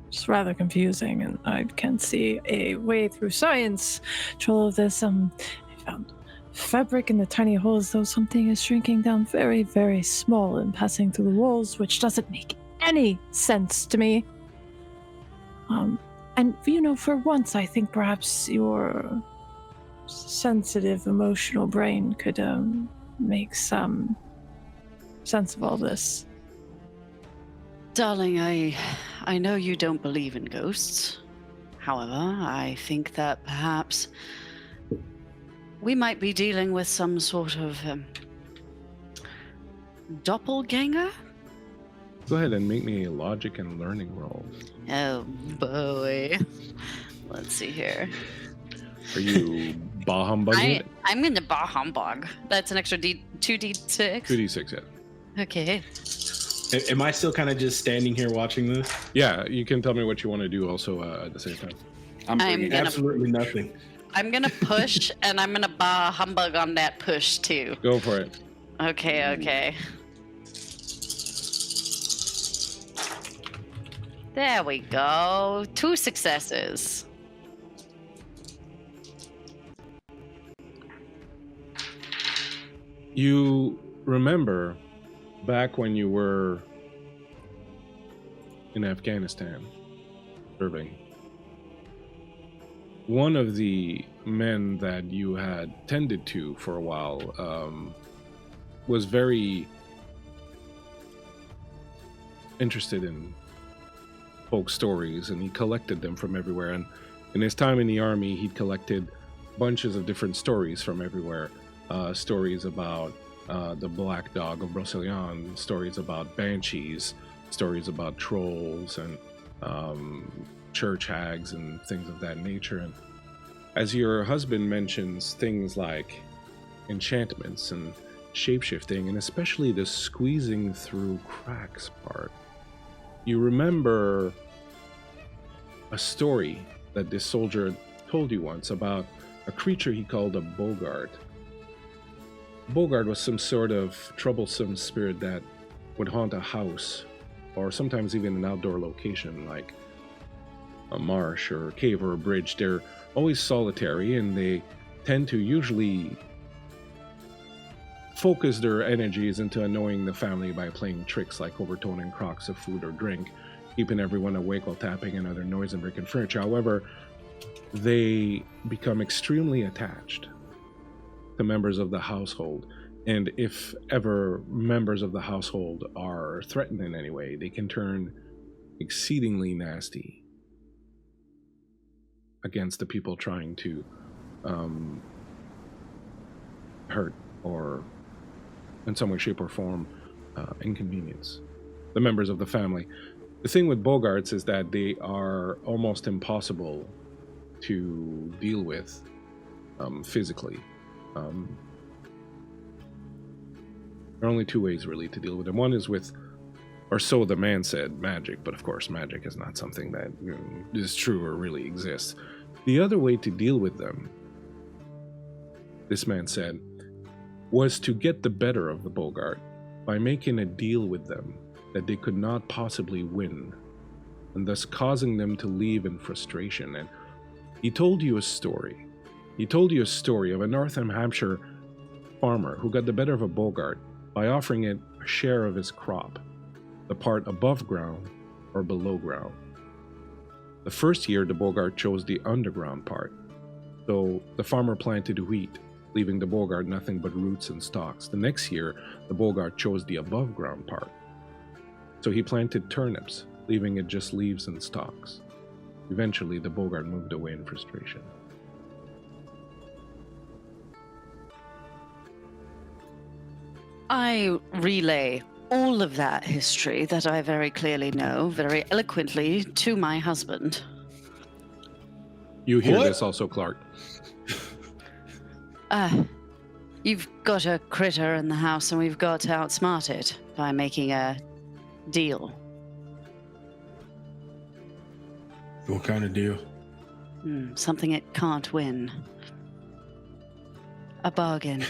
It's rather confusing, and I can see a way through science to all of this. I found fabric in the tiny holes, though something is shrinking down very, very small and passing through the walls, which doesn't make any sense to me. And, for once, I think perhaps your sensitive, emotional brain could make some sense of all this. Darling, I know you don't believe in ghosts. However, I think that perhaps we might be dealing with some sort of doppelganger? Go ahead and make me a logic and learning roll. Oh boy. Let's see here. Are you bah humbug it. I'm going to bah humbug. That's an extra 2d6. 2d6, yeah. Okay. Am I still kind of just standing here watching this? Yeah, you can tell me what you want to do also at the same time. I'm gonna- Absolutely nothing. I'm going to push, and I'm going to bah humbug on that push, too. Go for it. Okay. There we go. 2 successes. You remember back when you were in Afghanistan serving, one of the men that you had tended to for a while was very interested in folk stories, and he collected them from everywhere. And in his time in the army, he'd collected bunches of different stories from everywhere. Stories about the Black Dog of Broceliande, stories about banshees, stories about trolls and church hags and things of that nature. And as your husband mentions things like enchantments and shapeshifting, and especially the squeezing through cracks part, you remember a story that this soldier told you once about a creature he called a Bogart. Bogart was some sort of troublesome spirit that would haunt a house, or sometimes even an outdoor location like a marsh or a cave or a bridge. They're always solitary, and they tend to usually focus their energies into annoying the family by playing tricks like overturning crocks of food or drink, keeping everyone awake while tapping and other noise and breaking furniture. However, they become extremely attached to members of the household, and if ever members of the household are threatened in any way, they can turn exceedingly nasty against the people trying to hurt or in some way, shape, or form inconvenience the members of the family. The thing with Bogarts is that they are almost impossible to deal with physically. There are only 2 ways really to deal with them. One is with, or so the man said, magic, but of course magic is not something that is true or really exists. The other way to deal with them, this man said, was to get the better of the Bogart by making a deal with them that they could not possibly win, and thus causing them to leave in frustration. And he told you a story. He told you a story of a Northern Hampshire farmer who got the better of a Bogart by offering it a share of his crop, the part above ground or below ground. The first year, the Bogart chose the underground part, so the farmer planted wheat, leaving the Bogart nothing but roots and stalks. The next year, the Bogart chose the above ground part, so he planted turnips, leaving it just leaves and stalks. Eventually, the Bogart moved away in frustration. I relay all of that history that I very clearly know, very eloquently, to my husband. You hear What? this also, Clark. You've got a critter in the house, and we've got to outsmart it by making a deal. What kind of deal? Something it can't win. A bargain.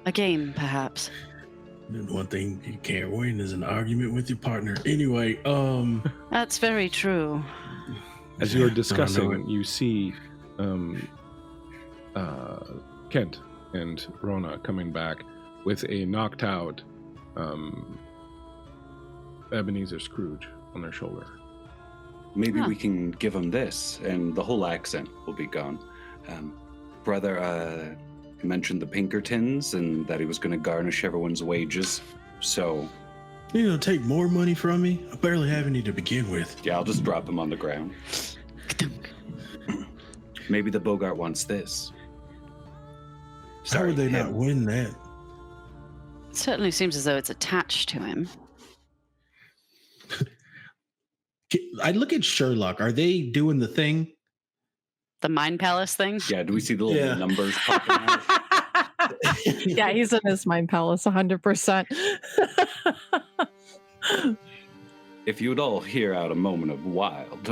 A game, perhaps. One thing you can't win is an argument with your partner. Anyway, That's very true. As you are I don't discussing, know. you see Kent and Rona coming back with a knocked out Ebenezer Scrooge on their shoulder. Maybe Huh. we can give him this, and the whole accent will be gone. Brother mentioned the Pinkertons and that he was going to garnish everyone's wages. So, you gonna take more money from me? I barely have any to begin with. yeah, I'll just drop him on the ground. Maybe the Bogart wants this. How would they him. not win that? It certainly seems as though it's attached to him. I look at Sherlock. Are they doing the thing? The Mind Palace thing? Yeah, do we see the little Yeah. numbers popping out? Yeah, he's in his mind palace 100%. If you would all hear out a moment of wild,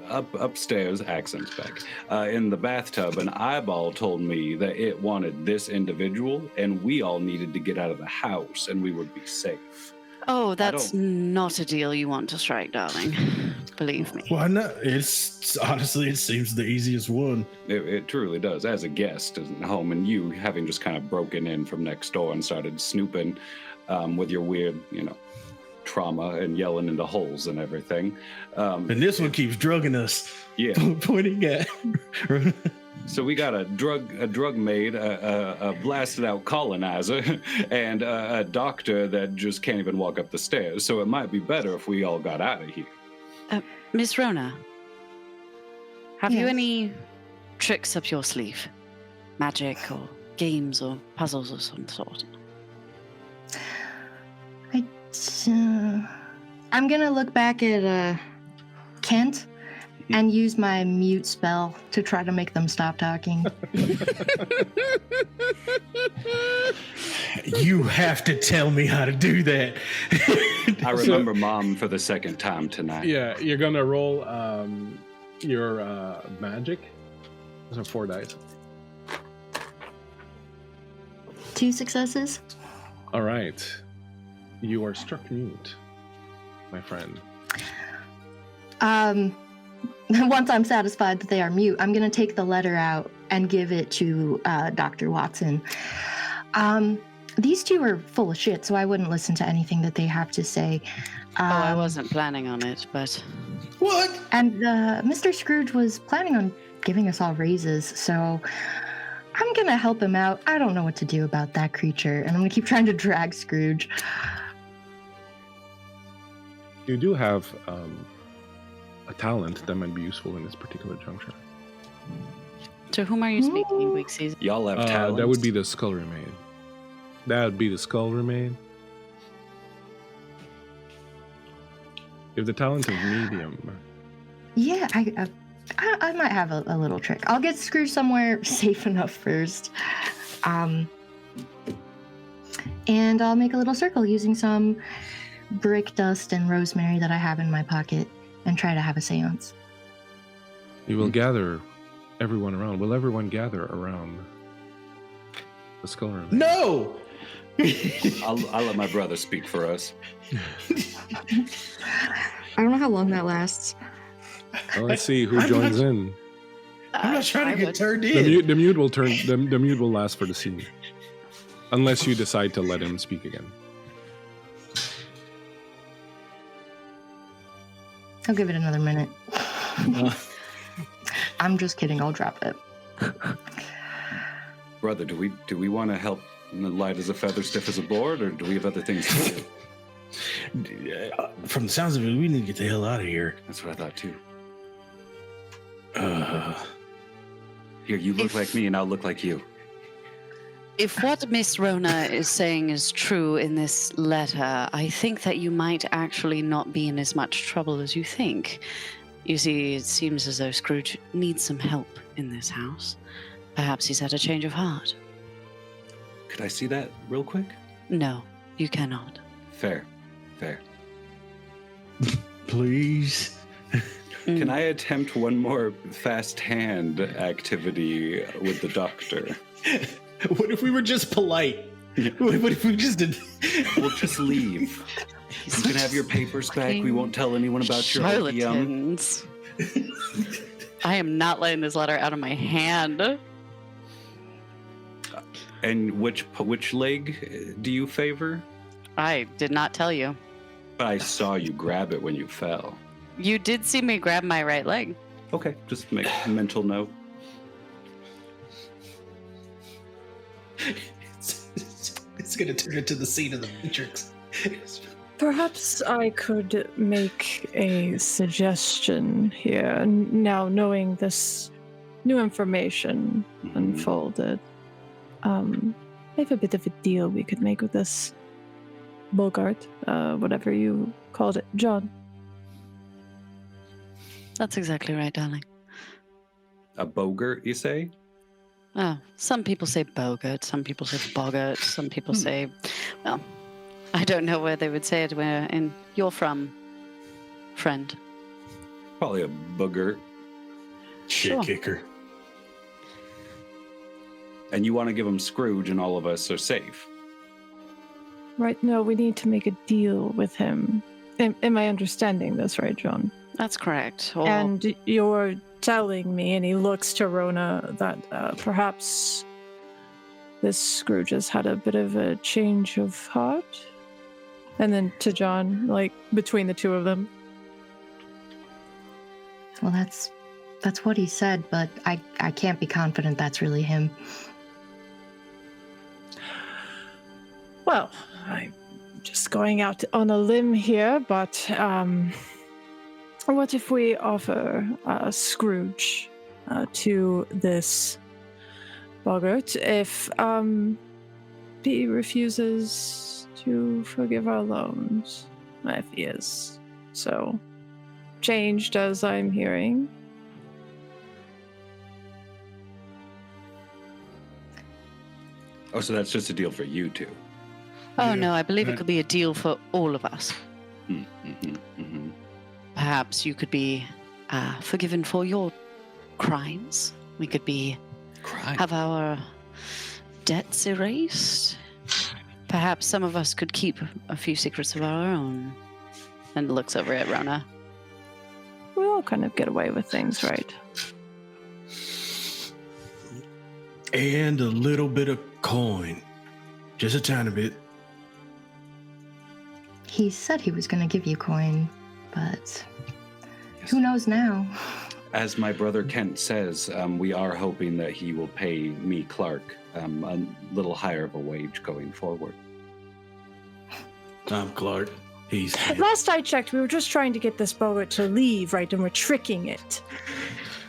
upstairs, accents back, in the bathtub, an eyeball told me that it wanted this individual, and we all needed to get out of the house, and we would be safe. Oh, that's not a deal you want to strike, darling. Believe me. Why not? It's honestly, it seems the easiest one. It truly does. As a guest at home, and you having just kind of broken in from next door and started snooping with your weird, trauma and yelling into holes and everything. And this one keeps drugging us. Yeah. Pointing at. So we got a drug maid, a blasted out colonizer, and a doctor that just can't even walk up the stairs. So it might be better if we all got out of here. Miss Rona, have you Yes. any tricks up your sleeve? Magic or games or puzzles of some sort? I'm gonna look back at Kent and use my mute spell to try to make them stop talking. You have to tell me how to do that. I remember Mom for the second time tonight. Yeah, you're gonna roll your magic. Those are 4 dice. 2 successes. All right. You are struck mute, my friend. Once I'm satisfied that they are mute, I'm going to take the letter out and give it to Dr. Watson. These two are full of shit, so I wouldn't listen to anything that they have to say. I wasn't planning on it, but... What? And Mr. Scrooge was planning on giving us all raises, so I'm going to help him out. I don't know what to do about that creature, and I'm going to keep trying to drag Scrooge. You do have a talent that might be useful in this particular juncture. To whom are you speaking, Bleakseason? Y'all have talents. That would be the skull remain. That would be the skull remain. You have the talent of medium. Yeah, I might have a little trick. I'll get Scrooge somewhere safe enough first. And I'll make a little circle using some brick dust and rosemary that I have in my pocket and try to have a seance. You will gather everyone around. Will everyone gather around the skull remain? No! I'll let my brother speak for us. I don't know how long that lasts. Well, let's see who joins in. I'm not trying to I get turned The in. mute will turn. The mute will last for the scene, unless you decide to let him speak again. I'll give it another minute. I'm just kidding. I'll drop it. Brother, do we want to help light as a feather, stiff as a board, or do we have other things to do? From the sounds of it, we need to get the hell out of here. That's what I thought too. Uh, Here, you look like me, and I'll look like you. If what Miss Rona is saying is true in this letter, I think that you might actually not be in as much trouble as you think. You see, it seems as though Scrooge needs some help in this house. Perhaps he's had a change of heart. Could I see that real quick? No, you cannot. Fair. please. Can I attempt one more fast hand activity with the doctor? What if we were just polite? What if we just did? We'll just leave. You can have your papers back. We won't tell anyone about your opium. Charlatans. I am not letting this letter out of my hand. And which leg do you favor? I did not tell you. But I saw you grab it when you fell. You did see me grab my right leg. Okay, just make a mental note. It's gonna turn into the scene of the Matrix. Perhaps I could make a suggestion here, now knowing this new information unfolded. I have a bit of a deal we could make with this Bogart, whatever you called it. John. That's exactly right, darling. A bogart, you say? Oh, some people say bogart, some people say boggart, some people say, well, I don't know where they would say it where you're from, friend. Probably a booger. Shit Sure. kicker. And you want to give him Scrooge and all of us are safe. Right, no, we need to make a deal with him. Am I understanding this right, John? That's correct. Or, And you're telling me, and he looks to Rona, that perhaps this Scrooge has had a bit of a change of heart? And then to John, like, between the two of them. Well, that's what he said, but I can't be confident that's really him. Well, I'm just going out on a limb here, but what if we offer Scrooge to this boggart if he refuses to forgive our loans? If he is so changed as I'm hearing. Oh, so that's just a deal for you two. oh Yeah, no, I believe it that- could be a deal for all of us. Mm-hmm. Perhaps you could be forgiven for your crimes. We could be have our debts erased. Perhaps some of us could keep a few secrets of our own. And looks over at Rona. We all kind of get away with things, right? And a little bit of coin. Just a tiny bit. He said he was going to give you coin, but who knows now? As my brother Kent says, we are hoping that he will pay me, Clark, a little higher of a wage going forward. I'm Clark. He's Last I checked, we were just trying to get this boggart to leave, right? And we're tricking it.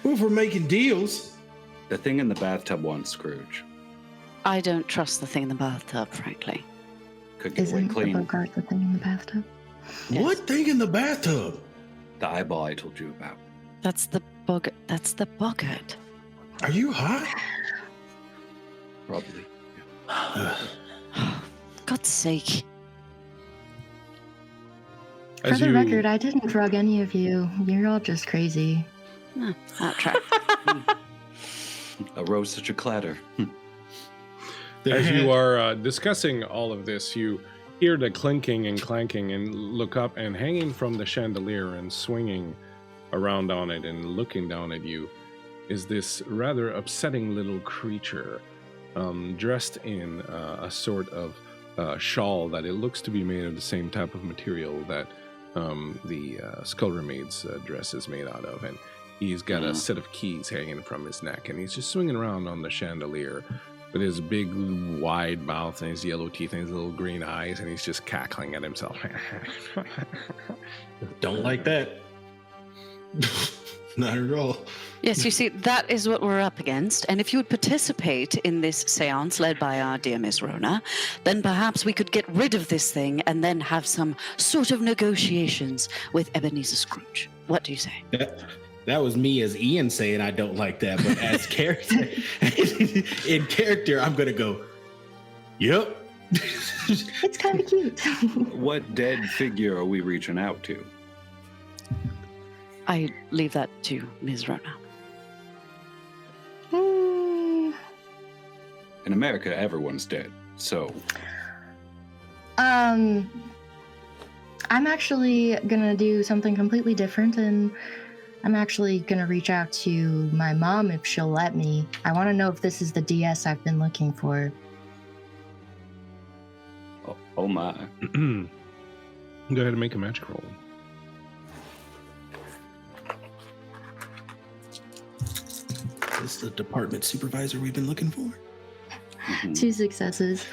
Well, if we're making deals. The thing in the bathtub wants Scrooge. I don't trust the thing in the bathtub, frankly. Could get away Isn't the clean. Bogart the thing in the bathtub? Yes. What thing in the bathtub? The eyeball I told you about. That's the boggart. That's the boggart. Are you high? Probably. God's sake. For the record, I didn't drug any of you. You're all just crazy. That track. A rose such a clatter. As you are discussing all of this, you hear the clinking and clanking and look up, and hanging from the chandelier and swinging around on it and looking down at you is this rather upsetting little creature dressed in a sort of shawl that it looks to be made of the same type of material that the scullery maid's dress is made out of. And he's got a set of keys hanging from his neck, and he's just swinging around on the chandelier with his big wide mouth and his yellow teeth and his little green eyes, and he's just cackling at himself. Don't like that. Not at all. Yes, you see, that is what we're up against. And if you would participate in this seance led by our dear Miss Rona, then perhaps we could get rid of this thing and then have some sort of negotiations with Ebenezer Scrooge. What do you say? That was me as Ian saying I don't like that, but as character, in character, I'm gonna go, yep. It's kind of cute. What dead figure are we reaching out to? I leave that to Ms. Rona. Hmm. In America, everyone's dead. So, I'm actually gonna do something completely different, and I'm actually gonna reach out to my mom if she'll let me. I want to know if this is the DS I've been looking for. oh my. Go ahead and make a magic roll. Is this the department supervisor we've been looking for? Mhm. 2 successes.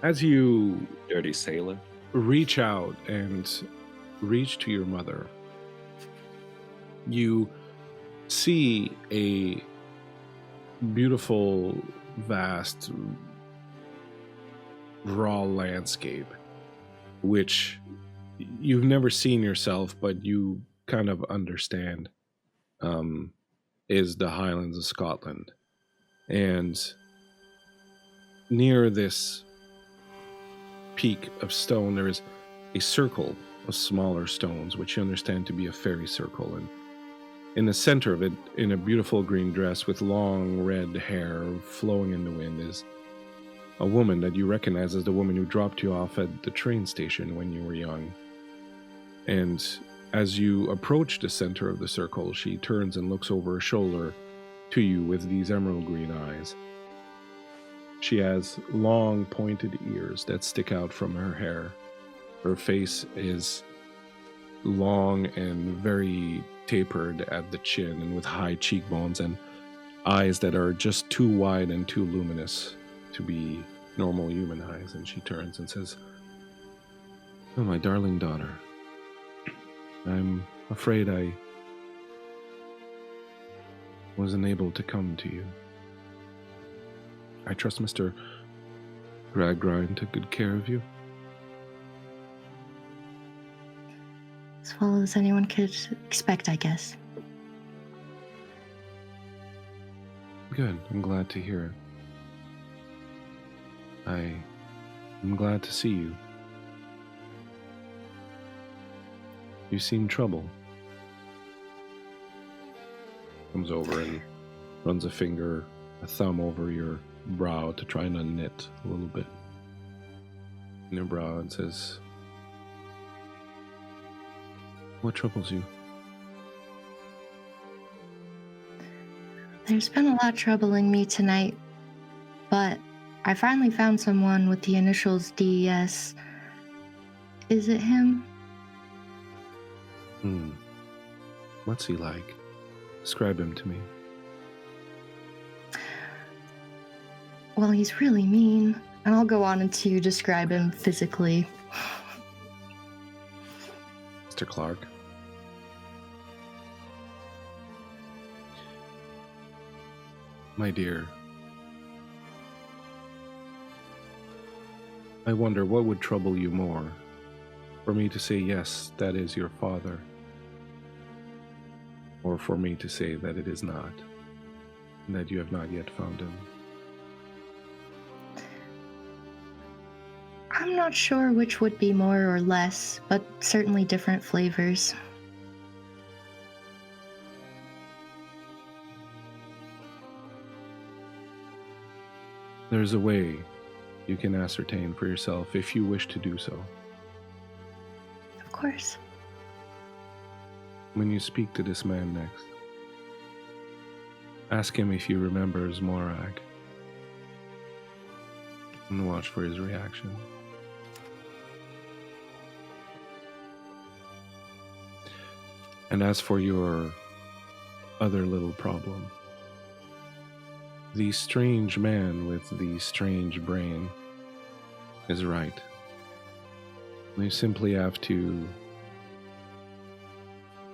As you Dirty sailor. reach out and reach to your mother, you see a beautiful, vast, raw landscape, which you've never seen yourself, but you kind of understand. is the Highlands of Scotland. And near this peak of stone, there is a circle of smaller stones, which you understand to be a fairy circle. And in the center of it, in a beautiful green dress with long red hair flowing in the wind, is a woman that you recognize as the woman who dropped you off at the train station when you were young. And as you approach the center of the circle, she turns and looks over her shoulder to you with these emerald green eyes. She has long pointed ears that stick out from her hair. Her face is long and very tapered at the chin and with high cheekbones and eyes that are just too wide and too luminous to be normal human eyes. And she turns and says, "Oh, my darling daughter, I'm afraid I wasn't able to come to you. I trust Mr. Gradgrind took good care of you." As well as anyone could expect, I guess. Good. I'm glad to hear it. I'm glad to see you. You seem troubled. Comes over and runs a thumb over your brow to try and unknit a little bit in your brow and says, "What troubles you?" There's been a lot troubling me tonight, but I finally found someone with the initials DES. Is it him? What's he like? Describe him to me. Well, he's really mean, and I'll go on to describe him physically. Mr. Clark. My dear, I wonder what would trouble you more, for me to say, yes, that is your father, or for me to say that it is not, and that you have not yet found him. I'm not sure which would be more or less, but certainly different flavors. There's a way you can ascertain for yourself if you wish to do so. Of course. When you speak to this man next, ask him if he remembers Morag, and watch for his reaction. And as for your other little problem, the strange man with the strange brain is right. You simply have to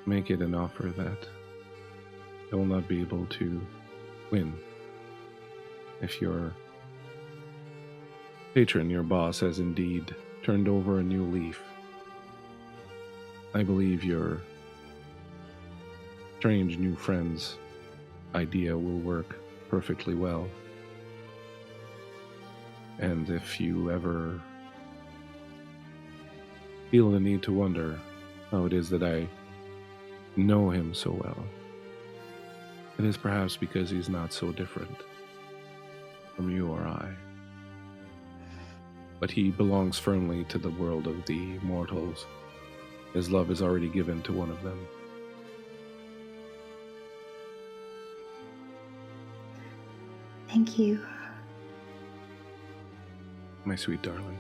make it an offer that I will not be able to win. If your patron, your boss, has indeed turned over a new leaf, I believe your strange new friend's idea will work perfectly well. And if you ever feel the need to wonder how it is that I know him so well, it is perhaps because he's not so different from you or I. But he belongs firmly to the world of the mortals. His love is already given to one of them. Thank you. My sweet darling.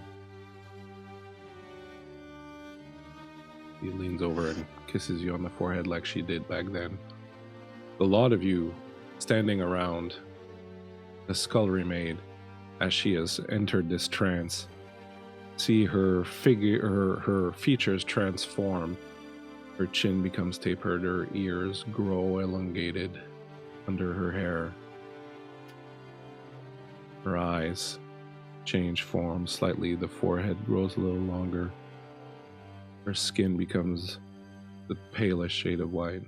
He leans over and kisses you on the forehead like she did back then. A lot of you standing around the scullery maid as she has entered this trance see her figure, her features transform. Her chin becomes tapered, her ears grow elongated under her hair. Her eyes change form slightly, the forehead grows a little longer. Her skin becomes the palest shade of white.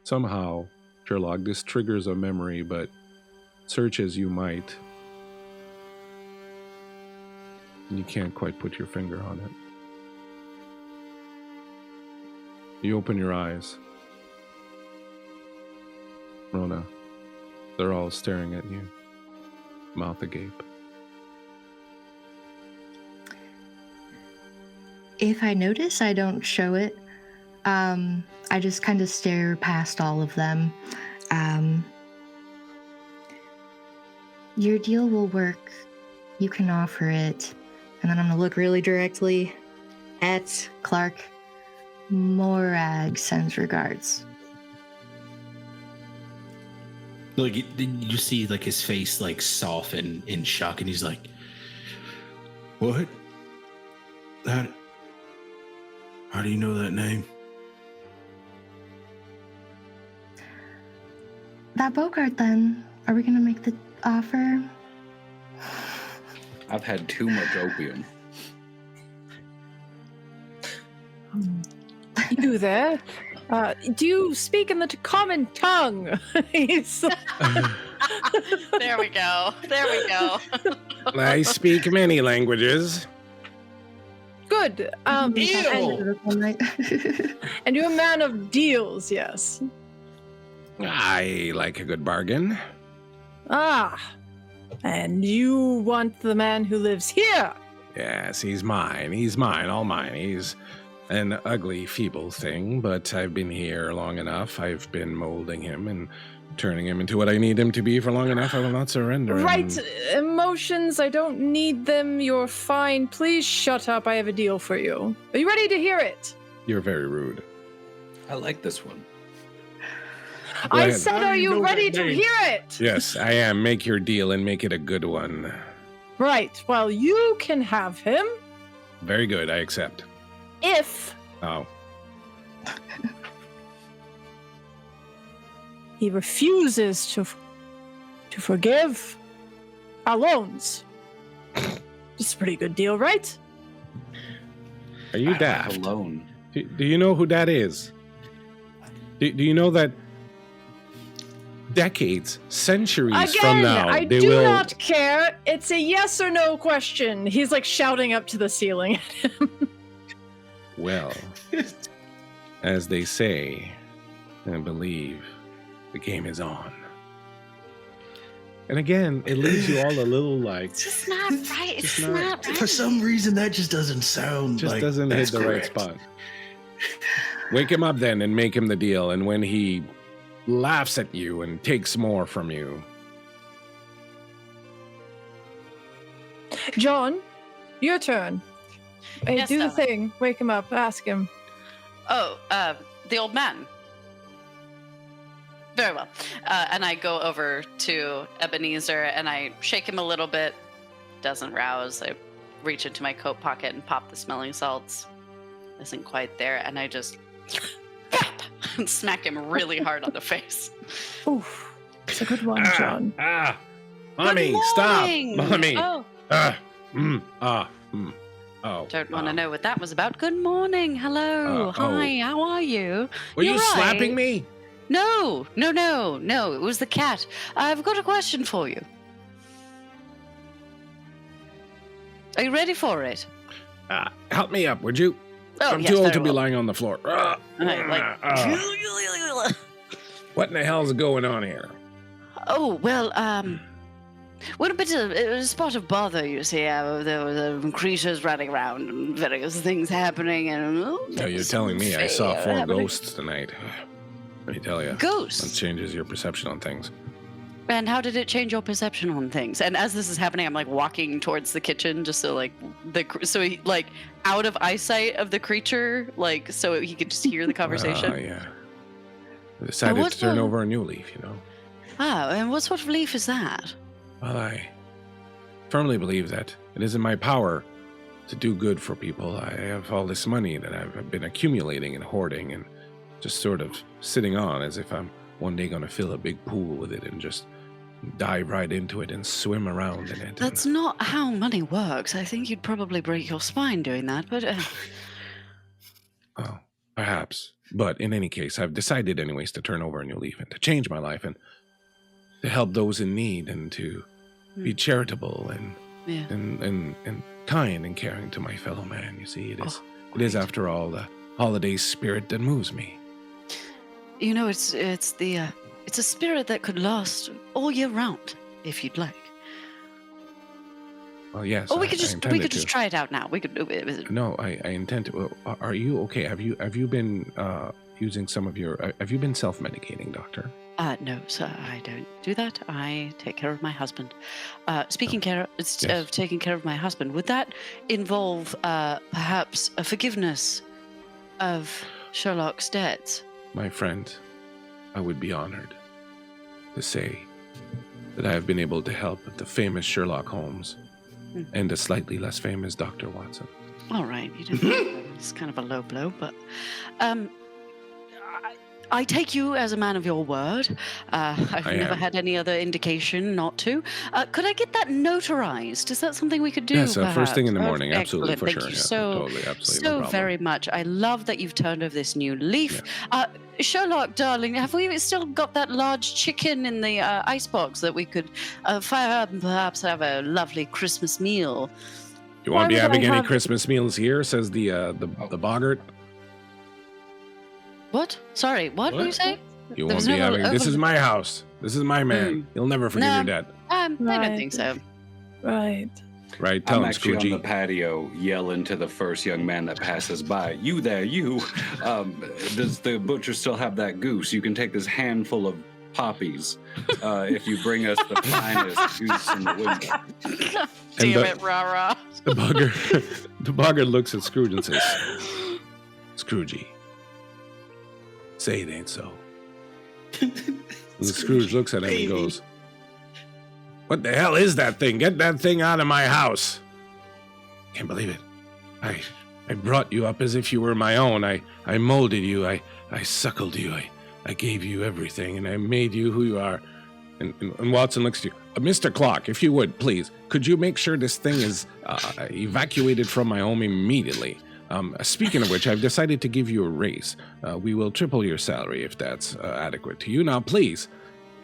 somehow, Sherlock, this triggers a memory, but search as you might, you can't quite put your finger on it. You open your eyes. Rona, they're all staring at you, mouth agape. If I notice, I don't show it. I just kind of stare past all of them. Your deal will work. You can offer it. And then I'm going to look really directly at Clark. Morag sends regards. Look, you see like his face like soften in shock, and he's like, What? How do you know that name? That Bogart, then. Are we going to make the offer? I've had too much opium. You there? Do you speak in the common tongue? He's There we go. There we go. I speak many languages. good. And you're a man of deals, yes. I like a good bargain. Ah, and you want the man who lives here? Yes, he's mine. He's mine, all mine. He's an ugly, feeble thing, but I've been here long enough. I've been molding him and turning him into what I need him to be for long enough. I will not surrender him. Right, emotions, I don't need them. You're fine. Please shut up. I have a deal for you. Are you ready to hear it? You're very rude. I like this one. Go I ahead. said, How do are you you know ready that to name? hear it? Yes, I am. Make your deal and make it a good one. Right, well, you can have him Very good. I accept. if Oh. he refuses to forgive our loans. It's a pretty good deal, right? Are you I like daft? alone. Do you know who that is? Do you know that decades, centuries from Again, now, I they do will... not care. It's a yes or no question. He's like shouting up to the ceiling at him. Well, as they say, I believe the game is on. And again, it leaves you all a little like, It's just not right. It's Just just not- not right. For some reason, that just doesn't sound just like doesn't hit that's the right correct. spot. Wake him up then and make him the deal. And when he laughs at you and takes more from you, John, your turn. Hey, Yes, do the darling. thing. Wake him up. Ask him. Oh, the old man. Very well. And I go over to Ebenezer and I shake him a little bit. Doesn't rouse. I reach into my coat pocket and pop the smelling salts. Isn't quite there. And I just and smack him really hard on the face. Oof. It's a good one, John. Mommy, Good stop. morning! Mommy. Oh, Oh. don't want to know what that was about. Good morning. Hello. Oh. Hi. How are you? Were you You're right. slapping me? No. It was the cat. I've got a question for you. Are you ready for it? Help me up, would you? Oh, I'm yes, too old very to be well. lying on the floor. I, What in the hell's going on here? Oh, well, what a bit of a spot of bother, you see. There were creatures running around and various things happening. And No, you're telling me I saw 4 ghosts tonight. Let me tell you. That Ghosts. changes your perception on things. And how did it change your perception on things? And as this is happening, I'm like walking towards the kitchen, just so like he like out of eyesight of the creature, like so he could just hear the conversation. Oh, yeah. I decided what's to turn the- over a new leaf, you know. Oh, and what sort of leaf is that? Well, I firmly believe that it is in my power to do good for people. I have all this money that I've been accumulating and hoarding and just sort of sitting on as if I'm one day going to fill a big pool with it and just dive right into it and swim around in it. That's not how money works. I think you'd probably break your spine doing that, but Oh, Perhaps. But in any case, I've decided anyways to turn over a new leaf and to change my life and to help those in need and to be charitable and kind and caring to my fellow man. You see, it is after all the holiday spirit that moves me. You know, it's a spirit that could last all year round, if you'd like. Well, yes. Or we could just try it out now. We could. No, I intend to. Are you okay? Have you been using some of your? Have you been self-medicating, Doctor? No, sir, I don't do that. I take care of my husband. Speaking of taking care of my husband, would that involve perhaps a forgiveness of Sherlock's debts? My friend, I would be honored to say that I have been able to help the famous Sherlock Holmes and the slightly less famous Dr. Watson. All right, it's kind of a low blow, but I take you as a man of your word. I've never had any other indication not to. Could I get that notarized? Is that something we could do? Yes, first thing in the morning. Absolutely, excellent. for Thank sure. you Totally, absolutely. so No problem. very much. I love that you've turned over this new leaf. Yeah. Sherlock, darling, have we still got that large chicken in the icebox that we could fire up and perhaps have a lovely Christmas meal? You won't be having any Christmas meals here, says the boggart. What? Sorry, what were you saying? You won't be having. This is my house. This is my man. He'll never forgive your debt. I don't think so. Right. Right. Tell I'm him, actually Scroogey. on the patio yelling to the first young man that passes by. You there, you. Does the butcher still have that goose? You can take this handful of poppies if you bring us the finest goose in the window. Damn it, rah-rah. The boggart looks at Scrooge and says, Scroogey, say it ain't so. And Scrooge looks at him and goes, what the hell is that thing? Get that thing out of my house. Can't believe it. I brought you up as if you were my own. I molded you. I suckled you. I gave you everything, and I made you who you are. And Watson looks at you. Mr. Clark, if you would, please, could you make sure this thing is evacuated from my home immediately? Speaking of which, I've decided to give you a raise. We will triple your salary if that's adequate to you. Now, please,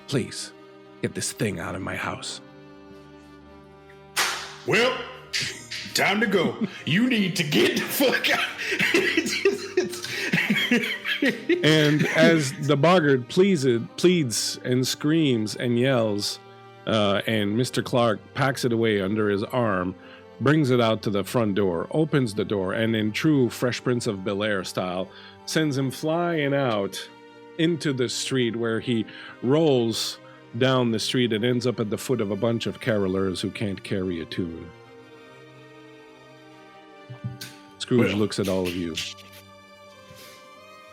get this thing out of my house. Well, time to go. You need to get the fuck out. And as the boggart pleads and screams and yells, and Mr. Clark packs it away under his arm, brings it out to the front door, opens the door, and in true Fresh Prince of Bel-Air style, sends him flying out into the street where he rolls down the street and ends up at the foot of a bunch of carolers who can't carry a tune. Scrooge looks at all of you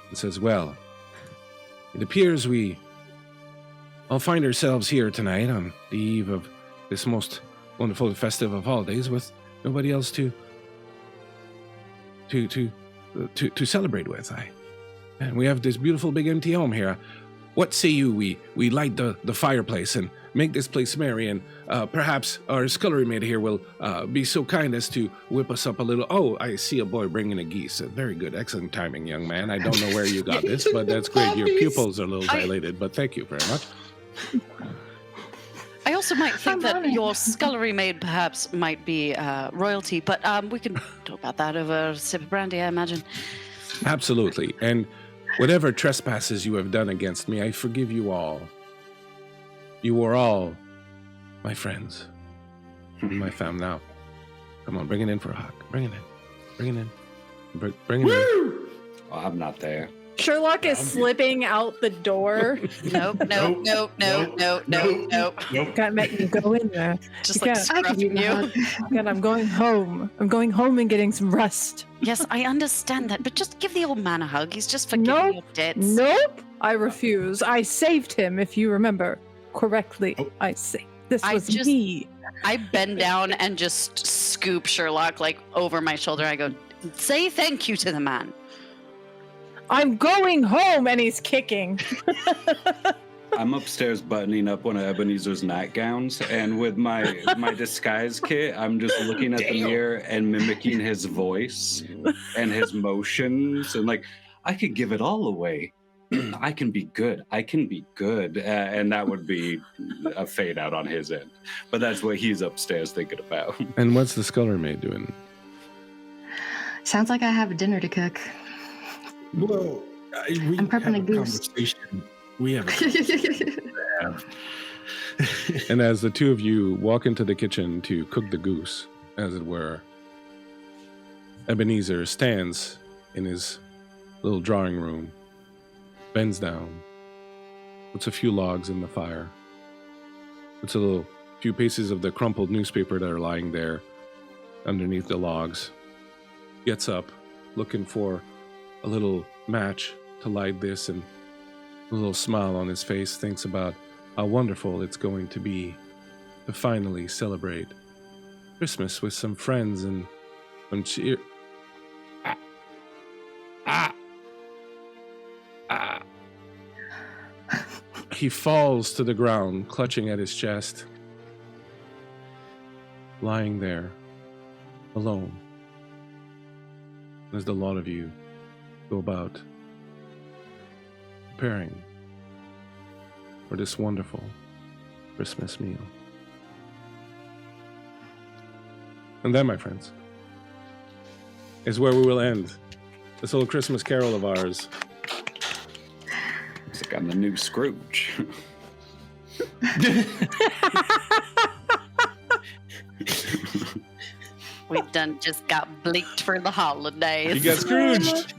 and says, well, it appears we all find ourselves here tonight on the eve of this most wonderful and festive of holidays with nobody else to celebrate with. And we have this beautiful big empty home here. What say you we light the fireplace and make this place merry, and perhaps our scullery maid here will be so kind as to whip us up a little. Oh, I see a boy bringing a geese. Very good. Excellent timing, young man. I don't know where you got this, but that's great. Your pupils are a little dilated, but thank you very much. I also might think that your scullery maid perhaps might be royalty, but we can talk about that over a sip of brandy, I imagine. Absolutely. And whatever trespasses you have done against me, I forgive you all. You are all my friends. My fam now. Come on, bring it in for a hug. Bring it in. Bring it in. Bring it in. Oh, I'm not there. Sherlock is slipping out the door. Nope. Can't make me go in there. Just like scruffing you. Again, I'm going home. I'm going home and getting some rest. Yes, I understand that, but just give the old man a hug. He's just forgiving your debts. Nope. I refuse. I saved him, if you remember correctly. I say this was me. I bend down and just scoop Sherlock like over my shoulder. I go, say thank you to the man. I'm going home, and he's kicking. I'm upstairs buttoning up one of Ebenezer's nightgowns, and with my disguise kit, I'm just looking at the mirror and mimicking his voice and his motions, and like I could give it all away. I can be good. I can be good. And that would be a fade out on his end. But that's what he's upstairs thinking about. And what's the scullery maid doing? Sounds like I have a dinner to cook. Well, I'm prepping a goose. Conversation. We have a conversation to have. And as the two of you walk into the kitchen to cook the goose, as it were, Ebenezer stands in his little drawing room, bends down, puts a few logs in the fire, puts a few pieces of the crumpled newspaper that are lying there underneath the logs, gets up, looking for a little match to light this, and a little smile on his face, thinks about how wonderful it's going to be to finally celebrate Christmas with some friends and some cheer. He falls to the ground, clutching at his chest, lying there, alone, as the lot of you go about preparing for this wonderful Christmas meal. And that, my friends, is where we will end this little Christmas carol of ours. It's like I'm the new Scrooge. We just got bleaked for the holidays. You got Scrooged.